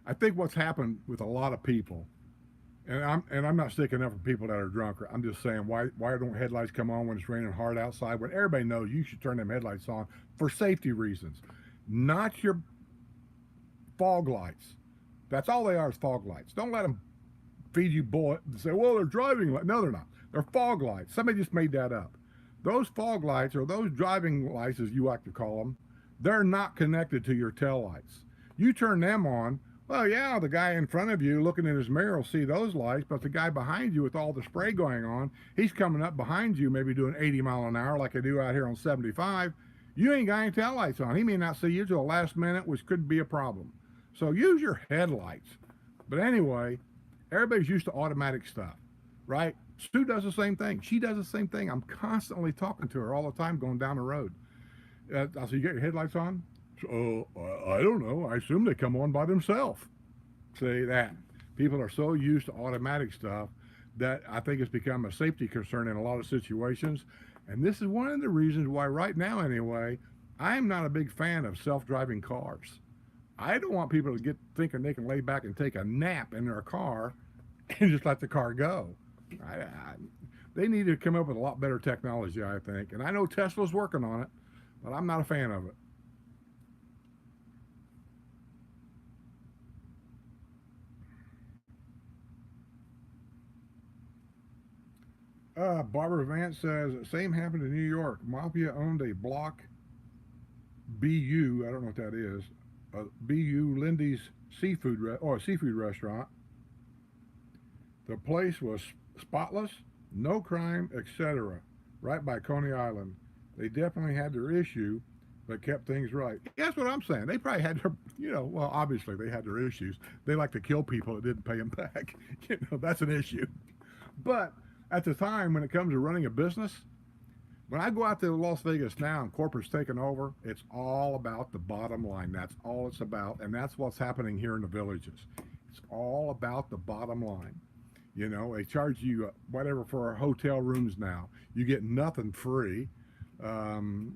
I think what's happened with a lot of people, and I'm not sticking up for people that are drunk. I'm just saying, why don't headlights come on when it's raining hard outside? When everybody knows you should turn them headlights on for safety reasons, not your fog lights. That's all they are, is fog lights. Don't let them feed you bullet and say, well, they're driving lights. No, they're not. They're fog lights. Somebody just made that up. Those fog lights, or those driving lights, as you like to call them, they're not connected to your tail lights. You turn them on. Well, yeah, the guy in front of you looking in his mirror will see those lights, but the guy behind you with all the spray going on, he's coming up behind you, maybe doing 80 miles an hour like I do out here on 75. You ain't got any tail lights on. He may not see you till the last minute, which could be a problem. So use your headlights. But anyway, everybody's used to automatic stuff, right? Sue does the same thing. She does the same thing. I'm constantly talking to her all the time going down the road. I said, you got your headlights on? So, I don't know. I assume they come on by themselves. Say that. People are so used to automatic stuff that I think it's become a safety concern in a lot of situations. And this is one of the reasons why right now, anyway, I'm not a big fan of self-driving cars. I don't want people to get thinking they can lay back and take a nap in their car and just let the car go. They need to come up with a lot better technology, I think. And I know Tesla's working on it, but I'm not a fan of it. Barbara Vance says, same happened in New York. Mafia owned a block BU, I don't know what that is, BU Lindy's seafood restaurant. The place was spotless, no crime, etc. Right by Coney Island. They definitely had their issue, but kept things right. That's what I'm saying. They probably had their, well, obviously they had their issues. They like to kill people that didn't pay them back. That's an issue. But at the time, when it comes to running a business, when I go out to Las Vegas now and corporate's taking over, it's all about the bottom line. That's all it's about. And that's what's happening here in the villages. It's all about the bottom line. They charge you whatever for our hotel rooms now. You get nothing free. Um,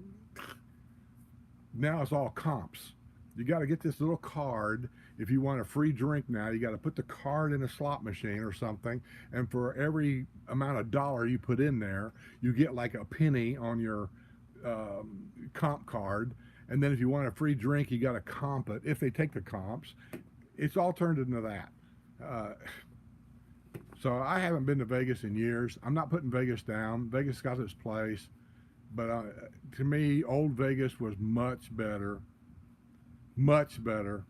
Now it's all comps. You got to get this little card. If you want a free drink now, you got to put the card in a slot machine or something. And for every amount of dollar you put in there, you get like a penny on your comp card. And then if you want a free drink, you got to comp it. If they take the comps, it's all turned into that. So I haven't been to Vegas in years. I'm not putting Vegas down. Vegas got its place. But to me, old Vegas was much better. Much better.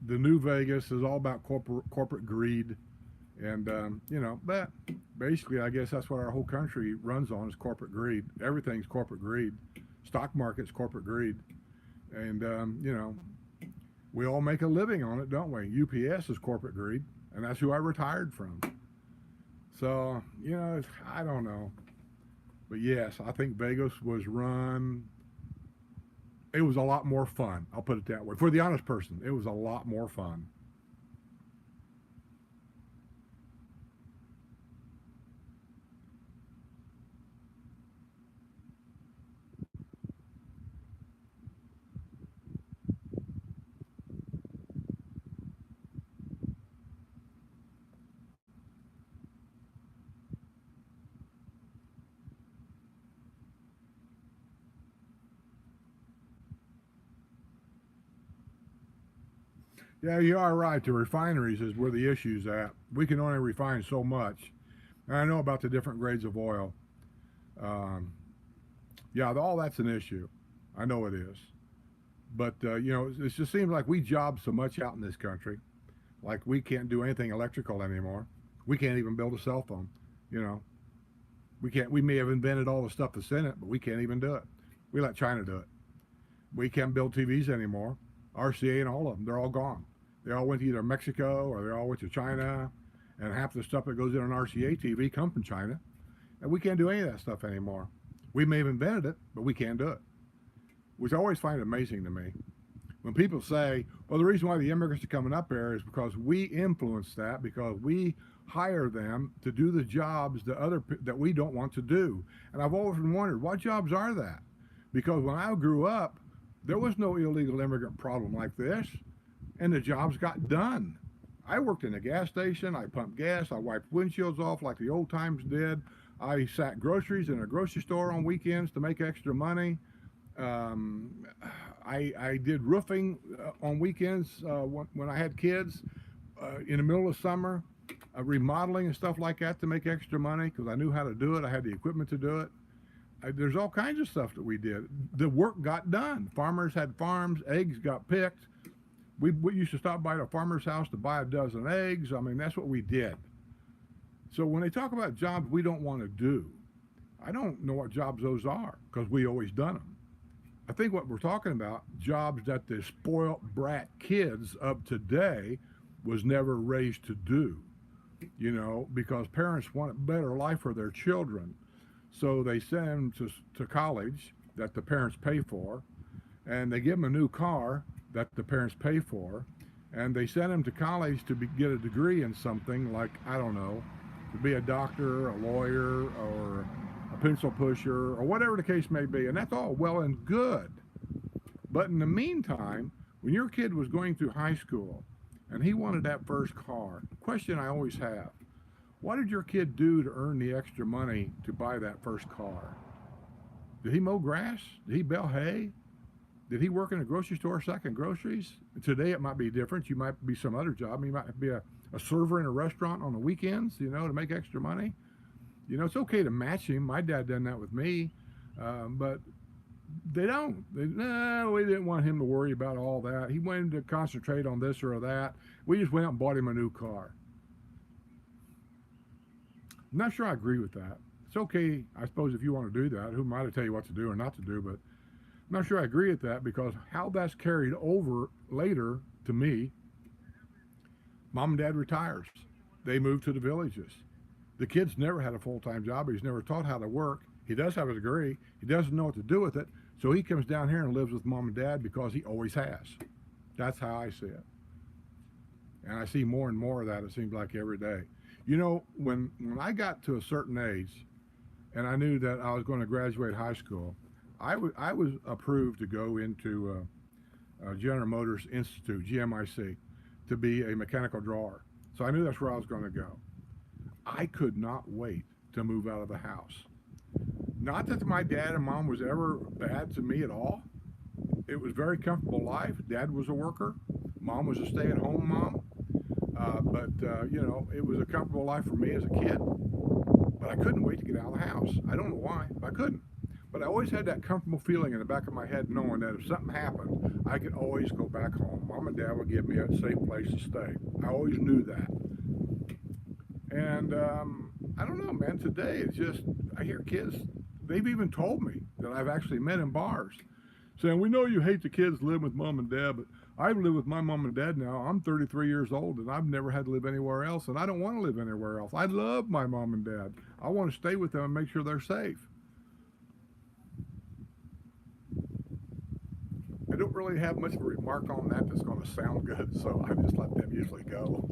The new Vegas is all about corporate greed. And, but basically, I guess that's what our whole country runs on is corporate greed. Everything's corporate greed. Stock market's corporate greed. And, we all make a living on it, don't we? UPS is corporate greed. And that's who I retired from. So, I don't know. But yes, I think Vegas was run. It was a lot more fun. I'll put it that way. For the honest person, it was a lot more fun. Yeah, you are right. The refineries is where the issue's at. We can only refine so much. And I know about the different grades of oil. Um, yeah, all that's an issue. I know it is. But, it just seems like we job so much out in this country. Like we can't do anything electrical anymore. We can't even build a cell phone. You know, we may have invented all the stuff that's in it, but we can't even do it. We let China do it. We can't build TVs anymore. RCA and all of them, they're all gone. They all went to either Mexico or they all went to China, and half the stuff that goes in an RCA TV come from China, and we can't do any of that stuff anymore. We may have invented it, but we can't do it, which I always find amazing to me. When people say, well, the reason why the immigrants are coming up here is because we influence that, because we hire them to do the jobs that we don't want to do. And I've often wondered, what jobs are that? Because when I grew up, there was no illegal immigrant problem like this, and the jobs got done. I worked in a gas station. I pumped gas. I wiped windshields off like the old times did. I sacked groceries in a grocery store on weekends to make extra money. I did roofing on weekends when I had kids in the middle of summer, remodeling and stuff like that to make extra money because I knew how to do it. I had the equipment to do it. There's all kinds of stuff that we did. The work got done. Farmers had farms. Eggs got picked. We used to stop by the farmer's house to buy a dozen eggs. I mean, that's what we did. So when they talk about jobs we don't want to do, I don't know what jobs those are because we always done them. I think what we're talking about, jobs that the spoiled brat kids of today was never raised to do, because parents want a better life for their children. So they send them to college that the parents pay for, and they give them a new car that the parents pay for, and they send them to college to get a degree in something like, I don't know, to be a doctor, a lawyer, or a pencil pusher, or whatever the case may be. And that's all well and good. But in the meantime, when your kid was going through high school and he wanted that first car, question I always have, what did your kid do to earn the extra money to buy that first car? Did he mow grass? Did he bale hay? Did he work in a grocery store sacking groceries? Today it might be different. You might be some other job. You might be a server in a restaurant on the weekends, to make extra money. It's okay to match him. My dad done that with me. But they don't. We didn't want him to worry about all that. He wanted to concentrate on this or that. We just went out and bought him a new car. I'm not sure I agree with that. It's okay, I suppose, if you want to do that. Who am I to tell you what to do or not to do? But I'm not sure I agree with that because how that's carried over later to me, mom and dad retires. They move to the villages. The kid's never had a full-time job. He's never taught how to work. He does have a degree. He doesn't know what to do with it. So he comes down here and lives with mom and dad because he always has. That's how I see it. And I see more and more of that, it seems like, every day. You know, when I got to a certain age and I knew that I was going to graduate high school, I was approved to go into General Motors Institute, GMIC, to be a mechanical drawer. So I knew that's where I was going to go. I could not wait to move out of the house. Not that my dad and mom was ever bad to me at all. It was a very comfortable life. Dad was a worker. Mom was a stay-at-home mom. You know, it was a comfortable life for me as a kid. But I couldn't wait to get out of the house. I don't know why, but I couldn't. But I always had that comfortable feeling in the back of my head knowing that if something happened, I could always go back home. Mom and dad would give me a safe place to stay. I always knew that. And I don't know, man, today it's just, I hear kids, they've even told me that I've actually met in bars saying, we know you hate the kids living with mom and dad, but I live with my mom and dad now. I'm 33 years old and I've never had to live anywhere else, and I don't want to live anywhere else. I love my mom and dad. I want to stay with them and make sure they're safe. I don't really have much of a remark on that that's going to sound good, so I just let them usually go.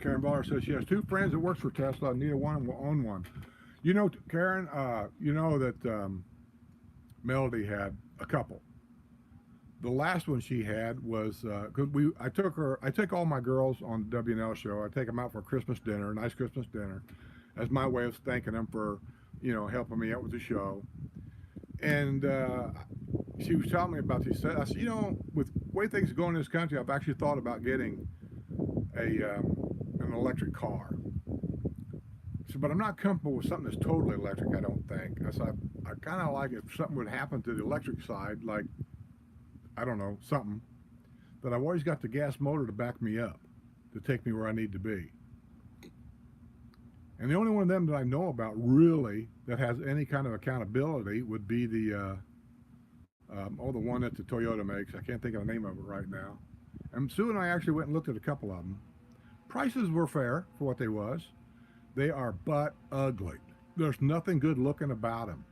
Karen Baller says she has two friends that works for Tesla, and neither one will own one. You know, Karen, you know that Melody had a couple. The last one she had was because I take all my girls on the W&L show. I take them out for Christmas dinner, a nice Christmas dinner, as my way of thanking them for, you know, helping me out with the show. And she was telling me about these. I said, you know, with the way things are going in this country, I've actually thought about getting an electric car. So, but I'm not comfortable with something that's totally electric, I don't think. I said, I kind of like if something would happen to the electric side, like, I don't know, something, that I've always got the gas motor to back me up, to take me where I need to be. And the only one of them that I know about really that has any kind of accountability would be the one that the Toyota makes. I can't think of the name of it right now. And Sue and I actually went and looked at a couple of them. Prices were fair for what they was. They are butt ugly. There's nothing good looking about them.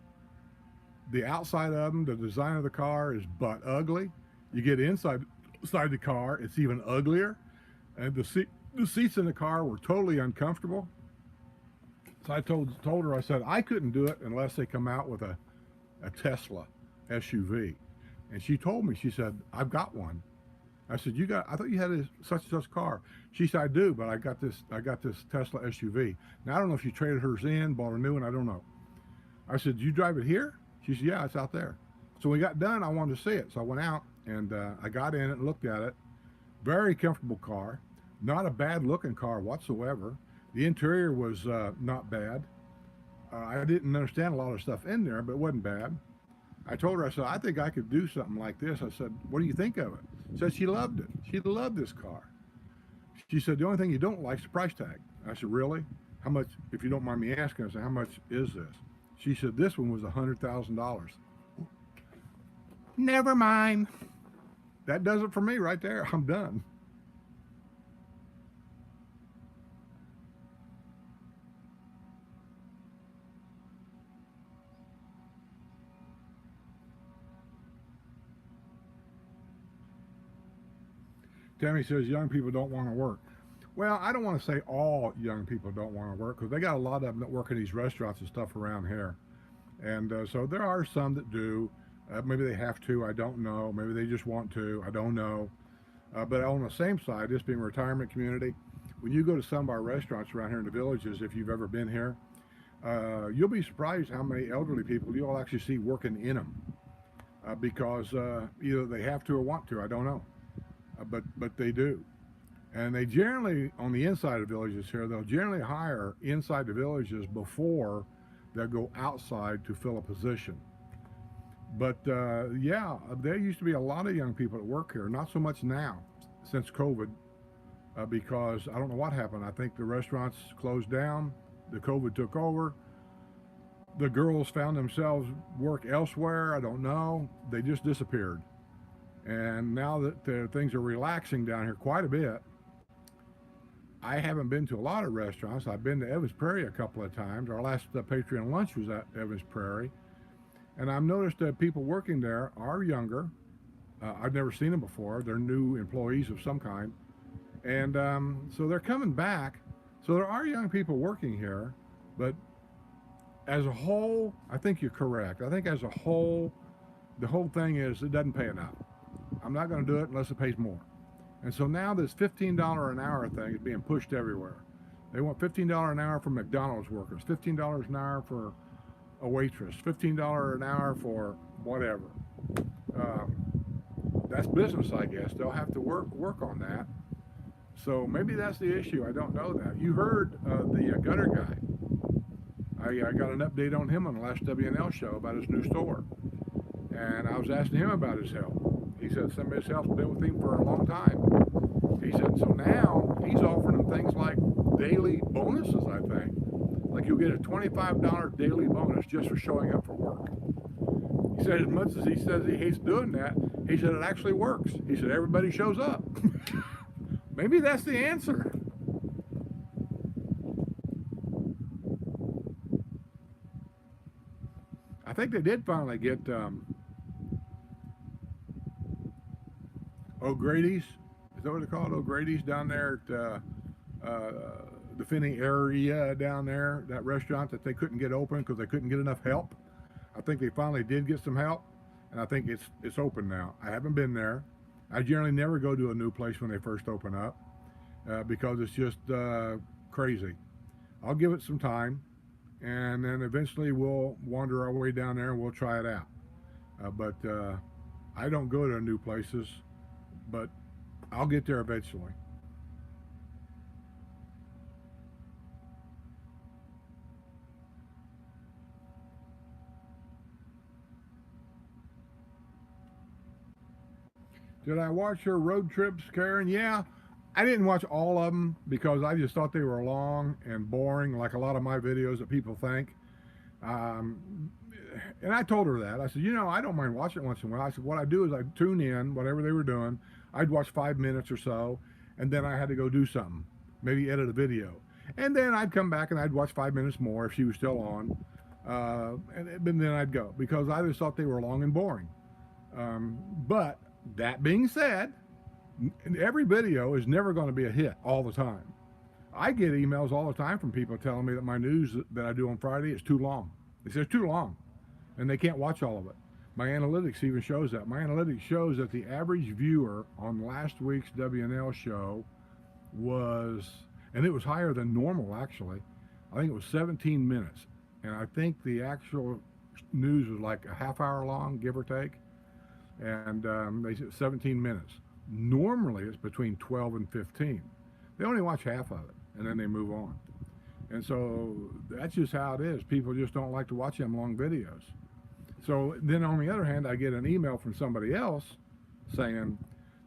The outside of them, the design of the car is butt ugly. You get inside the car, it's even uglier. And the seats in the car were totally uncomfortable. So I told her, I said, I couldn't do it unless they come out with a Tesla SUV. And she told me, she said, I've got one. I said, I thought you had a such and such car. She said, I do, but I got this Tesla SUV. Now, I don't know if she traded hers in, bought a new one, I don't know. I said, do you drive it here? She said, yeah, it's out there. So when we got done, I wanted to see it. So I went out and I got in it and looked at it. Very comfortable car. Not a bad looking car whatsoever. The interior was not bad. I didn't understand a lot of stuff in there, but it wasn't bad. I told her, I said, I think I could do something like this. I said, what do you think of it? Said she loved it. She loved this car. She said, the only thing you don't like is the price tag. I said, really? How much, if you don't mind me asking? I said, how much is this? She said, this one was $100,000. Never mind. That does it for me right there. I'm done. Tammy says young people don't want to work. Well, I don't want to say all young people don't want to work because they got a lot of them that work in these restaurants and stuff around here. And so there are some that do. Maybe they have to, I don't know. Maybe they just want to, I don't know. But on the same side, this being a retirement community, when you go to some of our restaurants around here in the villages, if you've ever been here, you'll be surprised how many elderly people you'll actually see working in them because either they have to or want to, I don't know. But they do. And they generally, on the inside of villages here, they'll generally hire inside the villages before they'll go outside to fill a position. But yeah, there used to be a lot of young people that work here. Not so much now, since COVID, because I don't know what happened. I think the restaurants closed down. The COVID took over. The girls found themselves work elsewhere. I don't know. They just disappeared. And now that things are relaxing down here quite a bit, I haven't been to a lot of restaurants. I've been to Evans Prairie a couple of times. Our last Patreon lunch was at Evans Prairie. And I've noticed that people working there are younger. I've never seen them before. They're new employees of some kind. And so they're coming back. So there are young people working here. But as a whole, I think you're correct. I think as a whole, the whole thing is it doesn't pay enough. I'm not going to do it unless it pays more. And so now this $15 an hour thing is being pushed everywhere. They want $15 an hour for McDonald's workers, $15 an hour for a waitress, $15 an hour for whatever. That's business, I guess. They'll have to work on that. So maybe that's the issue. I don't know that. You heard the gutter guy. I got an update on him on the last WNL show about his new store. And I was asking him about his health. He said some of his health's been with him for a long time. He said, so now he's offering them things like daily bonuses, I think. Like you'll get a $25 daily bonus just for showing up for work. He said as much as he says he hates doing that, he said it actually works. He said everybody shows up. Maybe that's the answer. I think they did finally get O'Grady's. Is that what they call it? O'Grady's down there at the Finney area down there, that restaurant that they couldn't get open because they couldn't get enough help. I think they finally did get some help, and I think it's open now. I haven't been there. I generally never go to a new place when they first open up because it's just crazy. I'll give it some time, and then eventually we'll wander our way down there and we'll try it out. But I don't go to new places, but I'll get there eventually. Did I watch her road trips, Karen? Yeah, I didn't watch all of them because I just thought they were long and boring, like a lot of my videos that people think. And I told her that. I said, I don't mind watching it once in a while. I said, what I do is I tune in, whatever they were doing. I'd watch 5 minutes or so, and then I had to go do something, maybe edit a video. And then I'd come back and I'd watch 5 minutes more if she was still on. And then I'd go because I just thought they were long and boring. But that being said, every video is never going to be a hit all the time. I get emails all the time from people telling me that my news that I do on Friday is too long. They say it's too long, and they can't watch all of it. My analytics even shows that. My analytics shows that the average viewer on last week's WNL show was, and it was higher than normal actually, I think it was 17 minutes. And I think the actual news was like a half hour long, give or take. And they said 17 minutes. Normally it's between 12 and 15. They only watch half of it and then they move on. And so that's just how it is. People just don't like to watch them long videos. So then on the other hand, I get an email from somebody else saying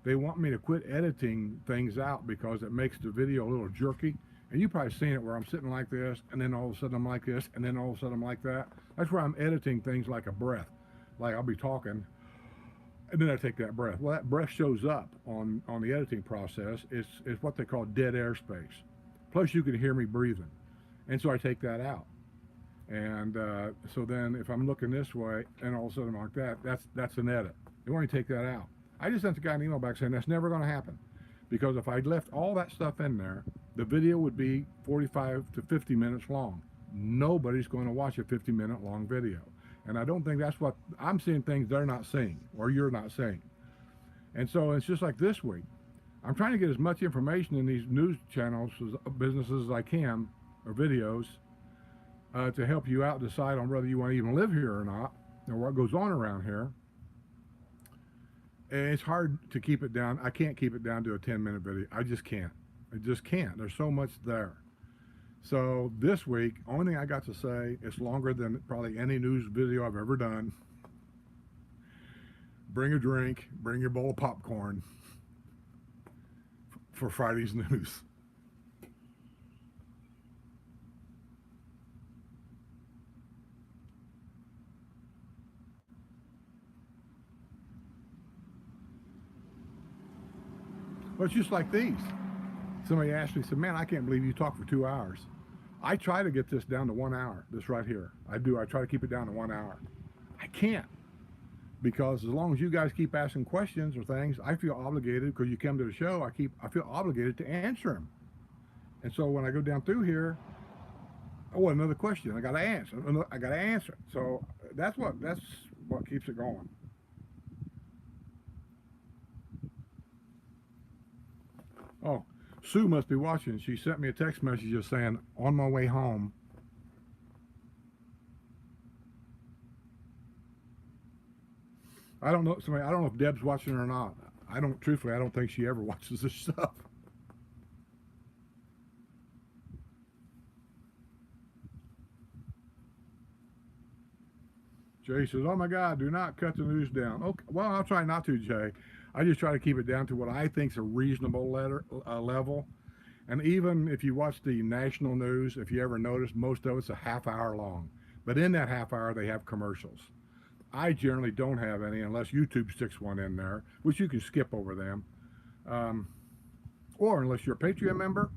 they want me to quit editing things out because it makes the video a little jerky. And you've probably seen it where I'm sitting like this and then all of a sudden I'm like this and then all of a sudden I'm like that. That's where I'm editing things like a breath. Like I'll be talking and then I take that breath. Well, that breath shows up on the editing process. It's what they call dead air space. Plus you can hear me breathing. And so I take that out. And so then if I'm looking this way and all of a sudden I'm like that, that's an edit. You want to take that out. I just sent the guy an email back saying that's never going to happen. Because if I'd left all that stuff in there, the video would be 45 to 50 minutes long. Nobody's going to watch a 50-minute long video. And I don't think that's what, I'm seeing things they're not seeing or you're not seeing. And so it's just like this week. I'm trying to get as much information in these news channels, businesses as I can, or videos, to help you out decide on whether you want to even live here or not, or what goes on around here. And it's hard to keep it down. I can't keep it down to a 10-minute video. I just can't. I just can't. There's so much there. So this week, only thing I got to say, it's longer than probably any news video I've ever done. bring a drink, bring your bowl of popcorn for Friday's news. But it's just like these. Somebody asked me, said, man, I can't believe you talk for 2 hours. I try to get this down to 1 hour, this right here. I do. I try to keep it down to 1 hour. I can't. Because as long as you guys keep asking questions or things, I feel obligated, because you come to the show, I feel obligated to answer them. And so when I go down through here, oh, another question, I got to answer. I got to answer it. So that's what keeps it going. Oh, Sue must be watching. She sent me a text message just saying, on my way home. I don't know if Deb's watching or not. Truthfully, I don't think she ever watches this stuff. Jay says, oh my God, do not cut the news down. Okay, well, I'll try not to, Jay. I just try to keep it down to what I think is a reasonable level. And even if you watch the national news, if you ever notice, most of it's a half hour long. But in that half hour, they have commercials. I generally don't have any unless YouTube sticks one in there, which you can skip over them. Or unless you're a Patreon member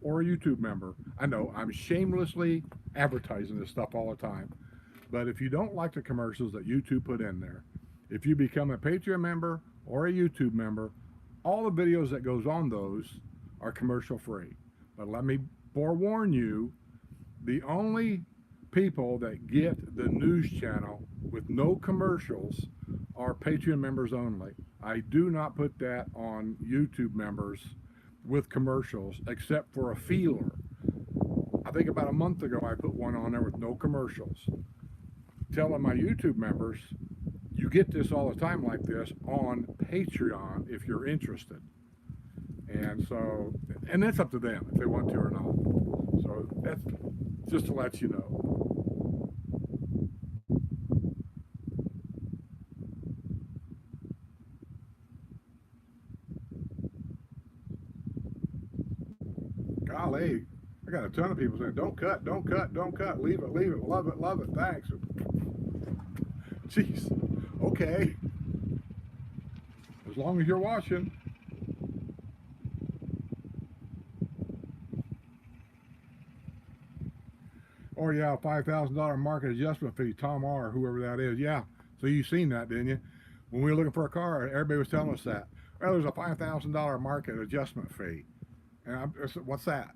or a YouTube member. I know I'm shamelessly advertising this stuff all the time. But if you don't like the commercials that YouTube put in there, if you become a Patreon member or a YouTube member, all the videos that goes on those are commercial free. But let me forewarn you, the only people that get the news channel with no commercials are Patreon members only. I do not put that on YouTube members with commercials except for a feeler. I think about a month ago I put one on there with no commercials, telling my YouTube members, you get this all the time like this on Patreon if you're interested. And so, and that's up to them if they want to or not. So that's just to let you know. Golly, I got a ton of people saying, don't cut, don't cut, don't cut, leave it, love it, thanks. Jeez, okay. As long as you're watching. Oh yeah, $5,000 market adjustment fee, Tom R, whoever that is. Yeah, so you seen that, didn't you? When we were looking for a car, everybody was telling us that. Well, there's a $5,000 market adjustment fee. And I said, what's that?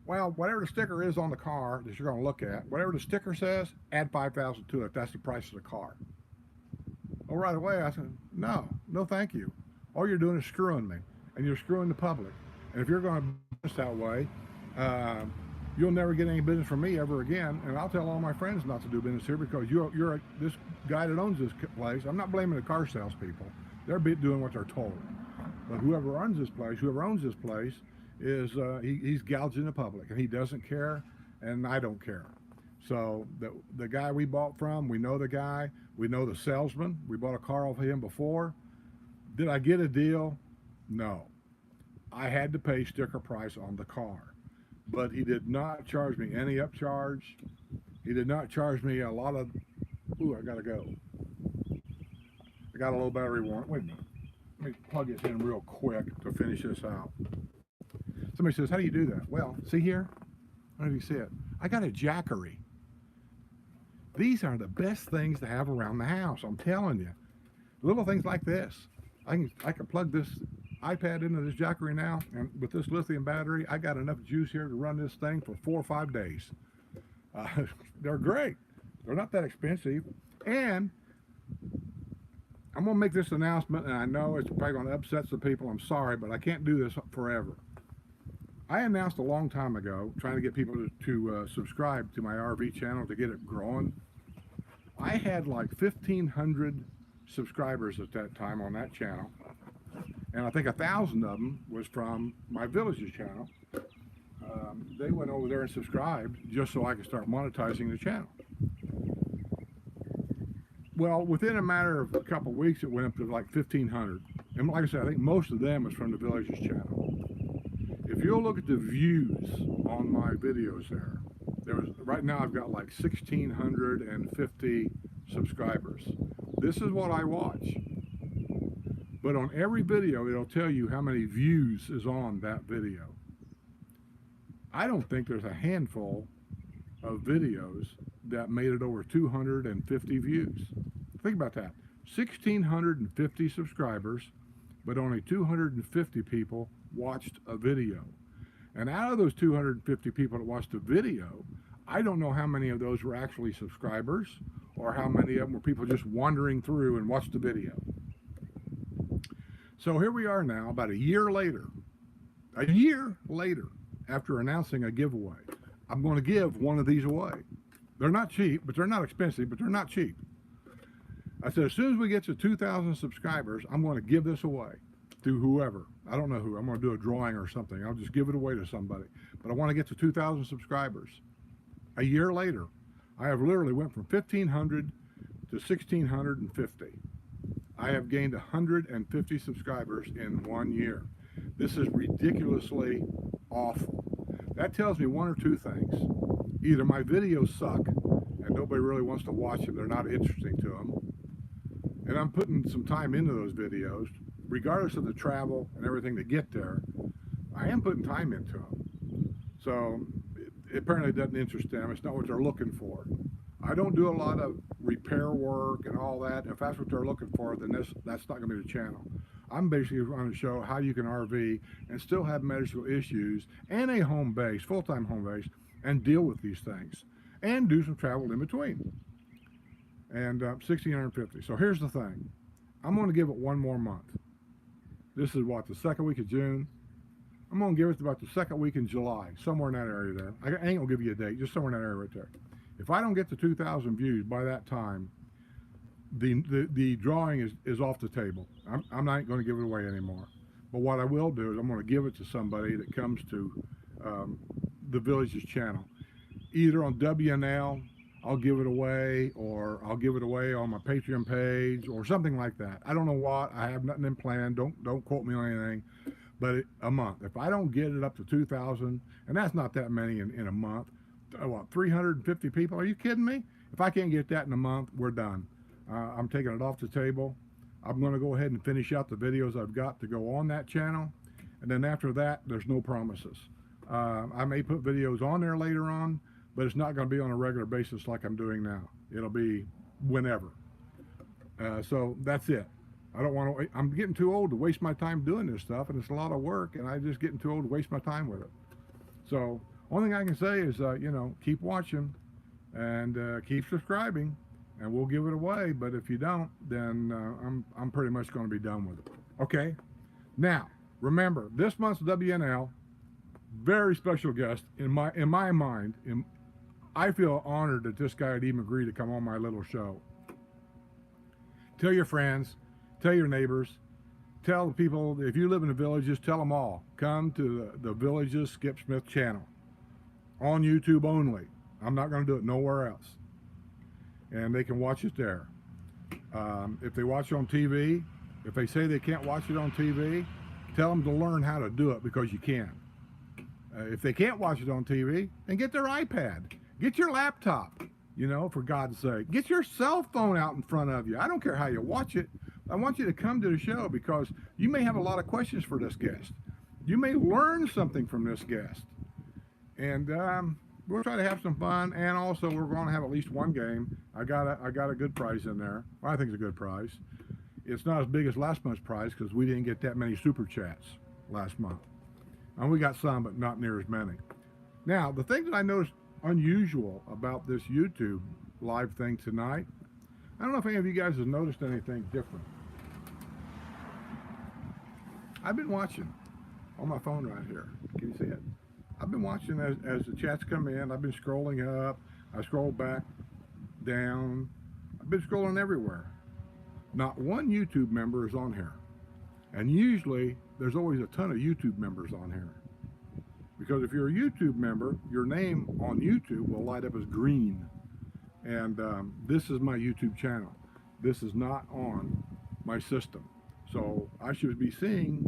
Well, whatever the sticker is on the car that you're going to look at, whatever the sticker says, add $5,000 to it. That's the price of the car. Oh, right away, I said, no thank you. All you're doing is screwing me, and you're screwing the public. And if you're going to do this that way, you'll never get any business from me ever again. And I'll tell all my friends not to do business here because you're this guy that owns this place. I'm not blaming the car salespeople. They're doing what they're told. But whoever owns this place is he's gouging the public, and he doesn't care, and I don't care. So the guy we bought from, we know the guy, we know the salesman. We bought a car off of him before. Did I get a deal? No. I had to pay sticker price on the car, but he did not charge me any upcharge. He did not charge me a lot of, ooh, I gotta go. I got a low battery warranty. Wait a minute. Let me plug this in real quick to finish this out. Somebody says, how do you do that? Well, see here? I don't know if you see it. I got a jackery. These are the best things to have around the house, I'm telling you. Little things like this. I can plug this iPad into this jackery now, and with this lithium battery, I got enough juice here to run this thing for 4 or 5 days. They're great. They're not that expensive. And I'm going to make this announcement, and I know it's probably going to upset some people. I'm sorry, but I can't do this forever. I announced a long time ago, trying to get people to subscribe to my RV channel to get it growing. I had like 1,500 subscribers at that time on that channel, and I think 1,000 of them was from my Villages channel. They went over there and subscribed just so I could start monetizing the channel. Well, within a matter of a couple of weeks, it went up to like 1,500. And like I said, I think most of them is from the Villages channel. If you'll look at the views on my videos right now I've got like 1,650 subscribers. This is what I watch. But on every video, it'll tell you how many views is on that video. I don't think there's a handful of videos that made it over 250 views. Think about that. 1,650 subscribers, but only 250 people watched a video. And out of those 250 people that watched a video, I don't know how many of those were actually subscribers or how many of them were people just wandering through and watched the video. So here we are now, about a year later, after announcing a giveaway. I'm going to give one of these away. They're not cheap, but they're not expensive, but they're not cheap. I said, as soon as we get to 2,000 subscribers, I'm going to give this away to whoever. I don't know who. I'm going to do a drawing or something. I'll just give it away to somebody. But I want to get to 2,000 subscribers. A year later, I have literally went from 1,500 to 1,650. I have gained 150 subscribers in 1 year. This is ridiculously awful. That tells me one or two things. Either my videos suck and nobody really wants to watch them, they're not interesting to them, and I'm putting some time into those videos, regardless of the travel and everything to get there. I am putting time into them. So it apparently doesn't interest them. It's not what they're looking for. I don't do a lot of repair work and all that. If that's what they're looking for, then that's not going to be the channel. I'm basically going to show how you can RV and still have medical issues and a home base, full-time home base, and deal with these things and do some travel in between. And 1,650. So here's the thing. I'm going to give it one more month. This is what, the second week of June? I'm going to give it about the second week in July, somewhere in that area there. I ain't going to give you a date, just somewhere in that area right there. If I don't get to 2,000 views by that time, the drawing is off the table. I'm not going to give it away anymore. But what I will do is I'm going to give it to somebody that comes to the Villages channel. Either on WNL, I'll give it away, or I'll give it away on my Patreon page, or something like that. I don't know what. I have nothing in plan. Don't quote me on anything. But a month. If I don't get it up to 2,000, and that's not that many in a month, what, 350 people? Are you kidding me? If I can't get that in a month, we're done. I'm taking it off the table. I'm going to go ahead and finish out the videos I've got to go on that channel. And then after that, there's no promises. I may put videos on there later on, but it's not going to be on a regular basis like I'm doing now. It'll be whenever. So that's it. I don't want to, I'm getting too old to waste my time doing this stuff, and it's a lot of work, and I'm just getting too old to waste my time with it. So only thing I can say is, you know, keep watching and keep subscribing, and we'll give it away. But if you don't, then I'm pretty much going to be done with it. Okay. Now remember, this month's WNL, very special guest in my mind. I feel honored that this guy would even agree to come on my little show. Tell your friends, tell your neighbors, tell the people, if you live in the Villages, tell them all. Come to the Villages Skip Smith channel on YouTube only. I'm not going to do it nowhere else. And they can watch it there. If they watch it on TV, if they say they can't watch it on TV, tell them to learn how to do it, because you can. If they can't watch it on TV, then get their iPad. Get your laptop, you know, for God's sake. Get your cell phone out in front of you. I don't care how you watch it. I want you to come to the show, because you may have a lot of questions for this guest. You may learn something from this guest. And we'll try to have some fun, and also we're going to have at least one game. I got a good prize in there. Well, I think it's a good prize. It's not as big as last month's prize, because we didn't get that many super chats last month. And we got some, but not near as many. Now, the thing that I noticed unusual about this YouTube live thing tonight, I don't know if any of you guys have noticed anything different. I've been watching on my phone right here. Can you see it? I've been watching as the chats come in. I've been scrolling up. I scroll back, down. I've been scrolling everywhere. Not one YouTube member is on here. And usually, there's always a ton of YouTube members on here. Because if you're a YouTube member, your name on YouTube will light up as green. And this is my YouTube channel. this is not on my system. So I should be seeing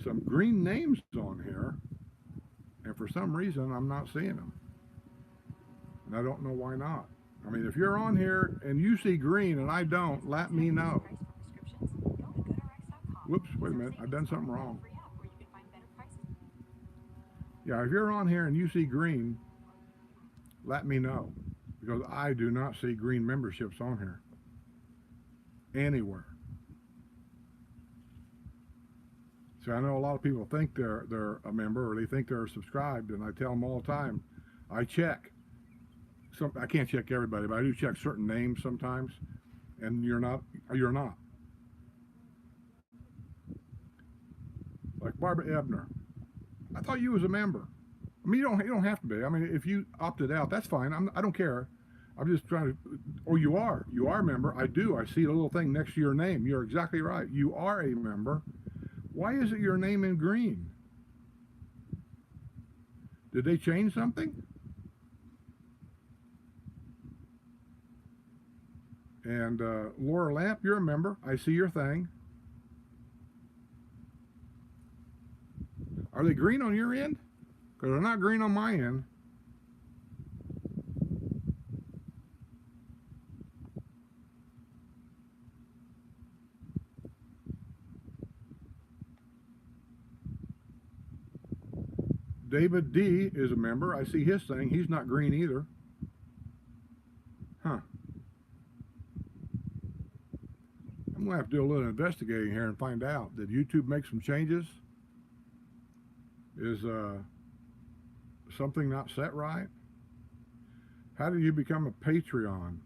some green names on here, and for some reason I'm not seeing them. And I don't know why not. I mean, if you're on here and you see green and I don't, let me know. Whoops, wait a minute, I've done something wrong. Yeah, if you're on here and you see green, let me know. Because I do not see green memberships on here. Anywhere. So I know a lot of people think they're a member or they think they're subscribed, and I tell them all the time, I check. I can't check everybody, but I do check certain names sometimes, and you're not. Like Barbara Ebner. I thought you was a member. I mean, you don't have to be. I mean, if you opted out, that's fine. I don't care. I'm just trying to. Oh, you are a member. I do. I see a little thing next to your name. You're exactly right. You are a member. Why is it your name in green? Did they change something? And Laura Lamp, you're a member. I see your thing. Are they green on your end? Because they're not green on my end. David D is a member. I see his thing. He's not green either. Huh. I'm going to have to do a little investigating here and find out. Did YouTube make some changes? Is something not set right? How do you become a Patreon?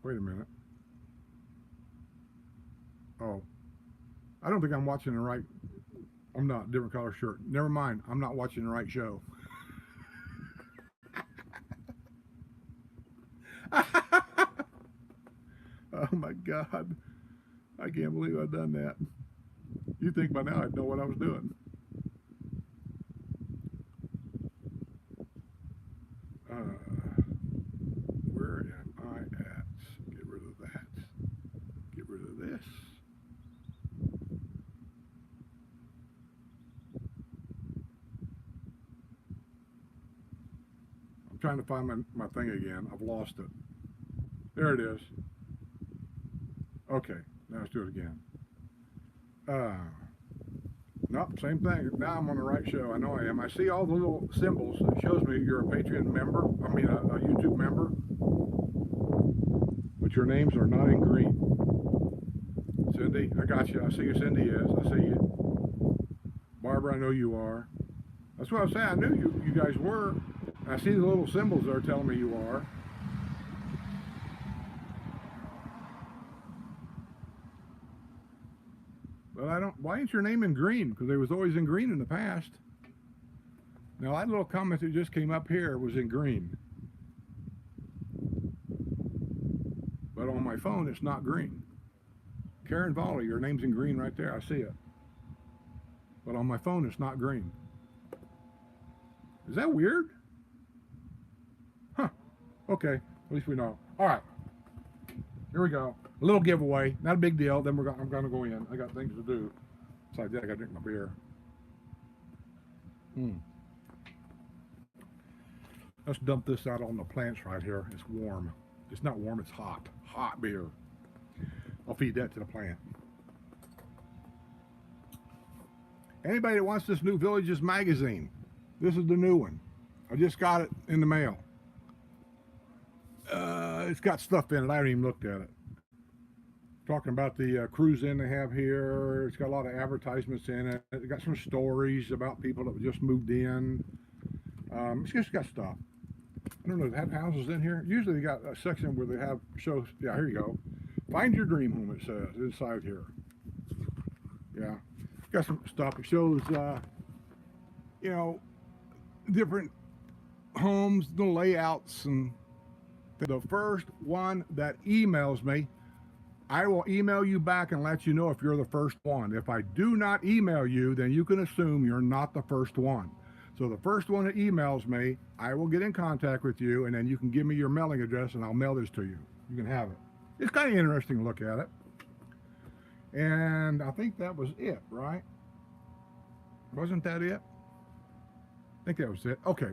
Wait a minute. Oh. I don't think I'm watching the right... I'm not. Different color shirt. Never mind. I'm not watching the right show. Oh my God. I can't believe I've done that. You'd think by now I'd know what I was doing. Where am I at? Get rid of that. Get rid of this. I'm trying to find my thing again. I've lost it. There it is. Okay, now let's do it again. Nope, same thing. Now I'm on the right show. I know I am. I see all the little symbols. It shows me you're a Patreon member. I mean, a YouTube member. But your names are not in green. Cindy, I got you. I see who Cindy is. I see you. Barbara, I know you are. That's what I was saying. I knew you guys were. I see the little symbols that are telling me you are. But I don't, why ain't your name in green? Because it was always in green in the past. Now that little comment that just came up here was in green. But on my phone, it's not green. Karen Volley, your name's in green right there. I see it. But on my phone, it's not green. Is that weird? Huh. Okay. At least we know. All right. Here we go. A little giveaway. Not a big deal. Then I'm going to go in. I got things to do. Besides that, I got to drink my beer. Let's dump this out on the plants right here. It's warm. It's not warm. It's hot. Hot beer. I'll feed that to the plant. Anybody that wants this new Villages magazine, this is the new one. I just got it in the mail. It's got stuff in it. I haven't even looked at it. Talking about the cruise in they have here. It's got a lot of advertisements in it. It's got some stories about people that just moved in. It's just got stuff. I don't know, they have houses in here. Usually they got a section where they have shows. Yeah, here you go. Find your dream home, it says, inside here. Yeah. Got some stuff. It shows, you know, different homes, the layouts, and the first one that emails me, I will email you back and let you know if you're the first one. If I do not email you, then you can assume you're not the first one. So the first one that emails me, I will get in contact with you, and then you can give me your mailing address, and I'll mail this to you. you can have it. It's kind of interesting to look at it. And I think that was it, right? Wasn't that it? I think that was it. Okay.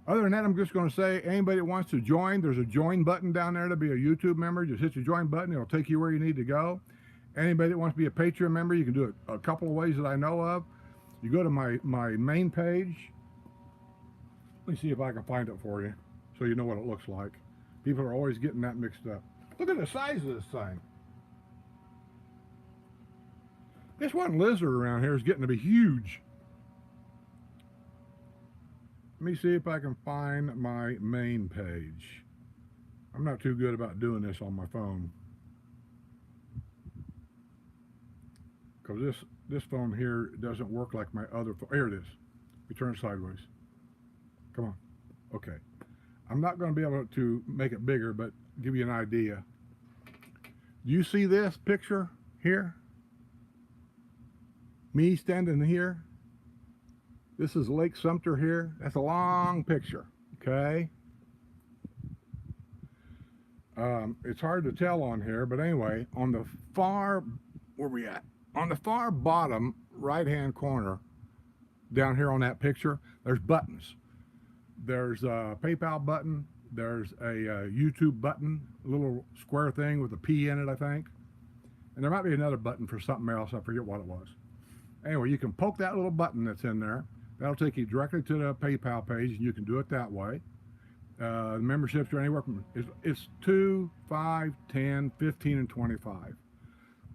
Other than that, I'm just going to say, anybody that wants to join, there's a join button down there to be a YouTube member. Just hit the join button. It'll take you where you need to go. Anybody that wants to be a Patreon member, you can do it a couple of ways that I know of. You go to my main page. Let me see if I can find it for you so you know what it looks like. People are always getting that mixed up. Look at the size of this thing. This one lizard around here is getting to be huge. Let me see if I can find my main page. I'm not too good about doing this on my phone. Because this phone here doesn't work like my other phone. Here it is. We turn it sideways. Come on. Okay. I'm not going to be able to make it bigger, but give you an idea. Do you see this picture here? Me standing here. This is Lake Sumter here. That's a long picture, okay? It's hard to tell on here, but anyway, on the far, where we at? On the far bottom right-hand corner, down here on that picture, there's buttons. There's a PayPal button. There's a YouTube button, a little square thing with a P in it, I think. And there might be another button for something else. I forget what it was. Anyway, you can poke that little button that's in there. That'll take you directly to the PayPal page, and you can do it that way. The memberships are anywhere from it's 2, 5, 10, 15, and 25.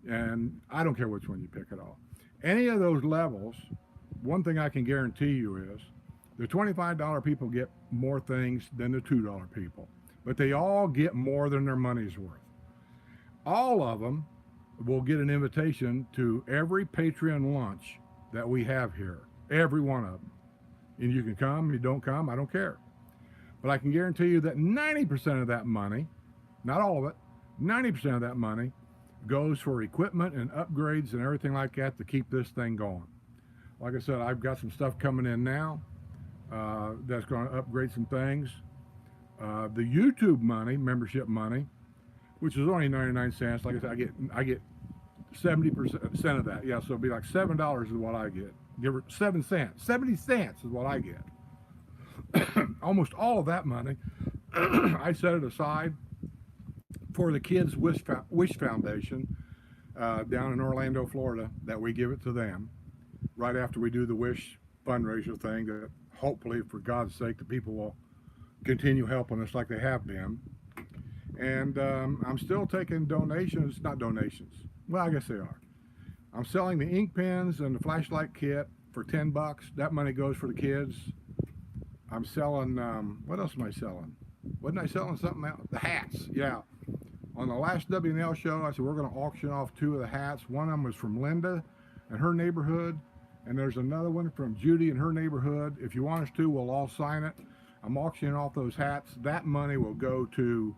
And I don't care which one you pick at all. Any of those levels, one thing I can guarantee you is the $25 people get more things than the $2 people, but they all get more than their money's worth. All of them will get an invitation to every Patreon lunch that we have here, every one of them. And you can come, you don't come, I don't care. But I can guarantee you that 90% of that money, not all of it, 90% of that money goes for equipment and upgrades and everything like that to keep this thing going. Like I said, I've got some stuff coming in now that's going to upgrade some things. The YouTube money, membership money, which is only 99 cents. Like I said, I get 70% of that. Yeah, so it'd be like $7 is what I get. Give it 7 cents. 70 cents is what I get. Almost all of that money, I set it aside for the Kids Wish Foundation down in Orlando, Florida, that we give it to them right after we do the Wish fundraiser thing, that hopefully, for God's sake, the people will continue helping us like they have been. And I'm still taking donations, not donations, well, I guess they are. I'm selling the ink pens and the flashlight kit for $10. That money goes for the kids. I'm selling, what else am I selling? Wasn't I selling something else? The hats, yeah. On the last WNL show, I said we're going to auction off 2 of the hats. One of them was from Linda and her neighborhood, and there's another one from Judy and her neighborhood. If you want us to, we'll all sign it. I'm auctioning off those hats. That money will go to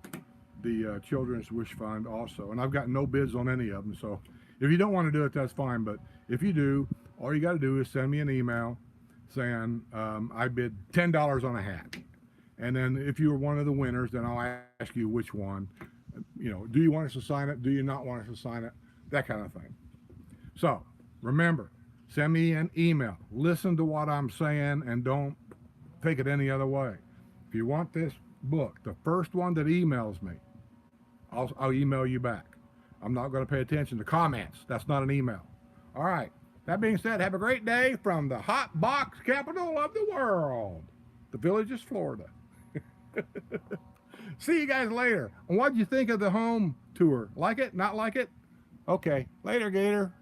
the Children's Wish Fund also, and I've got no bids on any of them, so if you don't want to do it, that's fine, but if you do, all you got to do is send me an email saying I bid $10 on a hat, and then if you were one of the winners, then I'll ask you which one. You know, do you want us to sign it? Do you not want us to sign it? That kind of thing. So remember, send me an email. Listen to what I'm saying and don't take it any other way. If you want this book, the first one that emails me, I'll email you back. I'm not going to pay attention to comments. That's not an email. All right. That being said, have a great day from the hot box capital of the world, the Villages, Florida. See you guys later. And what did you think of the home tour? Like it? Not like it? Okay. Later, Gator.